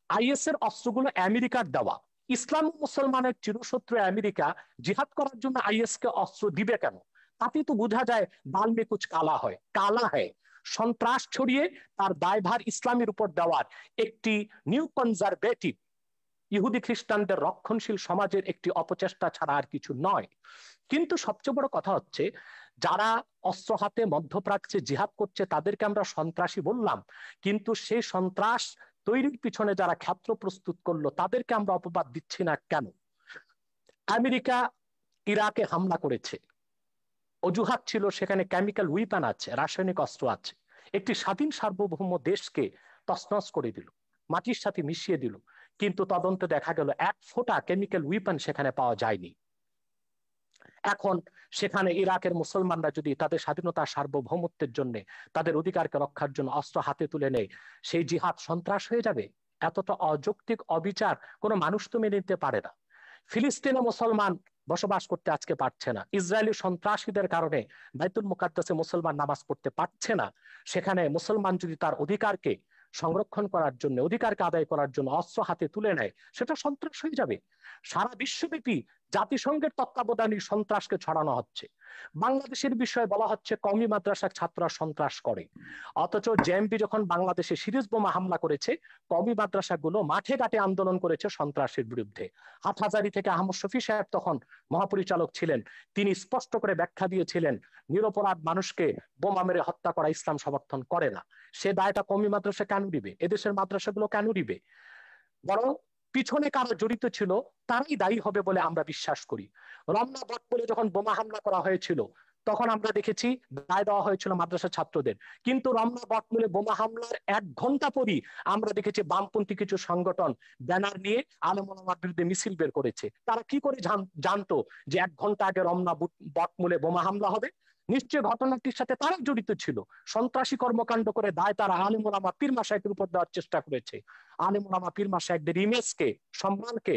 Is এর অস্ত্রগুলো আমেরিকার দেওয়া। ইসলাম মুসলমানের চিরশত্রু আমেরিকা জিহাদ করার জন্য আইএস কে অস্ত্র দিবে কেন? তাতে তো বোঝা যায় দাল মে কুছ কালা হয়, কালা হয়। সন্ত্রাস ছড়িয়ে তার দায়ভার ইসলামের উপর দেওয়ার একটি নিউ কনজারভেটিভ ইহুদি খ্রিস্টানদের রক্ষণশীল সমাজের একটি অপচেষ্টা ছাড়া আর কিছু নয়। কিন্তু সবচেয়ে বড় কথা হচ্ছে, যারা অস্ত্র হাতে মধ্যপ্রাচ্যে জিহাদ করছে তাদেরকে আমরা সন্ত্রাসী বললাম, কিন্তু সেই সন্ত্রাস তৈরির পিছনে যারা ক্ষেত্র প্রস্তুত করলো তাদেরকে আমরা অপবাদ দিচ্ছি না কেন? আমেরিকা ইরাকে হামলা করেছে, অজুহাত ছিল সেখানে কেমিক্যাল উইপন আছে, রাসায়নিক অস্ত্র আছে। একটি স্বাধীন সার্বভৌম দেশকে তছনছ করে দিল, মাটির সাথে মিশিয়ে দিল। কিন্তু তদন্তে দেখা গেল 1 ফোঁটা কেমিক্যাল উইপন সেখানে পাওয়া যায়নি। এখন সেখানে ইরাকের মুসলমানরা যদি তাদের স্বাধীনতা সার্বভৌমত্বের জন্য, তাদের অধিকারকে রক্ষার জন্য অস্ত্র হাতে তুলে নেয়, সেই জিহাদ সন্ত্রাস হয়ে যাবে? এতটা অযৌক্তিক অবিচার কোনো মানুষ তো মেনে নিতে পারে না। ফিলিস্তিনে মুসলমান বসবাস করতে আজকে পারছে না, ইসরায়েলি সন্ত্রাসীদের কারণে বাইতুল মুকাদ্দাসে মুসলমান নামাজ পড়তে পারছে না। সেখানে মুসলমান যদি তার অধিকারকে সংরক্ষণ করার জন্য, অধিকারকে আদায় করার জন্য অস্ত্র হাতে তুলে নেয়, সেটা সন্ত্রাস হয়ে যাবে। সারা বিশ্বব্যাপী জাতিসংঘের তত্ত্বাবধানে সন্ত্রাসকে ছড়ানো হচ্ছে। বাংলাদেশের বিষয়ে বলা হচ্ছে কওমি মাদ্রাসার ছাত্ররা সন্ত্রাস করে, অথচ জেএমবি যখন বাংলাদেশে সিরিজ বোমা হামলা করেছে, কওমি মাদ্রাসাগুলো মাঠে ঘাটে আন্দোলন করেছে সন্ত্রাসের বিরুদ্ধে। হাটহাজারী থেকে আহমদ শফি সাহেব তখন মহাপরিচালক ছিলেন, তিনি স্পষ্ট করে ব্যাখ্যা দিয়েছিলেন নিরপরাধ মানুষকে বোমা মেরে হত্যা করা ইসলাম সমর্থন করে না। সে দায়টা কওমি মাদ্রাসা কেন দিবে? এদেশের মাদ্রাসাগুলো কেন দিবে? বরং পিছনে কারা জড়িত ছিল তারাই দায়ী হবে বলে আমরা বিশ্বাস করি। রমনা বটমূলে যখন বোমা হামলা করা হয়েছিল, তখন আমরা দেখেছি দায় দেওয়া হয়েছিল মাদ্রাসা ছাত্রদের, কিন্তু রমনা বটমূলে বোমা হামলার 1 ঘন্টা পরই আমরা দেখেছি বামপন্থী কিছু সংগঠন ব্যানার নিয়ে আলেম ওলামার বিরুদ্ধে মিছিল বের করেছে। তারা কি করে জানতো যে 1 ঘন্টা আগে রমনা বটমূলে বোমা হামলা হবে? নিশ্চয় ঘটনাটির সাথে তারা জড়িত ছিল। সন্ত্রাসী কর্মকাণ্ড করে দায় তারা আলেম ওলামা পীর মাশায়েখের উপর দেওয়ার চেষ্টা করেছে। আলেম ওলামা পীর মাশায়েখদের ইমেজকে, সম্মানকে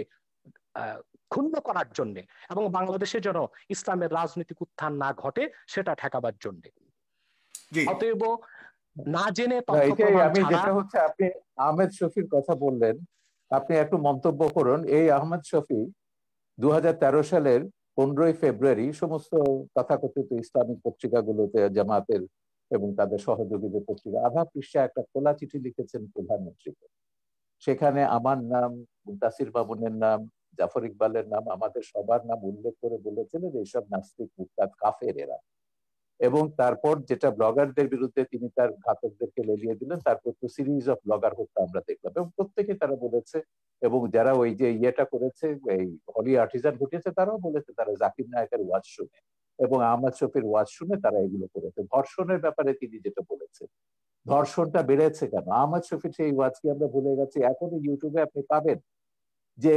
ক্ষুণ্ণ করার জন্য, এবং বাংলাদেশে যেন ইসলামের রাজনৈতিক উত্থান না ঘটে সেটা ঠেকাবার জন্য। অতএব না জেনে তথ্য প্রমাণ আমি ছাড়া। যেটা হচ্ছে, আপনি আহমেদ শফির কথা বললেন, আপনি একটু মন্তব্য করুন। এই আহমেদ শফি 2013 সালের 15ই ফেব্রুয়ারি সমস্ত তথাকথিত ইসলামিক পত্রিকাগুলোতে, জামাতের এবং তাদের সহযোগীদের পত্রিকা, আধা পৃষ্ঠা একটা খোলা চিঠি লিখেছেন প্রধানমন্ত্রীকে। সেখানে আমার নাম, মুনতাসির মামুনের নাম, জাফর ইকবালের নাম, আমাদের সবার নাম উল্লেখ করে বলেছিলেন এইসব নাস্তিক, মুরতাদ, কাফের এরা। এবং তারপর যেটা ব্লগারদের বিরুদ্ধে তিনি তার ঘাতকদেরকে লেলিয়ে দিলেন, তারপর তো সিরিজ অফ ব্লগার হত্যা আমরা দেখলাম, এবং প্রত্যেকে তারা বলেছে, এবং যারা ওই যে ইয়েটা করেছে, এই হলি আর্টিজান ঘটিয়েছে, তারাও বলেছে তারা জাকির নায়কের ওয়াজ শুনে এবং আহমদ শফির ওয়াজ শুনে তারা এগুলো করেছে। ধর্ষণের ব্যাপারে তিনি যেটা বলেছেন, ধর্ষণটা বেড়েছে কেন? আহমদ শফির সেই ওয়াজ কি আমরা ভুলে গেছি? এখনো ইউটিউবে আপনি পাবেন যে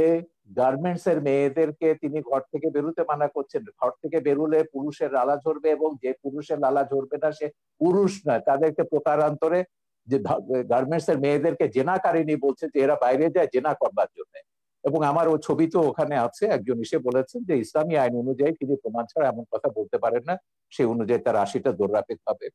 গার্মেন্টস এর মেয়েদেরকে তিনি ঘর থেকে বেরোতে মানা করছেন, ঘর থেকে বেরোলে পুরুষের লালা ঝরবে, এবং যে পুরুষের লালা ঝরবে না সে পুরুষ নয়, তাদেরকে প্রকারান্তরে যে গার্মেন্টস এর মেয়েদেরকে জেনাকারিনী বলছে, যে এরা বাইরে যায় জেনা করবার জন্য। এবং আমার ওই ছবি তো ওখানে আছে, একজন এসে বলেছেন যে ইসলামী আইন অনুযায়ী তিনি প্রমাণ ছাড়া এমন কথা বলতে পারেন না, সেই অনুযায়ী তার 80টা দৌড়াপেক হবে।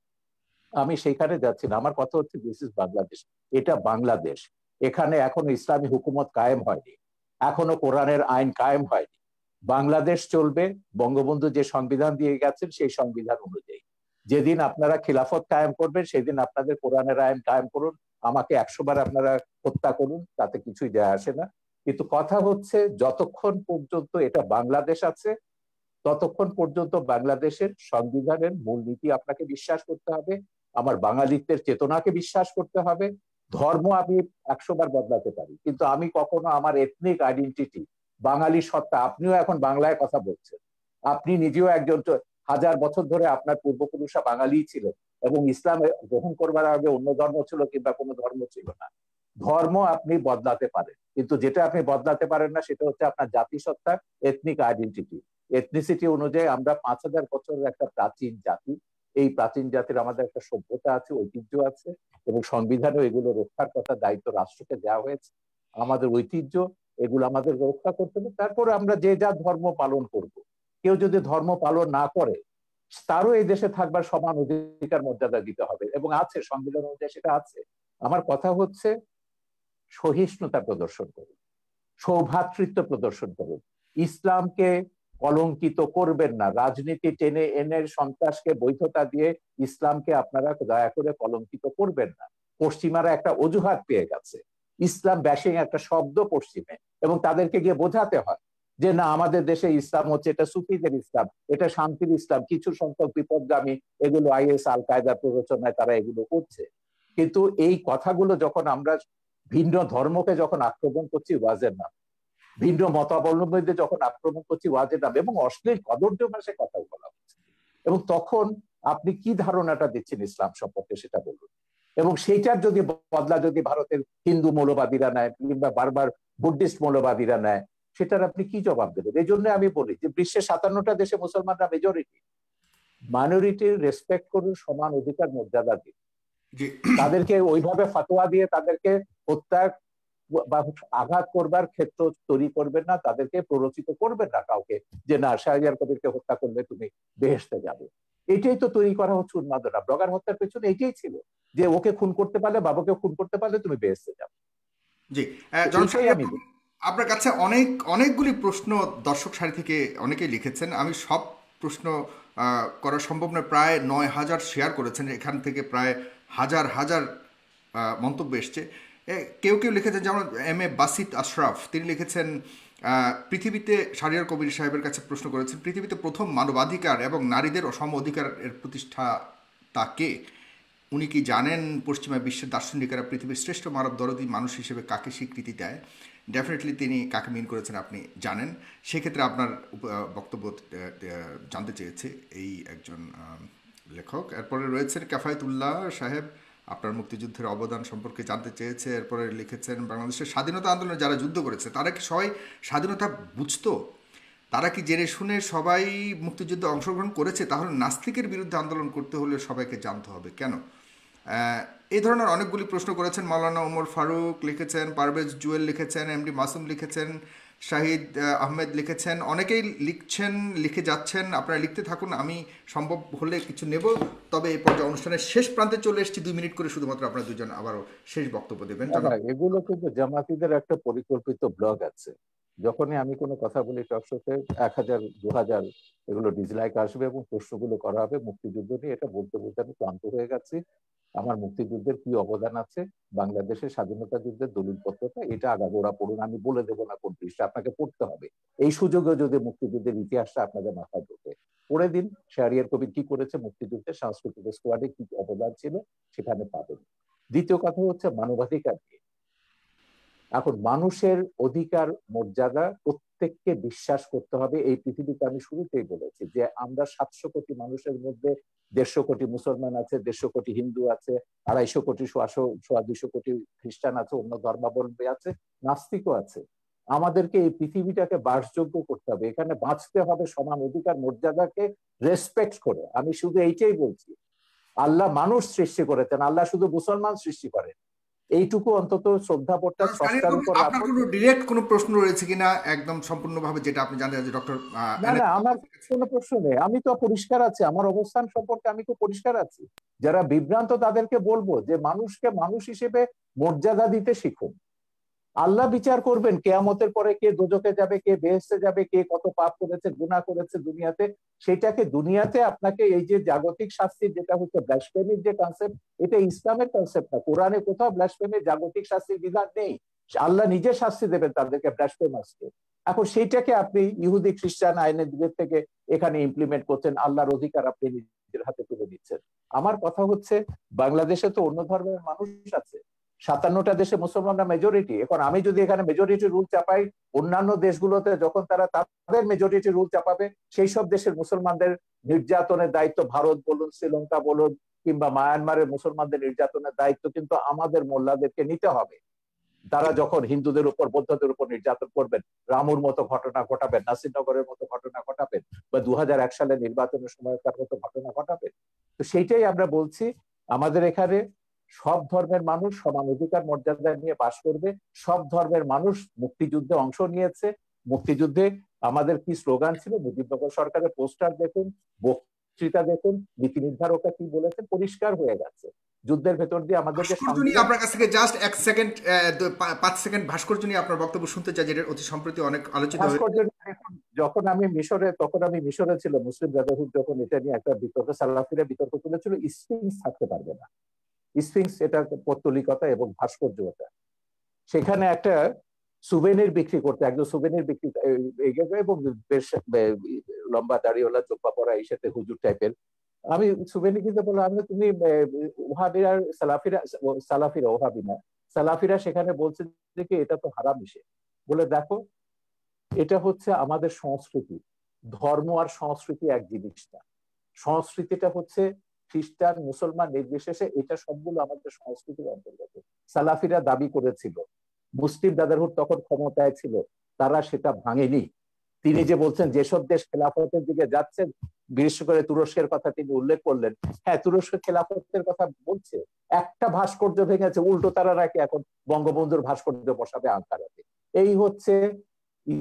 আমি সেইখানে যাচ্ছি না, আমার কথা হচ্ছে দিস ইজ বাংলাদেশ, এটা বাংলাদেশ। এখানে এখনো ইসলামী হুকুমত কায়েম হয়নি, এখনো কোরআনের আইন কায়েম হয়নি। বাংলাদেশ চলবে বঙ্গবন্ধু যে সংবিধান দিয়ে গেছেন সেই সংবিধান অনুযায়ী। যেদিন আপনারা খিলাফত কায়েম করবেন সেদিন আপনাদের কোরআনের আইন কায়েম করুন, আমাকে 100 বার আপনারা হত্যা করুন, তাতে কিছুই যায় আসে না। কিন্তু কথা হচ্ছে যতক্ষণ পর্যন্ত এটা বাংলাদেশ আছে, ততক্ষণ পর্যন্ত বাংলাদেশের সংবিধানের মূলনীতি আপনাকে বিশ্বাস করতে হবে, আমার বাঙালিত্বের চেতনাকে বিশ্বাস করতে হবে। ধর্ম আমি 100 বার বদলাতে পারি, কিন্তু আমি কখনো আমার এথনিক আইডেন্টিটি, বাঙালি সত্তা, আপনিও এখন বাংলায় কথা বলছেন, আপনি নিজেও একজন 1000 বছর ধরে আপনার পূর্বপুরুষরা বাঙালি ছিলেন, এবং ইসলাম গ্রহণ করবার আগে অন্য ধর্ম ছিল কিংবা কোনো ধর্ম ছিল না। ধর্ম আপনি বদলাতে পারেন, কিন্তু যেটা আপনি বদলাতে পারেন না সেটা হচ্ছে আপনার জাতিসত্তা, এথনিক আইডেন্টিটি। এথনিসিটি অনুযায়ী আমরা 5000 বছরের একটা প্রাচীন জাতি, এই প্রাচীন জাতির আমাদের একটা সভ্যতা আছে, ঐতিহ্য আছে, এবং সংবিধানে এগুলো রক্ষার কথা দায়িত্ব রাষ্ট্রকে দেওয়া হয়েছে। আমাদের ঐতিহ্য এগুলো আমাদের রক্ষা করতে হবে, তারপরে আমরা যে যা ধর্ম পালন করব। কেউ যদি ধর্ম পালন না করে তারও এই দেশে থাকবার সমান অধিকার মর্যাদা দিতে হবে, এবং আছে সংবিধান অনুযায়ী সেটা আছে। আমার কথা হচ্ছে সহিষ্ণুতা প্রদর্শন করুন, সৌভ্রাতৃত্ব প্রদর্শন করুন, ইসলামকে কলঙ্কিত করবেন না, রাজনীতি টেনে এনে সন্ত্রাসকে বৈধতা দিয়ে ইসলামকে আপনারা দয়া করে কলঙ্কিত করবেন না। পশ্চিমারা একটা অজুহাত পেয়ে গেছে, ইসলাম ব্যাশিং একটা শব্দ পশ্চিমে, এবং তাদেরকে গিয়ে বোঝাতে হয় যে না, আমাদের দেশে ইসলাম হচ্ছে এটা সুফিদের ইসলাম, এটা শান্তির ইসলাম, কিছু সংখ্যক বিপদগামী এগুলো আইএস আল কায়দার প্ররোচনায় তারা এগুলো করছে। কিন্তু এই কথাগুলো যখন আমরা ভিন্ন ধর্মকে যখন আক্রমণ করছি ওয়াজের নাম, ভিন্ন মতাবলম্বীদের যখন আক্রমণ করছি ওয়াজের নাম, এবং অশ্লীল কদর্য ভাষায় কথা বলা হচ্ছে, এবং তখন আপনি কি ধারণাটা দিচ্ছেন ইসলাম সম্পর্কে সেটা বলুন। এবং সেইটার যদি বদলা যদি ভারতের হিন্দু মৌলবাদীরা নেয় কিংবা বারবার বুদ্ধিস্ট মৌলবাদীরা নেয়, সেটার আপনি কি জবাব দেবেন? এই জন্য আমি বলি যে বিশ্বের 57টা দেশে মুসলমানরা মেজরিটি, মাইনরিটির রেসপেক্ট করুন, সমান অধিকার মর্যাদা দিন। তাদেরকে ওইভাবে ফতোয়া দিয়ে তাদেরকে হত্যা বা আঘাত করবার ক্ষেত্র তৈরি করবেন না, তাদেরকে প্ররোচিত করবেন না কাউকে যে না শাহরিয়ার কবিরকে হত্যা করলে তুমি বেহেশতে যাবে। এটাই তো তৈরি করা হচ্ছে উন্মাদনা। ব্লগার হত্যার পেছনে এটাই ছিল যে ওকে খুন করতে পারলে, বাবাকে খুন করতে পারলে তুমি বেহেশতে যাবে। জি, এইটাই আমি আপনার কাছে অনেকগুলি প্রশ্ন দর্শক সারি থেকে অনেকেই লিখেছেন। আমি সব প্রশ্ন করা সম্ভব নয়। প্রায় 9,000 শেয়ার করেছেন, এখান থেকে প্রায় হাজার হাজার মন্তব্য এসছে। কেউ কেউ লিখেছেন, যেমন এম.এ. বাসিত আশরাফ, তিনি লিখেছেন পৃথিবীতে, শাহরিয়ার কবির সাহেবের কাছে প্রশ্ন করেছেন, পৃথিবীতে প্রথম মানবাধিকার এবং নারীদের সম অধিকারের প্রতিষ্ঠাতা কে? উনি কি জানেন পশ্চিমা বিশ্বের দার্শনিকেরা পৃথিবীর শ্রেষ্ঠ মানব দরদী মানুষ হিসেবে কাকে স্বীকৃতি দেয়? ডেফিনেটলি তিনি কাকে মিন করেছেন আপনি জানেন। সেক্ষেত্রে আপনার বক্তব্য জানতে চেয়েছে এই একজন লেখক। এরপরে রয়েছেন কাফায়েতুল্লাহ সাহেব, আপনার মুক্তিযুদ্ধের অবদান সম্পর্কে জানতে চেয়েছে। এরপরে লিখেছেন, বাংলাদেশের স্বাধীনতা আন্দোলনে যারা যুদ্ধ করেছে তারা কি সবাই স্বাধীনতা বুঝতো? তারা কি জেনে শুনে সবাই মুক্তিযুদ্ধে অংশগ্রহণ করেছে? তাহলে নাস্তিকের বিরুদ্ধে আন্দোলন করতে হলে সবাইকে জানতে হবে কেন? এই ধরনের অনেকগুলি প্রশ্ন করেছেন। মাওলানা ওমর ফারুক লিখেছেন, পারভেজ জুয়েল লিখেছেন, এমডি মাসুম লিখেছেন, শাহিদ আহমেদ লিখেছেন, অনেকেই লিখছেন, লিখে যাচ্ছেন। আপনারা লিখতে থাকুন, আমি সম্ভব হলে কিছু নেব। তবে এই পর্যায়ে অনুষ্ঠানের শেষ প্রান্তে চলে এসেছি, 2 মিনিট করে শুধুমাত্র আপনারা দুজন আবারও শেষ বক্তব্য দেবেন। এগুলো কিন্তু জামাতিদের একটা পরিকল্পিত ব্লগ আছে। যখনই আমি কোনো কথা বলি টকশোতে 1000 2000 এগুলো ডিসলাইক আসবে এবং প্রশ্নগুলো করা হবে মুক্তিযুদ্ধ নিয়ে। এটা বলতে বলতে আমি ক্লান্ত হয়ে গেছি। আমার মুক্তিযুদ্ধের কি অবদান আছে, বাংলাদেশের স্বাধীনতা যুদ্ধের দলিলপত্রটা এটা আগাগোড়া পড়ুন। আমি বলে দেবো না কোন পৃষ্ঠা, আপনাকে পড়তে হবে। এই সুযোগে যদি মুক্তিযুদ্ধের ইতিহাসটা আপনাদের মাথায় ঢোকে, পড়ে দিন শাহরিয়ার কবির কি করেছে মুক্তিযুদ্ধের, সাংস্কৃতিক স্কোয়াডে কি অবদান ছিল, সেখানে পাবেন। দ্বিতীয় কথা হচ্ছে মানবাধিকার নিয়ে। এখন মানুষের অধিকার মর্যাদা প্রত্যেককে বিশ্বাস করতে হবে। এই পৃথিবীতে আমি শুরুতেই বলেছি যে আমরা 700 কোটি মানুষের মধ্যে 150 কোটি মুসলমান আছে, 150 কোটি হিন্দু আছে, 250 কোটি 200 কোটি খ্রিস্টান আছে, অন্য ধর্মাবলম্বী আছে, নাস্তিকও আছে। আমাদেরকে এই পৃথিবীটাকে বাসযোগ্য করতে হবে। এখানে বাঁচতে হবে সমান অধিকার মর্যাদাকে রেসপেক্ট করে। আমি শুধু এইটাই বলছি, আল্লাহ মানুষ সৃষ্টি করেছেন, আল্লাহ শুধু মুসলমান সৃষ্টি করেন। এইটুকু অন্তত শ্রদ্ধাবোধটা স্রষ্টার উপর। আপনার কোনো ডিরেক্ট কোনো প্রশ্ন রয়েছে কিনা একদম সম্পূর্ণভাবে, যেটা আপনি জানতে চান ডক্টর? না না, আমার কোনো প্রশ্ন নেই। আমি তো পরিষ্কার আছি, আমার অবস্থান সম্পর্কে আমি তো পরিষ্কার আছি। যারা বিভ্রান্ত তাদেরকে বলবো যে মানুষকে মানুষ হিসেবে মর্যাদা দিতে শিখুন। আল্লাহ বিচার করবেন কিয়ামতের পরে, কে দোজখে যাবে, কে বেহেশতে যাবে, কে কত পাপ করেছে, গুনাহ করেছে দুনিয়াতে। সেটাকে দুনিয়াতে আপনাকে এই যে জাগতিক শাস্তির যেটা হচ্ছে ব্লাসফেমির যে কনসেপ্ট, এটা ইসলামের কনসেপ্ট না। কোরআনে কোথাও ব্লাসফেমির জাগতিক শাস্তির বিধান নেই। আল্লাহ নিজে শাস্তি দেবেন তাদেরকে, ব্লাসফেমার্সকে। এখন সেইটাকে আপনি ইহুদি খ্রিস্টান আইনের দিকের থেকে এখানে ইমপ্লিমেন্ট করছেন, আল্লাহর অধিকার আপনি নিজের হাতে তুলে দিচ্ছেন। আমার কথা হচ্ছে বাংলাদেশে তো অন্য ধর্মের মানুষ আছে, 57টা দেশে মুসলমানরা মেজরিটি। এখন আমি যদি এখানে মেজরিটি রুল চাপাই, অন্যান্য দেশগুলোতে যখন তারা তাদের মেজরিটি রুল চাপাবে, সেই সব দেশের মুসলমানদের নির্যাতনের দায়িত্ব, ভারত বলুন, শ্রীলঙ্কা বলুন, কিংবা মায়ানমারের মুসলমানদের নির্যাতনের দায়িত্ব কিন্তু আমাদের মোল্লাদেরকে নিতে হবে। তারা যখন হিন্দুদের উপর, বৌদ্ধদের উপর নির্যাতন করবেন, রামুর মতো ঘটনা ঘটাবেন, নাসিরনগরের মতো ঘটনা ঘটাবেন, বা 2001 সালে নির্বাচনের সময়কার মতো ঘটনা ঘটাবেন। তো সেইটাই আমরা বলছি, আমাদের এখানে সব ধর্মের মানুষ সমান অধিকার মর্যাদা নিয়ে বাস করবে। সব ধর্মের মানুষ মুক্তিযুদ্ধে অংশ নিয়েছে। মুক্তিযুদ্ধে আমাদের কি স্লোগান ছিল, মুজিবনগর সরকারের পোস্টার দেখুন, বক্তৃতা দেখুন, নীতি নির্ধারকরা কি বলেছে, পরিষ্কার হয়ে গেছে। যুদ্ধের ভেতর দিয়ে আমাদেরকে আপনার কাছ থেকে জাস্ট 1 সেকেন্ড 5 সেকেন্ড ভাস্কর্য নিয়ে আপনার বক্তব্য শুনতে চাই, যেটা অতি সম্প্রতি অনেক আলোচিত হয়েছে। যখন আমি মিশরে, তখন আমি মিশরে ছিল, মুসলিম ব্রাদারহুড যখন এটা নিয়ে একটা বিতর্ক, সালাফিরা বিতর্ক তুলেছিল, স্ফিংস থাকতে পারবে না। স্ফিংস এটা পৌত্তলিকতা এবং ভাস্কর্যতা। সেখানে একটা সুভেনির বিক্রি করতে, একজন সুভেনির বিক্রি এবং বেশ লম্বা দাড়িওয়ালা, চোপ্পা পরা, এই সাথে হুজুর টাইপের। আমি সুভেনি কিনতে বললাম, আমি তুমি ওহাবিরা সালাফিরা ওহাবি না, সালাফিরা সেখানে বলছে যে কি এটা তো হারাম ইসে। বলে দেখো, এটা হচ্ছে আমাদের সংস্কৃতি। ধর্ম আর সংস্কৃতি এক জিনিস না। সংস্কৃতিটা হচ্ছে খ্রিস্টান মুসলমান নির্বিশেষে এটা সবগুলো আমাদের সংস্কৃতির অন্তর্গত। সালাফিরা দাবি করেছিল, মুসলিম ব্রাদারহুড তখন ক্ষমতায় ছিল, তারা সেটা ভাঙেনি। তিনি যে বলছেন যেসব দেশ খেলাফতের দিকে যাচ্ছে, বিশেষ করে তুরস্কের কথা তিনি উল্লেখ করলেন, হ্যাঁ তুরস্ক খেলাফতের কথা বলছে, একটা ভাস্কর্য ভেঙেছে, উল্টো তারা নাকি এখন বঙ্গবন্ধুর ভাস্কর্য বসাবে আঙ্কারাতে। এই হচ্ছে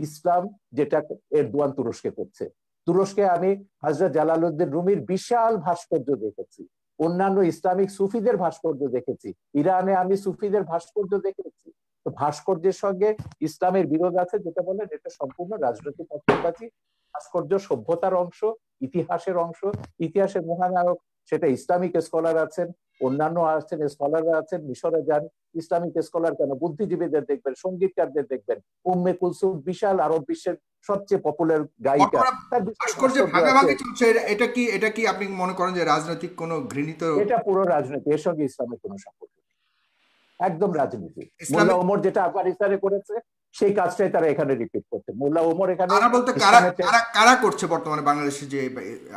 ইসলাম, যেটা এরদোয়ান তুরস্কে করছে। তুরস্কে আমি হযরত জালালউদ্দিন রুমির বিশাল ভাস্কর্য দেখেছি, অন্যান্য ইসলামিক সুফিদের ভাস্কর্য দেখেছি, ইরানে আমি সুফিদের ভাস্কর্য দেখেছি। তো ভাস্কর্যের সঙ্গে ইসলামের বিরোধ আছে, যেটা বলেন এটা সম্পূর্ণ রাজনৈতিক পক্ষপাতী। ভাস্কর্য সভ্যতার অংশ, ইতিহাসের অংশ, ইতিহাসের মহানায়ক সেটা ইসলামিক স্কলার আছেন, অন্যান্য আছেন, স্কলাররা আছেন। মিশরে যান, ইসলামিক স্কলার কেন, বুদ্ধিজীবীদের দেখবেন, সঙ্গীতকারদের দেখবেন। উম্মে কুলসুম বিশাল আরব বিশ্বের সবচেয়ে পপুলার গায়িকা, তার ভাস্কর্য ভাগাভাগি চলছে, এটা কি আপনি মনে করেন যে রাজনৈতিক কোনো ঘৃণিত? এটা পুরো রাজনীতি, এর সঙ্গে ইসলামের কোনো সম্পর্ক নেই, একদম রাজনীতি। মোল্লা ওমর যেটা আফগানিস্তানে করেছে সেই কাজটাই তারা এখানে রিপিট করছে। মোল্লা ওমর এখানে তারা বলতে কারা করছে বর্তমানে বাংলাদেশে যে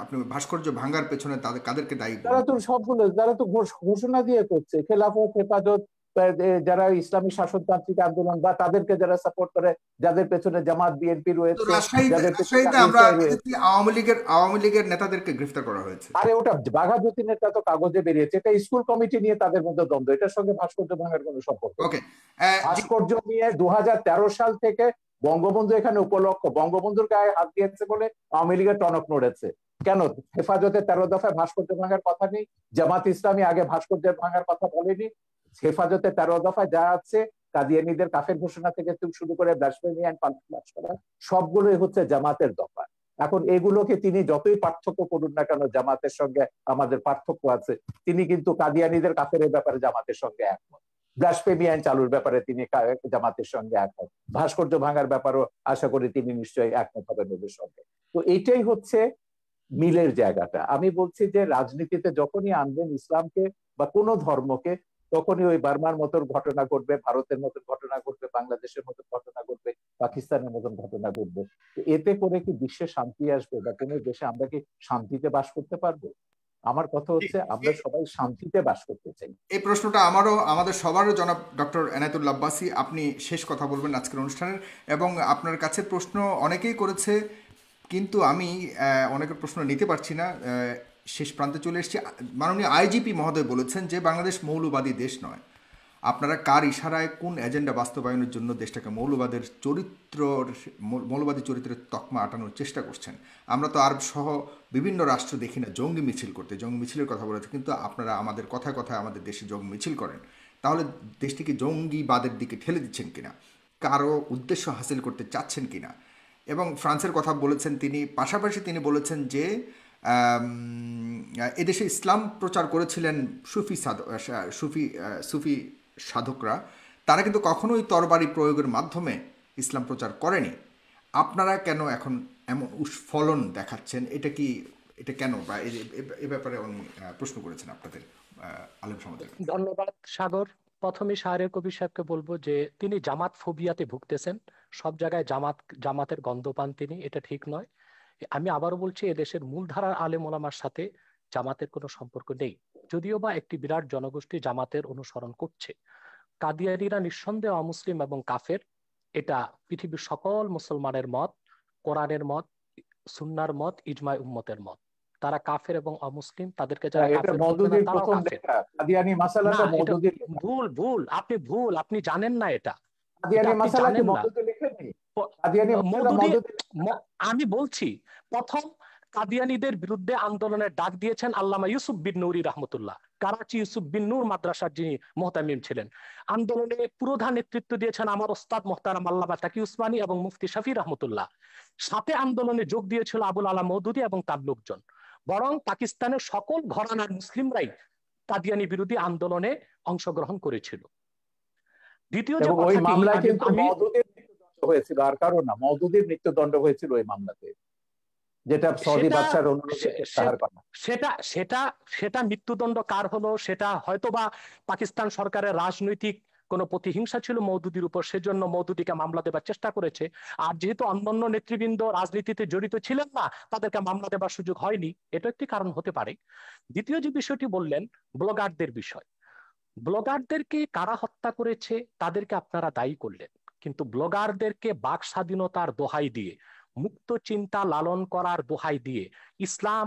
আপনি ভাস্কর্য ভাঙার পেছনে কাদেরকে দায়ী? তারা তো ঘোষণা দিয়ে করছে, খেলাফত, হেফাজত, যারা ইসলামী শাসনতান্ত্রিক আন্দোলন বা তাদেরকে যারা সাপোর্ট করে, যাদের পেছনে জামাত বিএনপি রয়েছে, যাদের পেছনে আওয়ামী লীগের নেতাদেরকে গ্রেফতার করা হয়েছে। আরে ওটা বাঘা যতীনেরটা তো কাগজে বেরিয়েছে, এটা স্কুল কমিটি নিয়ে তাদের মধ্যে দ্বন্দ্ব, এটার সঙ্গে ভাস্কর্য ভাঙার কোনো সম্পর্ক। ভাস্কর্য নিয়ে 2013 সাল থেকে বঙ্গবন্ধু এখানে উপলক্ষ, বঙ্গবন্ধুর গায়ে হাত দিয়েছে বলে আওয়ামী লীগের টনক নড়েছে। কেন হেফাজতে 13 দফায় ভাস্কর্য ভাঙার কথা নেই? জামাত ইসলামী আগে ভাস্কর্য ভাঙার কথা বলেনি। হেফাজতে 13 দফায় যা আছে, কাদিয়ানীদের কাফের ঘোষণা থেকে শুরু করে ব্লাসফেমি এন্ড পানিশমেন্ট করা, সবগুলোই হচ্ছে জামাতের দফা। এখন এগুলোকে তিনি যতই পার্থক্য করুন না কেন, জামাতের সঙ্গে আমাদের পার্থক্য আছে, তিনি কিন্তু কাদিয়ানীদের কাফের ব্যাপারে জামাতের সঙ্গে একমত, ব্লাসফেমি আইন চালুর ব্যাপারে তিনি জামাতের সঙ্গে একমত, ভাস্কর্য ভাঙার ব্যাপারও আশা করি তিনি নিশ্চয়ই একমত হবেন ওদের সঙ্গে। তো এইটাই হচ্ছে মিলের জায়গাটা। আমি বলছি যে রাজনীতিতে যখনই আনবেন ইসলামকে বা কোনো ধর্মকে, তখনই ওই বার্মার মতন ঘটনা ঘটবে, ভারতের মতন ঘটনা ঘটবে, বাংলাদেশের মতন ঘটনা ঘটবে, পাকিস্তানের মতন ঘটনা ঘটবে। এতে করে কি বিশ্বে শান্তি আসবে বা কোনো দেশে আমরা কি শান্তিতে বাস করতে পারবো? আমার কথা হচ্ছে আমরা সবাই শান্তিতে বাস করতে চাই। এই প্রশ্নটা আমাদের সবারও জনাব ডক্টর এনায়েতুল্লাহ আব্বাসী, আপনি শেষ কথা বলবেন আজকের অনুষ্ঠানের, এবং আপনার কাছে প্রশ্ন অনেকেই করেছে, কিন্তু আমি অনেকের প্রশ্ন নিতে পারছি না, শেষ প্রান্তে চলে এসেছি। মাননীয় আইজিপি মহোদয় বলেছেন যে বাংলাদেশ মৌলবাদী দেশ নয়। আপনারা কার ইশারায় কোন এজেন্ডা বাস্তবায়নের জন্য দেশটাকে মৌলবাদী চরিত্রের তকমা আটানোর চেষ্টা করছেন? আমরা তো আরব সহ বিভিন্ন রাষ্ট্র দেখি না জঙ্গি মিছিল করতে, জঙ্গি মিছিলের কথা বলেছে, কিন্তু আপনারা আমাদের কথায় কথায় আমাদের দেশে জঙ্গি মিছিল করেন। তাহলে দেশটিকে জঙ্গিবাদের দিকে ঠেলে দিচ্ছেন কিনা, কারো উদ্দেশ্য হাসিল করতে চাচ্ছেন কিনা? এবং ফ্রান্সের কথা বলেছেন তিনি, পাশাপাশি তিনি বলেছেন যে এদেশে ইসলাম প্রচার করেছিলেন সুফি সাধকরা, তারা কিন্তু কখনোই তরবারি প্রয়োগের মাধ্যমে ইসলাম প্রচার করেনি। আপনারা কেন এখন এমন উস্ফলন দেখাচ্ছেন? এটা কেন, বা এ ব্যাপারে উনি প্রশ্ন করেছেন আপনাদের আলেম সমাজের। ধন্যবাদ সাগর। প্রথমে শাহরিয়ার কবির সাহেবকে বলবো যে তিনি জামাত ফোবিয়াতে ভুগতেছেন, সব জায়গায় জামাতের গন্ধ পান তিনি, এটা ঠিক নয়। আমি আবারও বলছি, এদেশের মূলধারার আলেম ওলামার সাথে জামাতের কোনো সম্পর্ক নেই, যদিও বা একটি বিরাট জনগোষ্ঠী জামাতের অনুসরণ করছে। কাদিয়ানীরা নিঃসন্দেহে অমুসলিম এবং কাফের, এটা পৃথিবীর সকল মুসলমানের মত, কোরআনের মত, সুন্নাহর মত, ইজমায় উম্মতের মত। তারা কাফের এবং অমুসলিম, তাদেরকে যারা কাফের বলবে না তারাও কাফের। কাদিয়ানী মাসালা মওদুদী ভুল, আপনি জানেন না এটা। কাদিয়ানী মাসালা কি মওদুদী লেখেননি? কাদিয়ানী মাসালা মওদুদী, আমি বলছি, প্রথম কাদিয়ানীদের বিরুদ্ধে আন্দোলনের ডাক দিয়েছেন আল্লামা ইউসুফ বিন নুরি রাহমাতুল্লাহ, করাচি ইউসুফ বিন নূর মাদ্রাসার যিনি মুহতামিম ছিলেন। আন্দোলনে পুরোধা নেতৃত্ব দিয়েছেন আমার ওস্তাদ মুহতারাম আল্লামা তাকি উসমানী এবং মুফতি শফি রাহমাতুল্লাহ। সাথে আন্দোলনে যোগ দিয়েছিল আবুল আলা মওদুদী এবং তার লোকজন। বরং পাকিস্তানের সকল ঘরানার মুসলিমরাই কাদিয়ানী বিরোধী আন্দোলনে অংশগ্রহণ করেছিল। দ্বিতীয় যে ওই মামলায় কিন্তু মওদুদীর মৃত্যুদণ্ড হয়েছিল, আর কারণ না, মওদুদীর মৃত্যুদণ্ড হয়েছিল ওই মামলাতে, যেটা সৌদি বাদশার অনুরোধে তাহার করা। সেটা মৃত্যুদণ্ড কার হলো সেটা হয়তোবা পাকিস্তান সরকারের রাজনৈতিক কোনো প্রতিহিংসা ছিল মওদুদির উপর, সেজন্য মওদুদিকে মামলা দেবার চেষ্টা করেছে। আর যেহেতু অন্যান্য নেতৃবৃন্দ রাজনীতিতে জড়িত ছিলেন না, তাদেরকে মামলা দেবার সুযোগ হয়নি, এটা একটি কারণ হতে পারে। দ্বিতীয় যে বিষয়টি বললেন, ব্লগারদের বিষয়। ব্লগারদেরকে কারা হত্যা করেছে তাদেরকে আপনারা দায়ী করলেন, কিন্তু ব্লগারদেরকে বাক স্বাধীনতার দোহাই দিয়ে, মুক্ত চিন্তা লালন করার দোহাই দিয়ে ইসলাম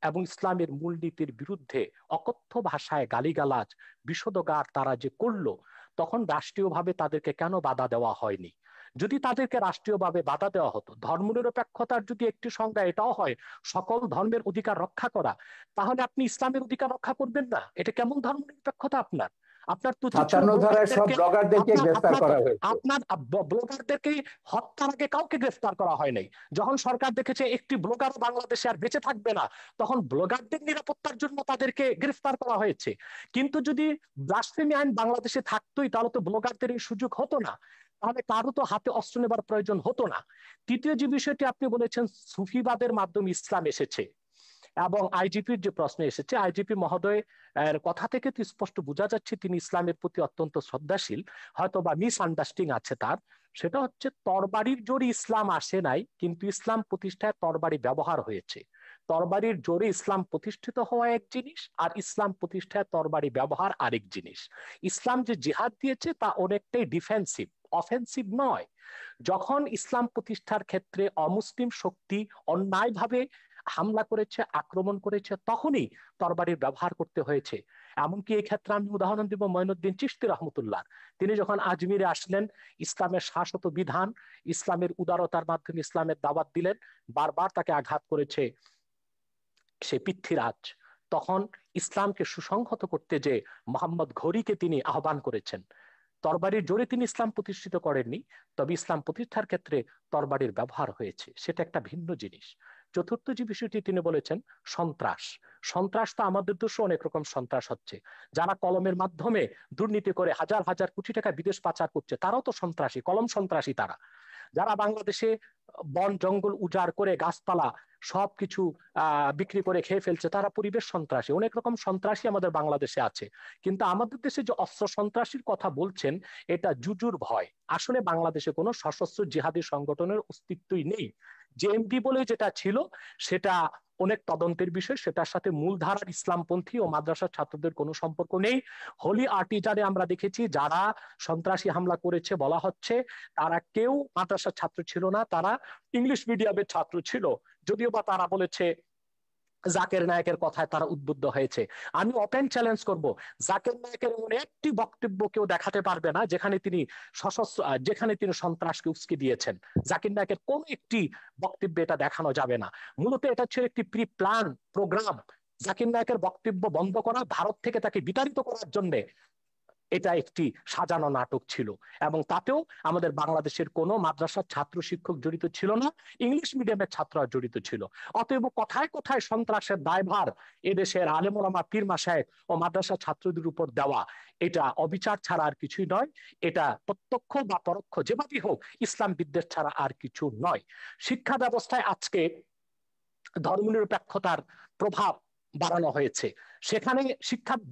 এবং ইসলামের মূলনীতির বিরুদ্ধে অকথ্য ভাষায় গালিগালাজ বিষোদগার তারা যে করলো, তখন রাষ্ট্রীয়ভাবে তাদেরকে কেন বাধা দেওয়া হয়নি? যদি তাদেরকে রাষ্ট্রীয়ভাবে বাধা দেওয়া হতো, ধর্মনিরপেক্ষতার যদি একটি সংজ্ঞা এটাও হয় সকল ধর্মের অধিকার রক্ষা করা, তাহলে আপনি ইসলামের অধিকার রক্ষা করবেন না? এটা কেমন ধর্মনিরপেক্ষতা আপনার? আপনার তো উচিত ছিল 57 ধারায় সব ব্লগারদেরকে গ্রেফতার করা হয়েছে। আপনার ব্লগারদেরকে হত্যার আগে কাউকে গ্রেফতার করা হয় নাই। যখন সরকার দেখেছে একটি ব্লগার বাংলাদেশে আর বেঁচে থাকবে না, তখন ব্লগারদের নিরাপত্তার জন্য তাদেরকে গ্রেফতার করা হয়েছে। কিন্তু যদি ব্লাসফেমি আইন বাংলাদেশে থাকতোই, তাহলে তো ব্লগারদের এই সুযোগ হতো না, তাহলে কারো তো হাতে অস্ত্র নেবার প্রয়োজন হতো না। তৃতীয় যে বিষয়টি আপনি বলেছেন, সুফিবাদের মাধ্যমে ইসলাম এসেছে, এবং আইজিপির যে প্রশ্ন এসেছে, আইজিপি মহোদয় এর কথা থেকে তো স্পষ্ট বোঝা যাচ্ছে তিনি ইসলামের প্রতি অত্যন্ত শ্রদ্ধাশীল, হয়তো বা মিস আন্ডারস্ট্যান্ডিং আছে তার। সেটা হচ্ছে, তরবারির জোরে ইসলাম আসে নাই, কিন্তু ইসলাম প্রতিষ্ঠায় তরবারি ব্যবহার হয়েছে। তরবারির জোরে ইসলাম প্রতিষ্ঠিত হওয়া এক জিনিস, আর ইসলাম প্রতিষ্ঠায় তরবারি ব্যবহার আরেক জিনিস। ইসলাম যে জিহাদ দিয়েছে তা অনেকটাই ডিফেন্সিভ, অফেন্সিভ নয়। যখন ইসলাম প্রতিষ্ঠার ক্ষেত্রে অমুসলিম শক্তি অন্যায়ভাবে হামলা করেছে, আক্রমণ করেছে, তখনই তরবারির ব্যবহার করতে হয়েছে। এমনকি এই ক্ষেত্রে আমি উদাহরণ দিব মঈনুদ্দিন চিশতি রহমতুল্লাহ। তিনি যখন আজমিরে আসলেন, ইসলামের শাশ্বত বিধান, ইসলামের উদারতার মাধ্যমে ইসলামের দাওয়াত দিলেন, বারবার তাকে আঘাত করেছে সে পৃথ্বীরাজ। তখন ইসলামকে সুসংহত করতে যে মোহাম্মদ ঘড়িকে তিনি আহ্বান করেছেন। তরবারির জোরে তিনি ইসলাম প্রতিষ্ঠিত করেননি, তবে ইসলাম প্রতিষ্ঠার ক্ষেত্রে তরবারির ব্যবহার হয়েছে, সেটা একটা ভিন্ন জিনিস। চতুর্থ যে বিষয়টি তিনি বলেছেন, সন্ত্রাস। সন্ত্রাস তো আমাদের দেশে অনেক রকম সন্ত্রাস হচ্ছে। যারা কলমের মাধ্যমে দুর্নীতি করে হাজার হাজার কোটি টাকা বিদেশ পাচার করছে, তারাও তো সন্ত্রাসী, কলম সন্ত্রাসী তারা। যারা বাংলাদেশে বন জঙ্গল উজাড় করে গাছপালা সবকিছু বিক্রি করে খেয়ে ফেলছে, তারা পরিবেশ সন্ত্রাসী। অনেক রকম সন্ত্রাসী আমাদের বাংলাদেশে আছে। কিন্তু আমাদের দেশে যে অস্ত্র সন্ত্রাসীর কথা বলছেন, এটা জুজুর ভয়। আসলে বাংলাদেশে কোনো সশস্ত্র জিহাদি সংগঠনের অস্তিত্বই নেই। জেএমবি বলে যেটা ছিল, সেটা অনেক তদন্তের বিষয়, সেটার সাথে মূলধারার ইসলামপন্থী ও মাদ্রাসার ছাত্রদের কোনো সম্পর্ক নেই। হোলি আর্টিজারে আমরা দেখেছি যারা সন্ত্রাসী হামলা করেছে বলা হচ্ছে, তারা কেউ মাদ্রাসার ছাত্র ছিল না, তারা ইংলিশ মিডিয়ামের ছাত্র ছিল। যদিও বা তারা বলেছে জাকের নায়কের কথায় তারা উদ্বুদ্ধ হয়েছে। আমি ওপেন চ্যালেঞ্জ করব, জাকের নায়কের এমন একটি বক্তব্য কেউ দেখাতে পারবে না যেখানে তিনি সশস্ত্র, যেখানে তিনি সন্ত্রাসকে উস্কে দিয়েছেন। জাকির নায়কের কোন একটি বক্তব্যে এটা দেখানো যাবে না। মূলত এটা ছিল একটি প্রি প্ল্যান প্রোগ্রাম। জাকির নায়কের বক্তব্য বন্ধ করা, ভারত থেকে তাকে বিতাড়িত করার জন্য এটা একটি সাজানো নাটক ছিল। এবং তাতেও আমাদের বাংলাদেশের কোনো মাদ্রাসার ছাত্র শিক্ষক জড়িত ছিল না, ইংলিশ মিডিয়ামের ছাত্ররা জড়িত ছিল। অতএব কথায় কথায় সন্ত্রাসের দায়ভার এদেশের আলেম ওলামা পীর মাশায়েখ ও মাদ্রাসা ছাত্রদের উপর দেওয়া, এটা অবিচার ছাড়া আর কিছুই নয়। এটা প্রত্যক্ষ বা পরোক্ষ যেভাবেই হোক ইসলাম বিদ্বেষ ছাড়া আর কিছু নয়। শিক্ষা ব্যবস্থায় আজকে ধর্মনিরপেক্ষতার প্রভাব বাড়ানো হয়েছে। সেখানে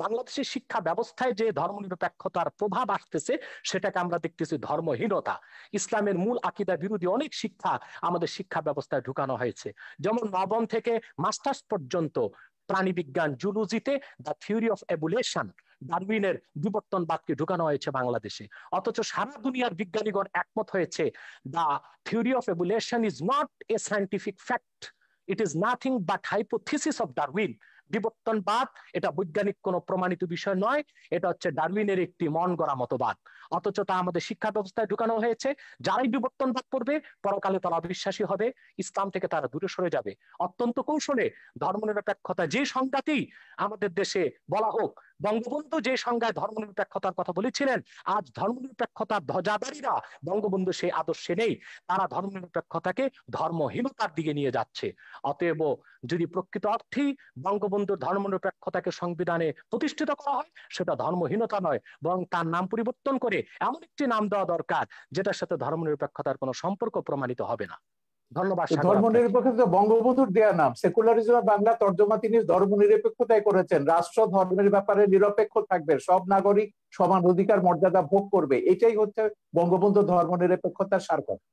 বাংলাদেশের শিক্ষা ব্যবস্থায় যে ধর্মনিরপেক্ষতার প্রভাব আসতেছে, সেটাকে আমরা দেখতেছি ধর্মহীনতা। ইসলামের মূল আকীদা বিরোধী অনেক শিক্ষা আমাদের শিক্ষা ব্যবস্থায় ঢুকানো হয়েছে। যেমন নবম থেকে মাস্টার্স পর্যন্ত প্রাণীবিজ্ঞান জুলজিতে দ্য থিওরি অফ এভুলেশন, ডারউইনের বিবর্তনবাদকে ঢুকানো হয়েছে বাংলাদেশে। অথচ সারা দুনিয়ার বিজ্ঞানীগণ একমত হয়েছে, the theory of evolution is not a scientific fact, it is nothing but hypothesis of Darwin. বিবর্তনবাদ এটা বৈজ্ঞানিক কোনো প্রমাণিত বিষয় নয়, এটা হচ্ছে ডারউইনের একটি মন গড়া মতবাদ। অথচ তা আমাদের শিক্ষা ব্যবস্থায় ঢুকানো হয়েছে। যারাই বিবর্তনবাদ করবে, পরকালে তারা অবিশ্বাসী হবে, ইসলাম থেকে তারা দূরে সরে যাবে। অত্যন্ত কৌশলে ধর্মনিরপেক্ষতা যে সংজ্ঞাতেই আমাদের দেশে বলা হোক, বঙ্গবন্ধু যে সংজ্ঞায় ধর্মনিরপেক্ষতার কথা বলেছিলেন, আজ ধর্মনিরপেক্ষতার ধ্বজাধারীরা বঙ্গবন্ধু সেই আদর্শে নেই। তারা ধর্মনিরপেক্ষতাকে ধর্মহীনতার দিকে নিয়ে যাচ্ছে। অতএব যদি প্রকৃত অর্থেই বঙ্গবন্ধুর ধর্মনিরপেক্ষতাকে সংবিধানে প্রতিষ্ঠিত করা হয়, সেটা ধর্মহীনতা নয়, বরং তার নাম পরিবর্তন করে এমন একটি নাম দেওয়া দরকার যেটার সাথে ধর্মনিরপেক্ষতার কোনো সম্পর্ক প্রমাণিত হবে না। ধন্যবাদ সাগর ধর্ম আপনাকে। নিরপেক্ষতা বঙ্গবন্ধুর দেয়া নাম। সেকুলারিজম বাংলা তর্জমা তিনি ধর্ম নিরপেক্ষতায় করেছেন। রাষ্ট্র ধর্মের ব্যাপারে নিরপেক্ষ থাকবে, সব নাগরিক সমান অধিকার মর্যাদা ভোগ করবে, এটাই হচ্ছে বঙ্গবন্ধু ধর্ম নিরপেক্ষতার সার কথা।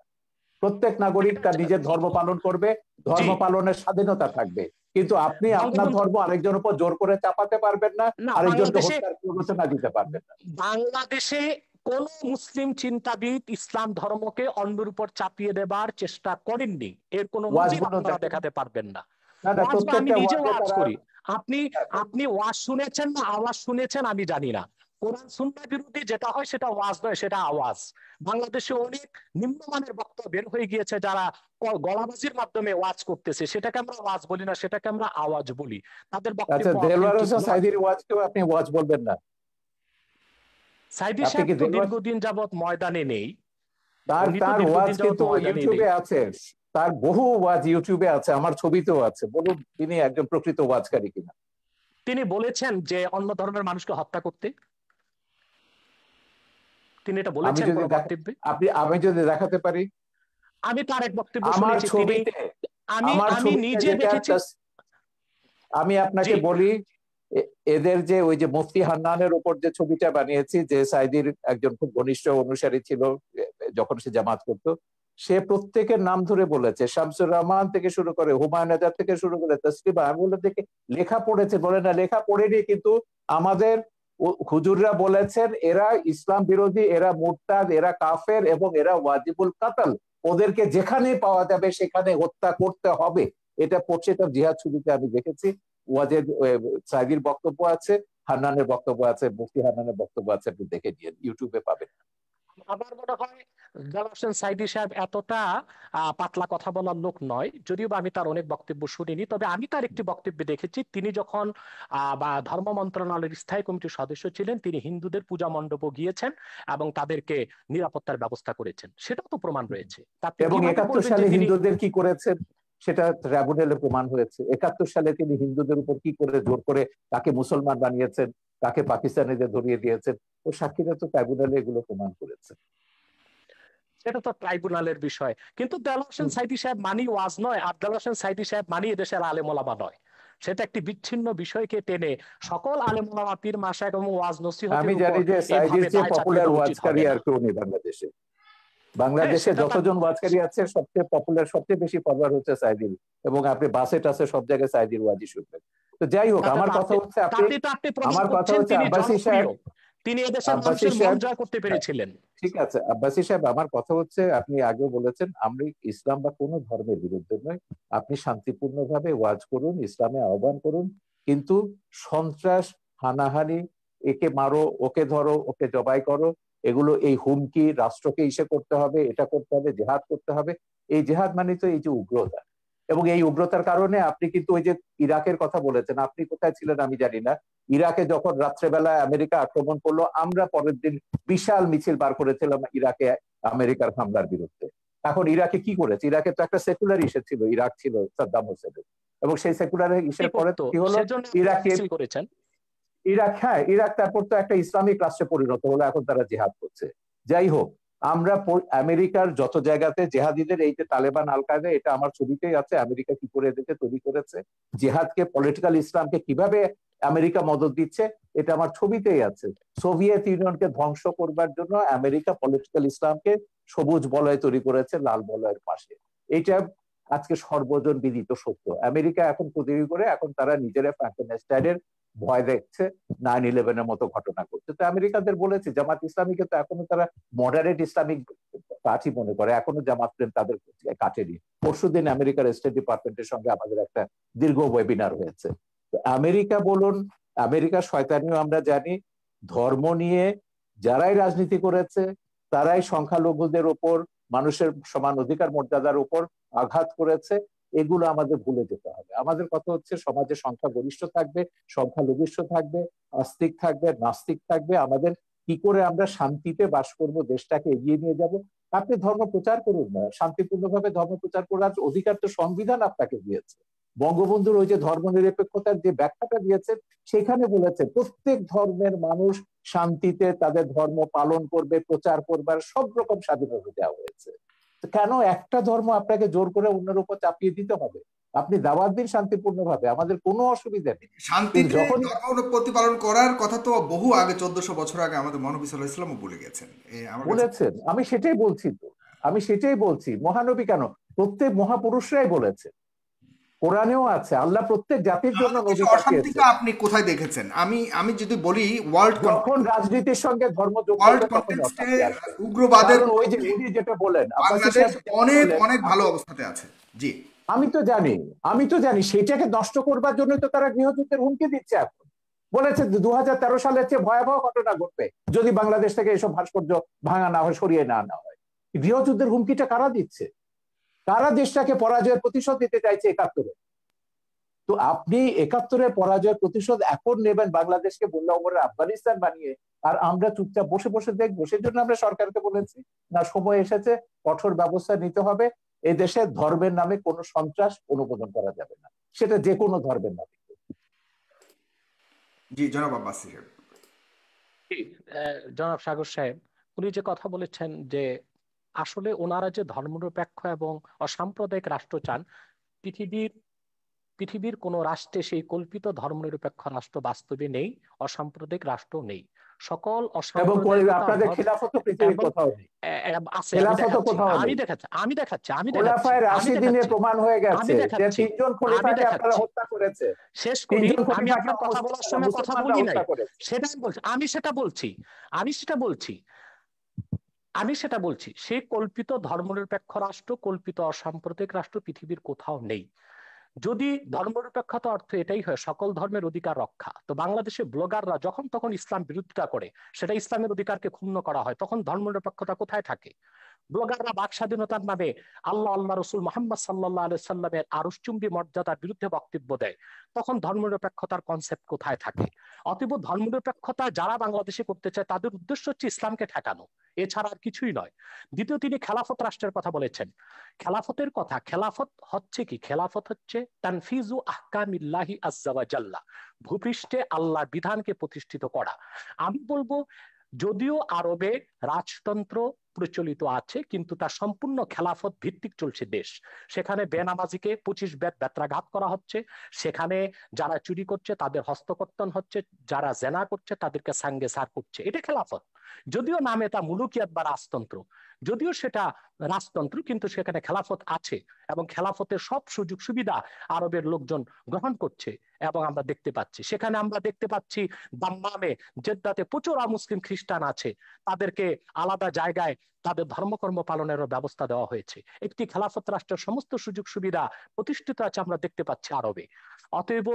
প্রত্যেক নাগরিক তার নিজের ধর্ম পালন করবে, জি, ধর্ম পালনের স্বাধীনতা থাকবে, কিন্তু আপনি আপনার বঙ্গবন্ধু ধর্ম আরেকজনের উপর জোর করে চাপাতে পারবেন না, না, আরেকজনকে হত্যার প্ররোচনা দিতে পারবেন না। বাংলাদেশে কোন মুসলিম চিন্তাবিদ ইসলাম ধর্মকে অন্যের উপর চাপিয়ে দেবার চেষ্টা করেননি, এর কোন নজির ওয়াজগুলো আপনারা দেখেন, দেখাতে পারবেন না। না না, ওয়াজ বা আমি প্রত্যেকটা নিজে ওয়াজে ওয়াজ তারা করি, আপনি আপনি ওয়াজ শুনেছেন না আওয়াজ শুনেছেন আমি জানি না। কোরআন সুন্নাহ বিরোধী যেটা হয় সেটা ওয়াজ নয়, সেটা আওয়াজ। বাংলাদেশে অনেক নিম্নমানের বক্তব্য বের হয়ে গিয়েছে, যারা গলাবাজির মাধ্যমে ওয়াজ করতেছে, সেটাকে আমরা ওয়াজ বলি না, সেটাকে আমরা আওয়াজ বলি। তাদের আচ্ছা, বক্তব্য দেলোয়ার অথেন্টিক হোসেন নয়। সাইদির ওয়াজকেও আপনি ওয়াজ বলবেন না? সাইদি আপনি সাহেব কি তো দেলোয়ার, দীর্ঘদিন যাবৎ ময়দানে নেই, তার উনি তো তার ওয়াজ দীর্ঘদিন যাবৎ কিন্তু ময়দানে ইউটিউবে নেই। আছে, তার বহু ওয়াজ ইউটিউবে আছে, আমার ছবিতেও আছে। বলুন তিনি একজন প্রকৃত ওয়াজকারী কিনা। তিনি বলেছেন যে অন্য ধর্মের মানুষকে হত্যা করতে, তিনি এটা আমি বলেছেন যদি কোনো বক্তব্যে? আমি যদি দেখাতে পারি আমি তার এক বক্তব্য আমার শুনেছি, তিনি ছবিতে, আমি আমার আমি ছবিতে নিজে যেটা দেখেছি। আমি জি, আপনাকে বলি, এদের যে ওই যে মুফতি হান্নানের উপর যে ছবিটা বানিয়েছি, যে সাইদির একজন খুব ঘনিষ্ঠ অনুসারী ছিল যখন সে জামাত করতো, সে প্রত্যেকের নাম ধরে বলেছে, শামসুর রহমান থেকে শুরু করে হুমায়ুন আজাদ থেকে শুরু করে তসলিমা। আমি বলে দেখে লেখা পড়েছে, বলে না লেখা পড়েনি, কিন্তু আমাদের হুজুররা বলেছেন এরা ইসলাম বিরোধী, এরা মুরতাদ, এরা কাফের এবং এরা ওয়াজিবুল কাতাল, ওদেরকে যেখানে পাওয়া যাবে সেখানে হত্যা করতে হবে। এটা পড়ছে, এটা জিহাদ ছবিতে আমি দেখেছি। ওয়াজেদ সাইদির বক্তব্য আছে, হান্নানের বক্তব্য আছে, মুফতি হান্নানের বক্তব্য আছে, আপনি দেখে নিন, ইউটিউবে পাবেন। আমার মনে হয় জালাল হোসেন সাইদি সাহেব এতটা পাতলা কথা বলার লোক নয়, যদিও বা আমি তার অনেক বক্তব্য শুনিনি। তবে আমি তার একটি বক্তব্য দেখেছি, তিনি যখন বা ধর্ম মন্ত্রণালয়ের স্থায়ী কমিটির সদস্য ছিলেন, তিনি হিন্দুদের পূজা মণ্ডপে গিয়েছেন এবং তাদেরকে নিরাপত্তার ব্যবস্থা করেছেন, সেটাও তো প্রমাণ রয়েছে। আপনি এবং কিভাবে 71 বলবেন যে সালে তিনি হিন্দুদের কি করেছেন সেটা ট্রাইব্যুনালে প্রমাণ হয়েছে। 71 সালে তিনি হিন্দুদের উপর কি করে জোর করে কাকে মুসলমান বানিয়েছেন, কাকে পাকিস্তানিদের ধরিয়ে দিয়েছেন, ও সাক্ষীরা তো ট্রাইব্যুনালে এগুলো প্রমাণ করেছে। সেটা তো ট্রাইব্যুনালের বিষয়, কিন্তু দেলোয়ার হোসেন সাইদি সাহেব মানি ওয়াজ নয়, আর দেলোয়ার হোসেন সাইদি সাহেব মানি এদেশের আলেম ওলামা নয়। সেটা একটি বিচ্ছিন্ন বিষয়কে টেনে সকল আলেম ওলামা, পীর মাশায়েখ এবং ওয়াজ আমি নসিহতের উপর জানি যে সাইদির এইভাবে যে দায় চাপিয়ে পপুলার দেওয়া উচিত ওয়াজকারী হবে না। আর কেউ নেই বাংলাদেশে। হ্যাঁ, বাংলাদেশে সেটা তার যতজন ওয়াজকারী আছে সবচেয়ে পপুলার, সবচেয়ে বেশি পপুলার হচ্ছে সাইদির, এবং আপনি বাসে টাসে সব জায়গায় সাইদির ওয়াজই শুনবেন। তো যাই হোক, তাতে আমার তো কথা আপনি হচ্ছে তাতে তো আপনি প্রমাণ আমার কথা করছেন হচ্ছে তিনি আব্বাসী সাহেব, জনপ্রিয়, তিনি এদেশের আব্বাসী মানুষের মন সাহেব, জয় করতে পেরেছিলেন। ঠিক আছে আব্বাসী সাহেব, আমার কথা হচ্ছে আপনি আগে বলেছেন আমরা ইসলাম বা কোনো ধর্মের বিরুদ্ধে নয়, আপনি শান্তিপূর্ণভাবে ওয়াজ করুন, ইসলামে আহ্বান করুন, কিন্তু সন্ত্রাস, হানাহানি, একে মারো, ওকে ধরো, ওকে জবাই করো, এগুলো এই হুমকি, রাষ্ট্রকে ইসে করতে হবে, এটা করতে হবে, জেহাদ করতে হবে, এই জেহাদ মানে তো এই যে উগ্রতা। এবং এই উগ্রতার কারণে আপনি কিন্তু ওই যে ইরাকের কথা বলেছেন, আপনি কোথায় ছিলেন আমি জানি না, ইরাকে যখন রাত্রেবেলায় আমেরিকা আক্রমণ করলো, আমরা পরের দিন বিশাল মিছিল বার করেছিলাম ইরাকে আমেরিকার হামলার বিরুদ্ধে। এখন ইরাকে কি করেছে? ইরাকে তো একটা সেকুলার ইস্যু ছিল, ইরাক ছিল সাদ্দাম হোসেনের, এবং সেই সেকুলার ইস্যুর পরে করতো কি হলো, সেজন্য ইরাকে মিছিল করেছেন। হ্যাঁ, ইরাক তারপর তো একটা ইসলামিক রাষ্ট্রে পরিণত হলো, এখন তারা জিহাদ করছে। যাই হোক, আমরা আমেরিকার যত জায়গাতে জেহাদিদের, এই যে তালেবান, আল কায়দা, এটা আমার ছবিতেই আছে, আমেরিকা কি করে এদেরকে তৈরি করেছে, জেহাদকে, পলিটিক্যাল ইসলামকে কিভাবে আমেরিকা মদদ দিচ্ছে, এটা আমার ছবিতেই আছে। সোভিয়েত ইউনিয়নকে ধ্বংস করবার জন্য আমেরিকা পলিটিক্যাল ইসলামকে সবুজ বলয় তৈরি করেছে লাল বলয়ের পাশে। এইটা আজকে সর্বজন বিদিত সত্য। আমেরিকা এখন তৈরি করে, এখন তারা নিজেরা ফ্র্যাঙ্কেনস্টাইনের ভয় দেখছে, 9/11-এর মতো ঘটনা করছে। তো আমেরিকাদের বলেছে, জামাত ইসলামীকে তো এখনো তারা মডারেট ইসলামিক পার্টি মনে করে, এখনো জামাত প্রেম তাদের কাটেনি। পরশুদিন আমেরিকার স্টেট ডিপার্টমেন্টের সঙ্গে আমাদের একটা দীর্ঘ ওয়েবিনার হয়েছে। আমেরিকা বলুন, আমেরিকার শয়তানিও আমরা জানি, ধর্ম নিয়ে যারাই রাজনীতি করেছে তারাই সংখ্যালঘুদের উপর, মানুষের সমান অধিকার মর্যাদার উপর আঘাত করেছে। এগুলো আমাদের ভুলে যেতে হবে। আমাদের কথা হচ্ছে সমাজে সংখ্যা গরিষ্ঠ থাকবে, সংখ্যালঘিষ্ঠ থাকবে, আস্তিক থাকবে, নাস্তিক থাকবে। আমাদের কি করে আমরা শান্তিতে বাস করব, দেশটাকে এগিয়ে নিয়ে যাব। আপনি ধর্ম প্রচার করুন না, শান্তিপূর্ণভাবে ধর্ম প্রচার করার অধিকার তো সংবিধান আপনাকে দিয়েছে। বঙ্গবন্ধুর ওই যে ধর্ম নিরপেক্ষতার যে ব্যাখ্যাটা দিয়েছে, সেখানে বলেছে প্রত্যেক ধর্মের মানুষ শান্তিতে তাদের ধর্ম পালন করবে, প্রচার করবার সব রকম স্বাধীনতা দেওয়া হয়েছে। কেন একটা ধর্ম আপনাকে জোর করে অন্যের উপর চাপিয়ে দিতে হবে? আপনি দাওয়াত দিন শান্তিপূর্ণ ভাবে, আমাদের কোনো অসুবিধা নেই। কিন্তু শান্তিতে যখন ধর্ম প্রতিপালন করার কথা তো বহু আগে, 1400 বছর আগে আমাদের মহানবী সাল্লাল্লাহু আলাইহি ওয়াসাল্লামও বলে গেছেন। আমার কাছে বলেছেন, আমি সেটাই বলছি, তো আমি সেটাই বলছি, মহানবী কেন, প্রত্যেক মহাপুরুষরাই বলেছে, কোরআনেও আছে, আল্লাহ প্রত্যেক জাতির জন্য বাংলাদেশে নবী অশান্তিটা পাঠিয়েছেন। আপনি কোথায় দেখেছেন? আমি যদি বলি ওয়ার্ল্ড যখন রাজনীতির সঙ্গে ধর্ম যোগ ওয়ার্ল্ড করবে তখন কনটেক্সটে অশান্তি আসবে। উগ্রবাদের কারণ ওই যে পক্ষে উনি যেটা বলেন, আব্বাসী বাংলাদেশ সাহেব যেটা অনেক বললেন, অনেক ভালো অবস্থাতে আছে। জি। আমি তো জানি, আমি তো জানি সেটাকে নষ্ট করবার জন্য তো তারা গৃহযুদ্ধের হুমকি দিচ্ছে এখন। বলেছে 2013 সালের চেয়ে ভয়াবহ ঘটনা ঘটবে যদি বাংলাদেশ থেকে এসব ভাস্কর্য ভাঙা না হয়, সরিয়ে না আনা হয়। গৃহযুদ্ধের হুমকিটা কারা দিচ্ছে? কারা দেশটাকে পরাজয়ের প্রতিশোধ দিতে চাইছে 71-এ? তো আপনি 71-এর পরাজয়ের প্রতিশোধ এখন নেবেন বাংলাদেশকে বললে ওমরের আফগানিস্তান বানিয়ে, আর আমরা চুপচাপ বসে বসে দেখবো? সেজন্য আমরা সরকারকে বলেছি না, সময় এসেছে, কঠোর ব্যবস্থা নিতে হবে। এই দেশে ধর্মের নামে কোনো সন্ত্রাস অনুমোদন করা যাবে না, সেটা যে কোনো ধর্মের নামে। জি, জনাব আব্বাস সাহেব। জি, জনাব সাগর সাহেব, উনি যে কথা বলেছেন যে আসলে ওনারা যে ধর্মনিরপেক্ষ এবং অসাম্প্রদায়িক রাষ্ট্র চান, পৃথিবীর পৃথিবীর কোন রাষ্ট্রে সেই কল্পিত ধর্মনিরপেক্ষ রাষ্ট্র বাস্তবে নেই, অসাম্প্রদায়িক রাষ্ট্র নেই। সকল এবং অসাম্প্রদায়িকতা আপনাদের খিলাফত পৃথিবীর এবং কোথাও নেই, আছে, আমি খেলাফত দেখাচ্ছি, কোথাও আমি নেই। দেখাচ্ছি, আমি দেখাচ্ছি, আমি দেখাচ্ছি, খোলাফায়ে আমি রাশিদিনে দেখাচ্ছি, প্রমাণ হয়ে আমি গেছে যে দেখাচ্ছি, 3 জন আমি খলিফাকে আপনারা দেখাচ্ছি। হত্যা করেছে, শেষ করি, 3 জন আমি খলিফাকে আপনার কথা বলার সময় কথা মুসলমানরা বলি নাই, হত্যা করেছে। সেটাই বলছি, আমি সেটা বলছি সেই কল্পিত ধর্মনিরপেক্ষ রাষ্ট্র, কল্পিত অসাম্প্রদায়িক রাষ্ট্র পৃথিবীর কোথাও নেই। যদি ধর্মনিরপেক্ষতা অর্থ এটাই হয় সকল ধর্মের অধিকার রক্ষা, তো বাংলাদেশে ব্লগাররা যখন তখন ইসলাম বিরোধিতা করে, সেটা ইসলামের অধিকারকে ক্ষুণ্ণ করা হয়, তখন ধর্মনিরপেক্ষতা কোথায় থাকে? ব্লগাররা বাক স্বাধীনতার নামে আল্লাহ রসুল মোহাম্মদ সাল্লাহ আলি সাল্লামের আরশচুম্বী মর্যাদার বিরুদ্ধে বক্তব্য দেয়, তখন ধর্মনিরপেক্ষতার কনসেপ্ট কোথায় থাকে? অতএব ধর্মনিরপেক্ষতা যারা বাংলাদেশে করতে চায় তাদের উদ্দেশ্য হচ্ছে ইসলামকে ঠেকানো, এছাড়া আর কিছুই নয়। দ্বিতীয়, তিনি খেলাফত রাষ্ট্রের কথা বলেছেন। খেলাফতের কথা, খেলাফত হচ্ছে কি? খেলাফত হচ্ছে তানফিজু আহকামিল্লাহি আজ্জা ওয়া জাল্লা, ভূপৃষ্ঠে আল্লাহর বিধানকে প্রতিষ্ঠিত করা। আমি বলবো যদিও আরবে রাজতন্ত্র প্রচলিত আছে, কিন্তু তা সম্পূর্ণ খেলাফত ভিত্তিক চলছে দেশ। সেখানে বেনামাজিকে 25 বেত্রাঘাত করা হচ্ছে, সেখানে যারা চুরি করছে তাদের হস্তকর্তন হচ্ছে, যারা জেনা করছে তাদেরকে সাঙ্গে সার করছে। এটা খেলাফত। যদিও নামে তা মুলুকিয়াত বা রাজতন্ত্র, যদিও সেটা রাজতন্ত্র, কিন্তু সেখানে খেলাফত আছে এবং খেলাফতের সব সুযোগ সুবিধা আরবের লোকজন গ্রহণ করছে। এবং আমরা দেখতে পাচ্ছি, সেখানে আমরা দেখতে পাচ্ছি দাম্মামে, জেদ্দাতে প্রচুর মুসলিম খ্রিস্টান আছে, তাদেরকে আলাদা জায়গায় তাদের ধর্মকর্ম পালনেরও ব্যবস্থা দেওয়া হয়েছে। একটি খেলাফত রাষ্ট্রের সমস্ত সুযোগ সুবিধা প্রতিষ্ঠিত আছে আমরা দেখতে পাচ্ছি আরবে। অতএব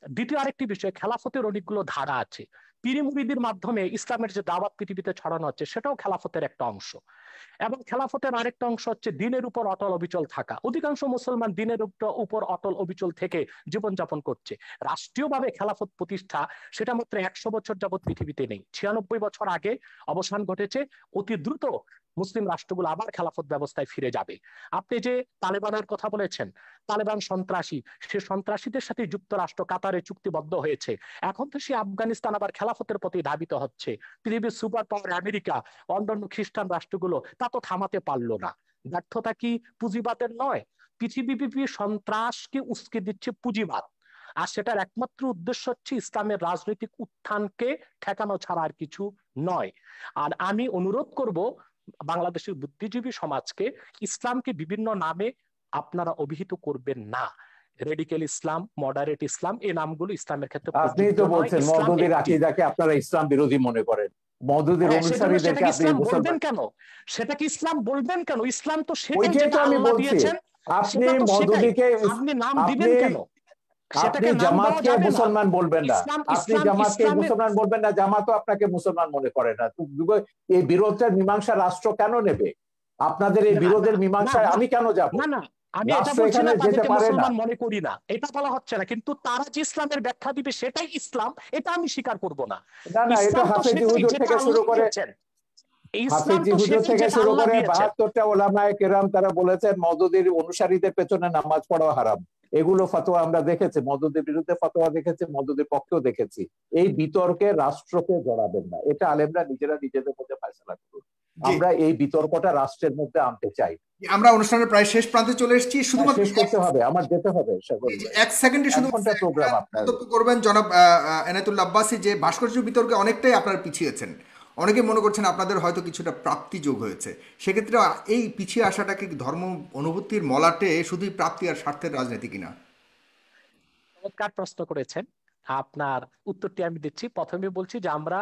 দ্বিতীয় আরেকটি বিষয়, খেলাফতের অনেকগুলো ধারা আছে। পীর মুরিদের মাধ্যমে ইসলামের যে দাওয়াত পৃথিবীতে ছড়ানো হচ্ছে, সেটাও খেলাফতের একটা অংশ। এবং খেলাফতের আরেকটা অংশ হচ্ছে দিনের উপর অটল অবিচল থাকা। অধিকাংশ মুসলমান দিনের উপর অটল অবিচল থেকে জীবনযাপন করছে। রাষ্ট্রীয়ভাবে খেলাফত প্রতিষ্ঠা, সেটা মাত্র 100 বছর যাবৎ পৃথিবীতে নেই, 96 বছর আগে অবসান ঘটেছে। অতি দ্রুত মুসলিম রাষ্ট্রগুলো আবার খেলাফত ব্যবস্থায় ফিরে যাবে। আপনি যে তালেবানের কথা বলেছেন, তালেবান সন্ত্রাসী, সে সন্ত্রাসীদের সাথে যুক্তরাষ্ট্র কাতারে চুক্তিবদ্ধ হয়েছে। এখন তো সে আফগানিস্তান আবার খেলাফতের প্রতি ধাবিত হচ্ছে। পৃথিবীর সুপার পাওয়ার আমেরিকা, অন্যান্য খ্রিস্টান রাষ্ট্রগুলো তা তো থামাতে পারলো না। ব্যর্থতা কি পুঁজিবাদের নয়? পৃথিবীব্যাপী সন্ত্রাসকে উস্কে দিচ্ছে পুঁজিবাদ, আর সেটার একমাত্র উদ্দেশ্য হচ্ছে ইসলামের রাজনৈতিক উত্থানকে ঠেকানো ছাড়া আর কিছু নয়। আর আমি অনুরোধ করব বাংলাদেশের বুদ্ধিজীবী সমাজকে, ইসলামকে বিভিন্ন নামে আপনারা অভিহিত করবেন না। রেডিক্যাল ইসলাম, মডারেট ইসলাম, এই নামগুলো ইসলামের ক্ষেত্রে আপনি প্রযোজ্য তো নয়। বলছেন ইসলাম মওদুদির একটি। আকিদাকে আপনারা ইসলাম বিরোধী মনে করেন, মওদুদির সেজন্য অনুসারীদেরকে সেটাকে আপনি ইসলাম বলবেন মুসলমান। কেন? সেটাকে ইসলাম বলবেন কেন? ইসলাম তো সেটাই ওইটাই তো যেটা আমি আল্লাহ বলছি। দিয়েছেন, আপনি সেটা তো সেটাই। মওদুদিকে, আপনি নাম আপনি দিবেন কেন? আপনি সেটাকে নাম দেওয়া জামাতকে যাবে না। মুসলমান বলবেন না, ইসলাম আপনি ইসলাম জামাতকে ইসলামের মুসলমান বলবেন না, জামাতও আপনাকে মুসলমান মনে করে না। এই বিরোধের মীমাংসা রাষ্ট্র কেন নেবে? আপনাদের এই না না বিরোধের না মীমাংসায় না আমি কেন যাব? না না, আমি এটা রাষ্ট্র বলছি এখানে না যেতে তাদেরকে পারে না। মুসলমান মনে করি না, এটা বলা হচ্ছে না, কিন্তু তারা যে ইসলামের ব্যাখ্যা দিবে সেটাই ইসলাম, এটা আমি স্বীকার করব না। না না, এটা ইসলাম তো হাফেজি সেটাই হুজুর যেটা থেকে শুরু আল্লাহ করে, দিয়েছেন। ইসলাম হাফেজি তো হুজুর সেটাই থেকে যেটা শুরু আল্লাহ করে দিয়েছেন। 72টা ওলামায়ে কেরাম তারা বলেছেন মওদুদির অনুসারীদের পেছনে নামাজ পড়া হারাম। এগুলো ফতোয়া আমরা দেখেছি, মওদুদির বিরুদ্ধে ফতোয়া দেখেছি, মওদুদির পক্ষেও দেখেছি। এই বিতর্কে রাষ্ট্রকে জড়াবেন না, এটা আলেমরা নিজেরা নিজেদের মধ্যে ফয়সালা করুন। জি, আমরা এই বিতর্কটা রাষ্ট্রের মধ্যে আনতে চাই। আমরা অনুষ্ঠানের প্রায় শেষ প্রান্তে চলে এসেছি, শুধুমাত্র শেষ করতে হবে, আমার যেতে হবে সাগর ভাই, এক সেকেন্ডে 1 শুধু ঘন্টা প্রোগ্রাম আপনার। মন্তব্য করবেন জনাব এনায়েতুল্লাহ আব্বাসী, যে ভাস্কর্য বিতর্কে অনেকটাই আপনারা পিছিয়েছেন। অনেকে মনে করছেন আপনাদের হয়তো কিছুটা প্রাপ্তি যোগ হয়েছে। সেক্ষেত্রে এই পিছিয়ে আসাটাকে ধর্ম অনুভূতির মলাটে শুধুই প্রাপ্তি আর স্বার্থের রাজনীতি কিনা? চমৎকার প্রশ্ন করেছেন। আপনার উত্তরটি আমি দিচ্ছি। প্রথমে বলছি যে আমরা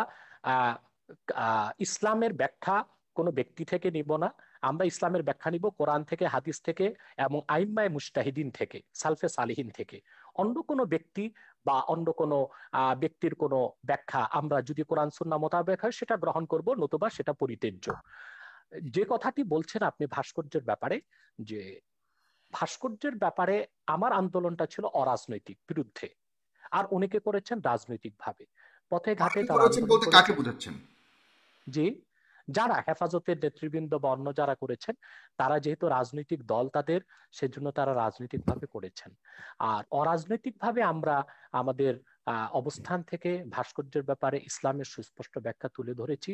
আহ, ইসলামের ব্যাখ্যা কোনো ব্যক্তি থেকে নিব না। আমরা ইসলামের ব্যাখ্যা নিব কোরআন থেকে, হাদিস থেকে এবং আইম্মায়ে মুজতাহিদিন থেকে, সালফে সালিহিন থেকে। অন্য কোনো ব্যক্তি বা অন্য কোনো ব্যক্তির কোনো ব্যাখ্যা আমরা যদি কোরআন সুন্নাহ মোতাবেক হয় সেটা গ্রহণ করব, নতুবা সেটা পরিত্যাজ্য। যে কথাটি বলছেন আপনি ভাস্কর্যের ব্যাপারে, যে ভাস্কর্যের ব্যাপারে আমার আন্দোলনটা ছিল অরাজনৈতিক বিরুদ্ধে, আর অনেকে করেছেন রাজনৈতিক ভাবে। পথে ঘাটে যারা করেছেন আন্দোলন বলতে কাকে করেছেন, বোঝাচ্ছেন? যে যারা হেফাজতের নেতৃবৃন্দ বা অন্য যারা করেছেন, তারা যেহেতু রাজনৈতিক দল তাদের, সেজন্য তারা রাজনৈতিক ভাবে করেছেন। আর অরাজনৈতিক ভাবে আমরা আমাদের অবস্থান থেকে ভাস্কর্যের ব্যাপারে ইসলামের সুস্পষ্ট ব্যাখ্যা তুলে ধরেছি,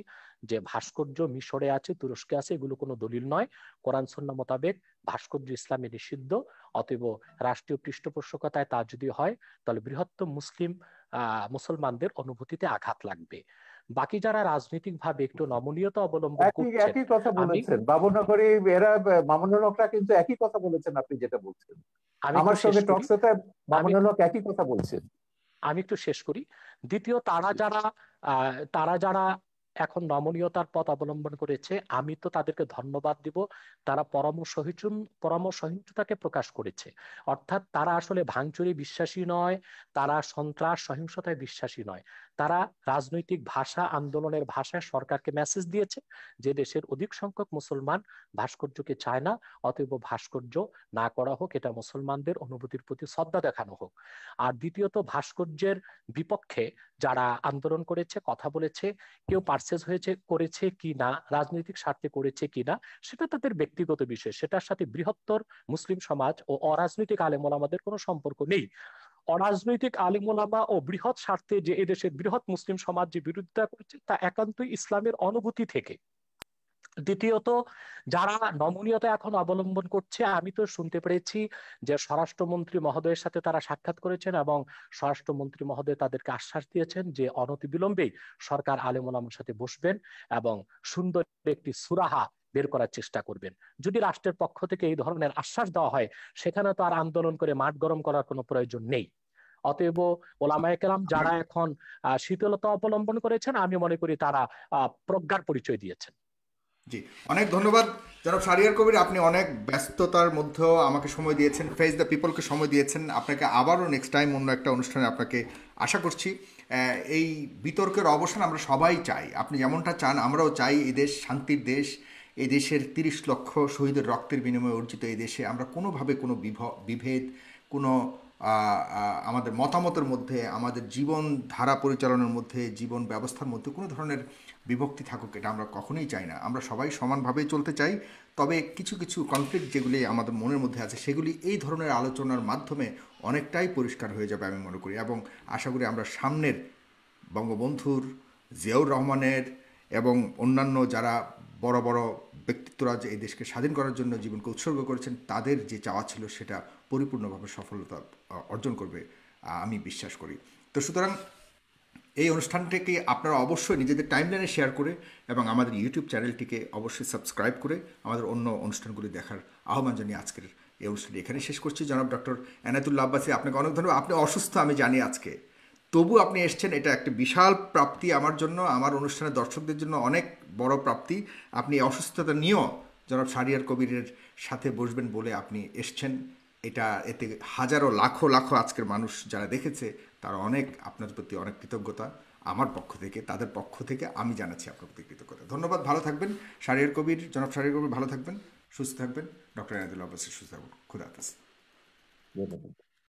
যে ভাস্কর্য মিশরে আছে, তুরস্কে আছে, এগুলো কোনো দলিল নয়। কোরআন সুন্নাহ মোতাবেক ভাস্কর্য ইসলামে নিষিদ্ধ। অতএব রাষ্ট্রীয় পৃষ্ঠপোষকতায় তা যদি হয়, তাহলে বৃহত্তম মুসলমানদের অনুভূতিতে আঘাত লাগবে। বাকি যারা রাজনৈতিক ভাবে একটু নমনীয়তা অবলম্বন একই করছেন, একই কথা আমি বলেছেন বাবুনগরী, এরা মামুনুল হকরা কিন্তু একই কথা বলেছেন আপনি যেটা বলছেন। আমি একটু আমার শেষ সঙ্গে করি। টকশোতে আমি মামুনুল হক একই কথা বলছেন। আমি একটু শেষ করি। দ্বিতীয়, তারা যারা এখন নমনীয়তার পথ অবলম্বন করেছে, আমি তো তাদেরকে ধন্যবাদ দিব। তারা পরমসহিষ্ণুতাকে প্রকাশ করেছে। অর্থাৎ তারা আসলে ভাঙচুরে বিশ্বাসী নয়, তারা সন্ত্রাস সহিংসতায় বিশ্বাসী নয়। তারা রাজনৈতিক ভাষা, আন্দোলনের ভাষায় সরকারকে মেসেজ দিয়েছে যে দেশের অধিক সংখ্যক মুসলমান ভাস্কর্যকে চায় না, অতএব ভাস্কর্য না করা হোক, এটা মুসলমানদের অনুভূতির প্রতি শ্রদ্ধা দেখানো হোক। আর দ্বিতীয়ত, ভাস্কর্যের বিপক্ষে যারা আন্দোলন করেছে, কথা বলেছে, কেউ পারচেজ করেছে কি না, রাজনৈতিক স্বার্থে করেছে কি না, সেটা তাদের ব্যক্তিগত বিষয়। সেটার সাথে বৃহত্তর মুসলিম সমাজ ও অরাজনৈতিক আলেম ওলামাদের কোনো সম্পর্ক নেই। অরাজনৈতিক আলেম ওলামা ও বৃহৎ স্বার্থে যে এদেশের বৃহৎ মুসলিম সমাজ যে বিরোধিতা করছে, তা একান্তই ইসলামের অনুভূতি থেকে। দ্বিতীয়ত, যারা নমনীয়তা এখন অবলম্বন করছে, আমি তো শুনতে পেরেছি যে স্বরাষ্ট্রমন্ত্রী মহোদয়ের সাথে তারা সাক্ষাৎ করেছেন এবং স্বরাষ্ট্রমন্ত্রী মহোদয় তাদেরকে আশ্বাস দিয়েছেন যে অনতিবিলম্বেই সরকার আলেম ওলামার সাথে বসবেন এবং সুন্দর একটি সুরাহা বের করার চেষ্টা করবেন। যদি রাষ্ট্রের পক্ষ থেকে এই ধরনের আশ্বাস দেওয়া হয়, সেখানে তো আর আন্দোলন করে মাঠ গরম করার কোনো প্রয়োজন নেই। অতএব ওলামায়ে কেরাম যারা এখন শীতলতা অবলম্বন করেছেন, আমি মনে করি তারা প্রজ্ঞার পরিচয় দিয়েছেন। জি, অনেক ধন্যবাদ জনাব শাহরিয়ার কবির। আপনি অনেক ব্যস্ততার মধ্যেও আমাকে সময় দিয়েছেন, ফেস দ্য পিপলকে সময় দিয়েছেন। আপনাকে আবারও নেক্সট টাইম অন্য একটা অনুষ্ঠানে আপনাকে আশা করছি। এই বিতর্কের অবসান আমরা সবাই চাই, আপনি যেমনটা চান আমরাও চাই। এই দেশ শান্তির দেশ, এই দেশের 30 লক্ষ শহীদের রক্তের বিনিময়ে অর্জিত এই দেশে আমরা কোনোভাবে কোনো বিভেদ, কোনো আমাদের মতামতের মধ্যে, আমাদের জীবন ধারা পরিচালনার মধ্যে, জীবন ব্যবস্থার মধ্যে কোনো ধরনের বিভক্তি থাকুক, এটা আমরা কখনোই চাই না। আমরা সবাই সমানভাবেই চলতে চাই। তবে কিছু কিছু কনফ্লিক্ট যেগুলি আমাদের মনের মধ্যে আছে, সেগুলি এই ধরনের আলোচনার মাধ্যমে অনেকটাই পরিষ্কার হয়ে যাবে আমি মনে করি। এবং আশা করি আমরা সামনের বঙ্গবন্ধুর, জিয়াউর রহমানের এবং অন্যান্য যারা বড় বড় ব্যক্তিত্বরা যে এই দেশকে স্বাধীন করার জন্য জীবনকে উৎসর্গ করেছেন, তাদের যে চাওয়া ছিল সেটা পরিপূর্ণভাবে সফলতা অর্জন করবে আমি বিশ্বাস করি। তো সুতরাং এই অনুষ্ঠানটিকে আপনারা অবশ্যই নিজেদের টাইমলাইনে শেয়ার করে এবং আমাদের ইউটিউব চ্যানেলটিকে অবশ্যই সাবস্ক্রাইব করে আমাদের অন্য অনুষ্ঠানগুলি দেখার আহ্বান জানিয়ে আজকের এই অনুষ্ঠানটি এখানে শেষ করছি। জনাব ডক্টর এনায়েতুল্লাহ আব্বাসী, আপনাকে অনেক ধন্যবাদ। আপনি অসুস্থ আমি জানি আজকে, তবু আপনি এসছেন, এটা একটা বিশাল প্রাপ্তি আমার জন্য, আমার অনুষ্ঠানের দর্শকদের জন্য অনেক বড় প্রাপ্তি। আপনি অসুস্থতা নিয়েও জনাব শাহরিয়ার কবিরের সাথে বসবেন বলে আপনি এসছেন। এতে হাজারো লাখো লাখো আজকের মানুষ যারা দেখেছে, তারা অনেক আপনার প্রতি অনেক কৃতজ্ঞতা আমার পক্ষ থেকে, তাদের পক্ষ থেকে আমি জানাচ্ছি আপনার প্রতি কৃতজ্ঞতা। ধন্যবাদ, ভালো থাকবেন। জনাব শাহরিয়ার কবির ভালো থাকবেন, সুস্থ থাকবেন। ডক্টর এনায়েতুল্লাহ আব্বাসী সুস্থ থাকবেন। খুদা হাফেজ। ধন্যবাদ।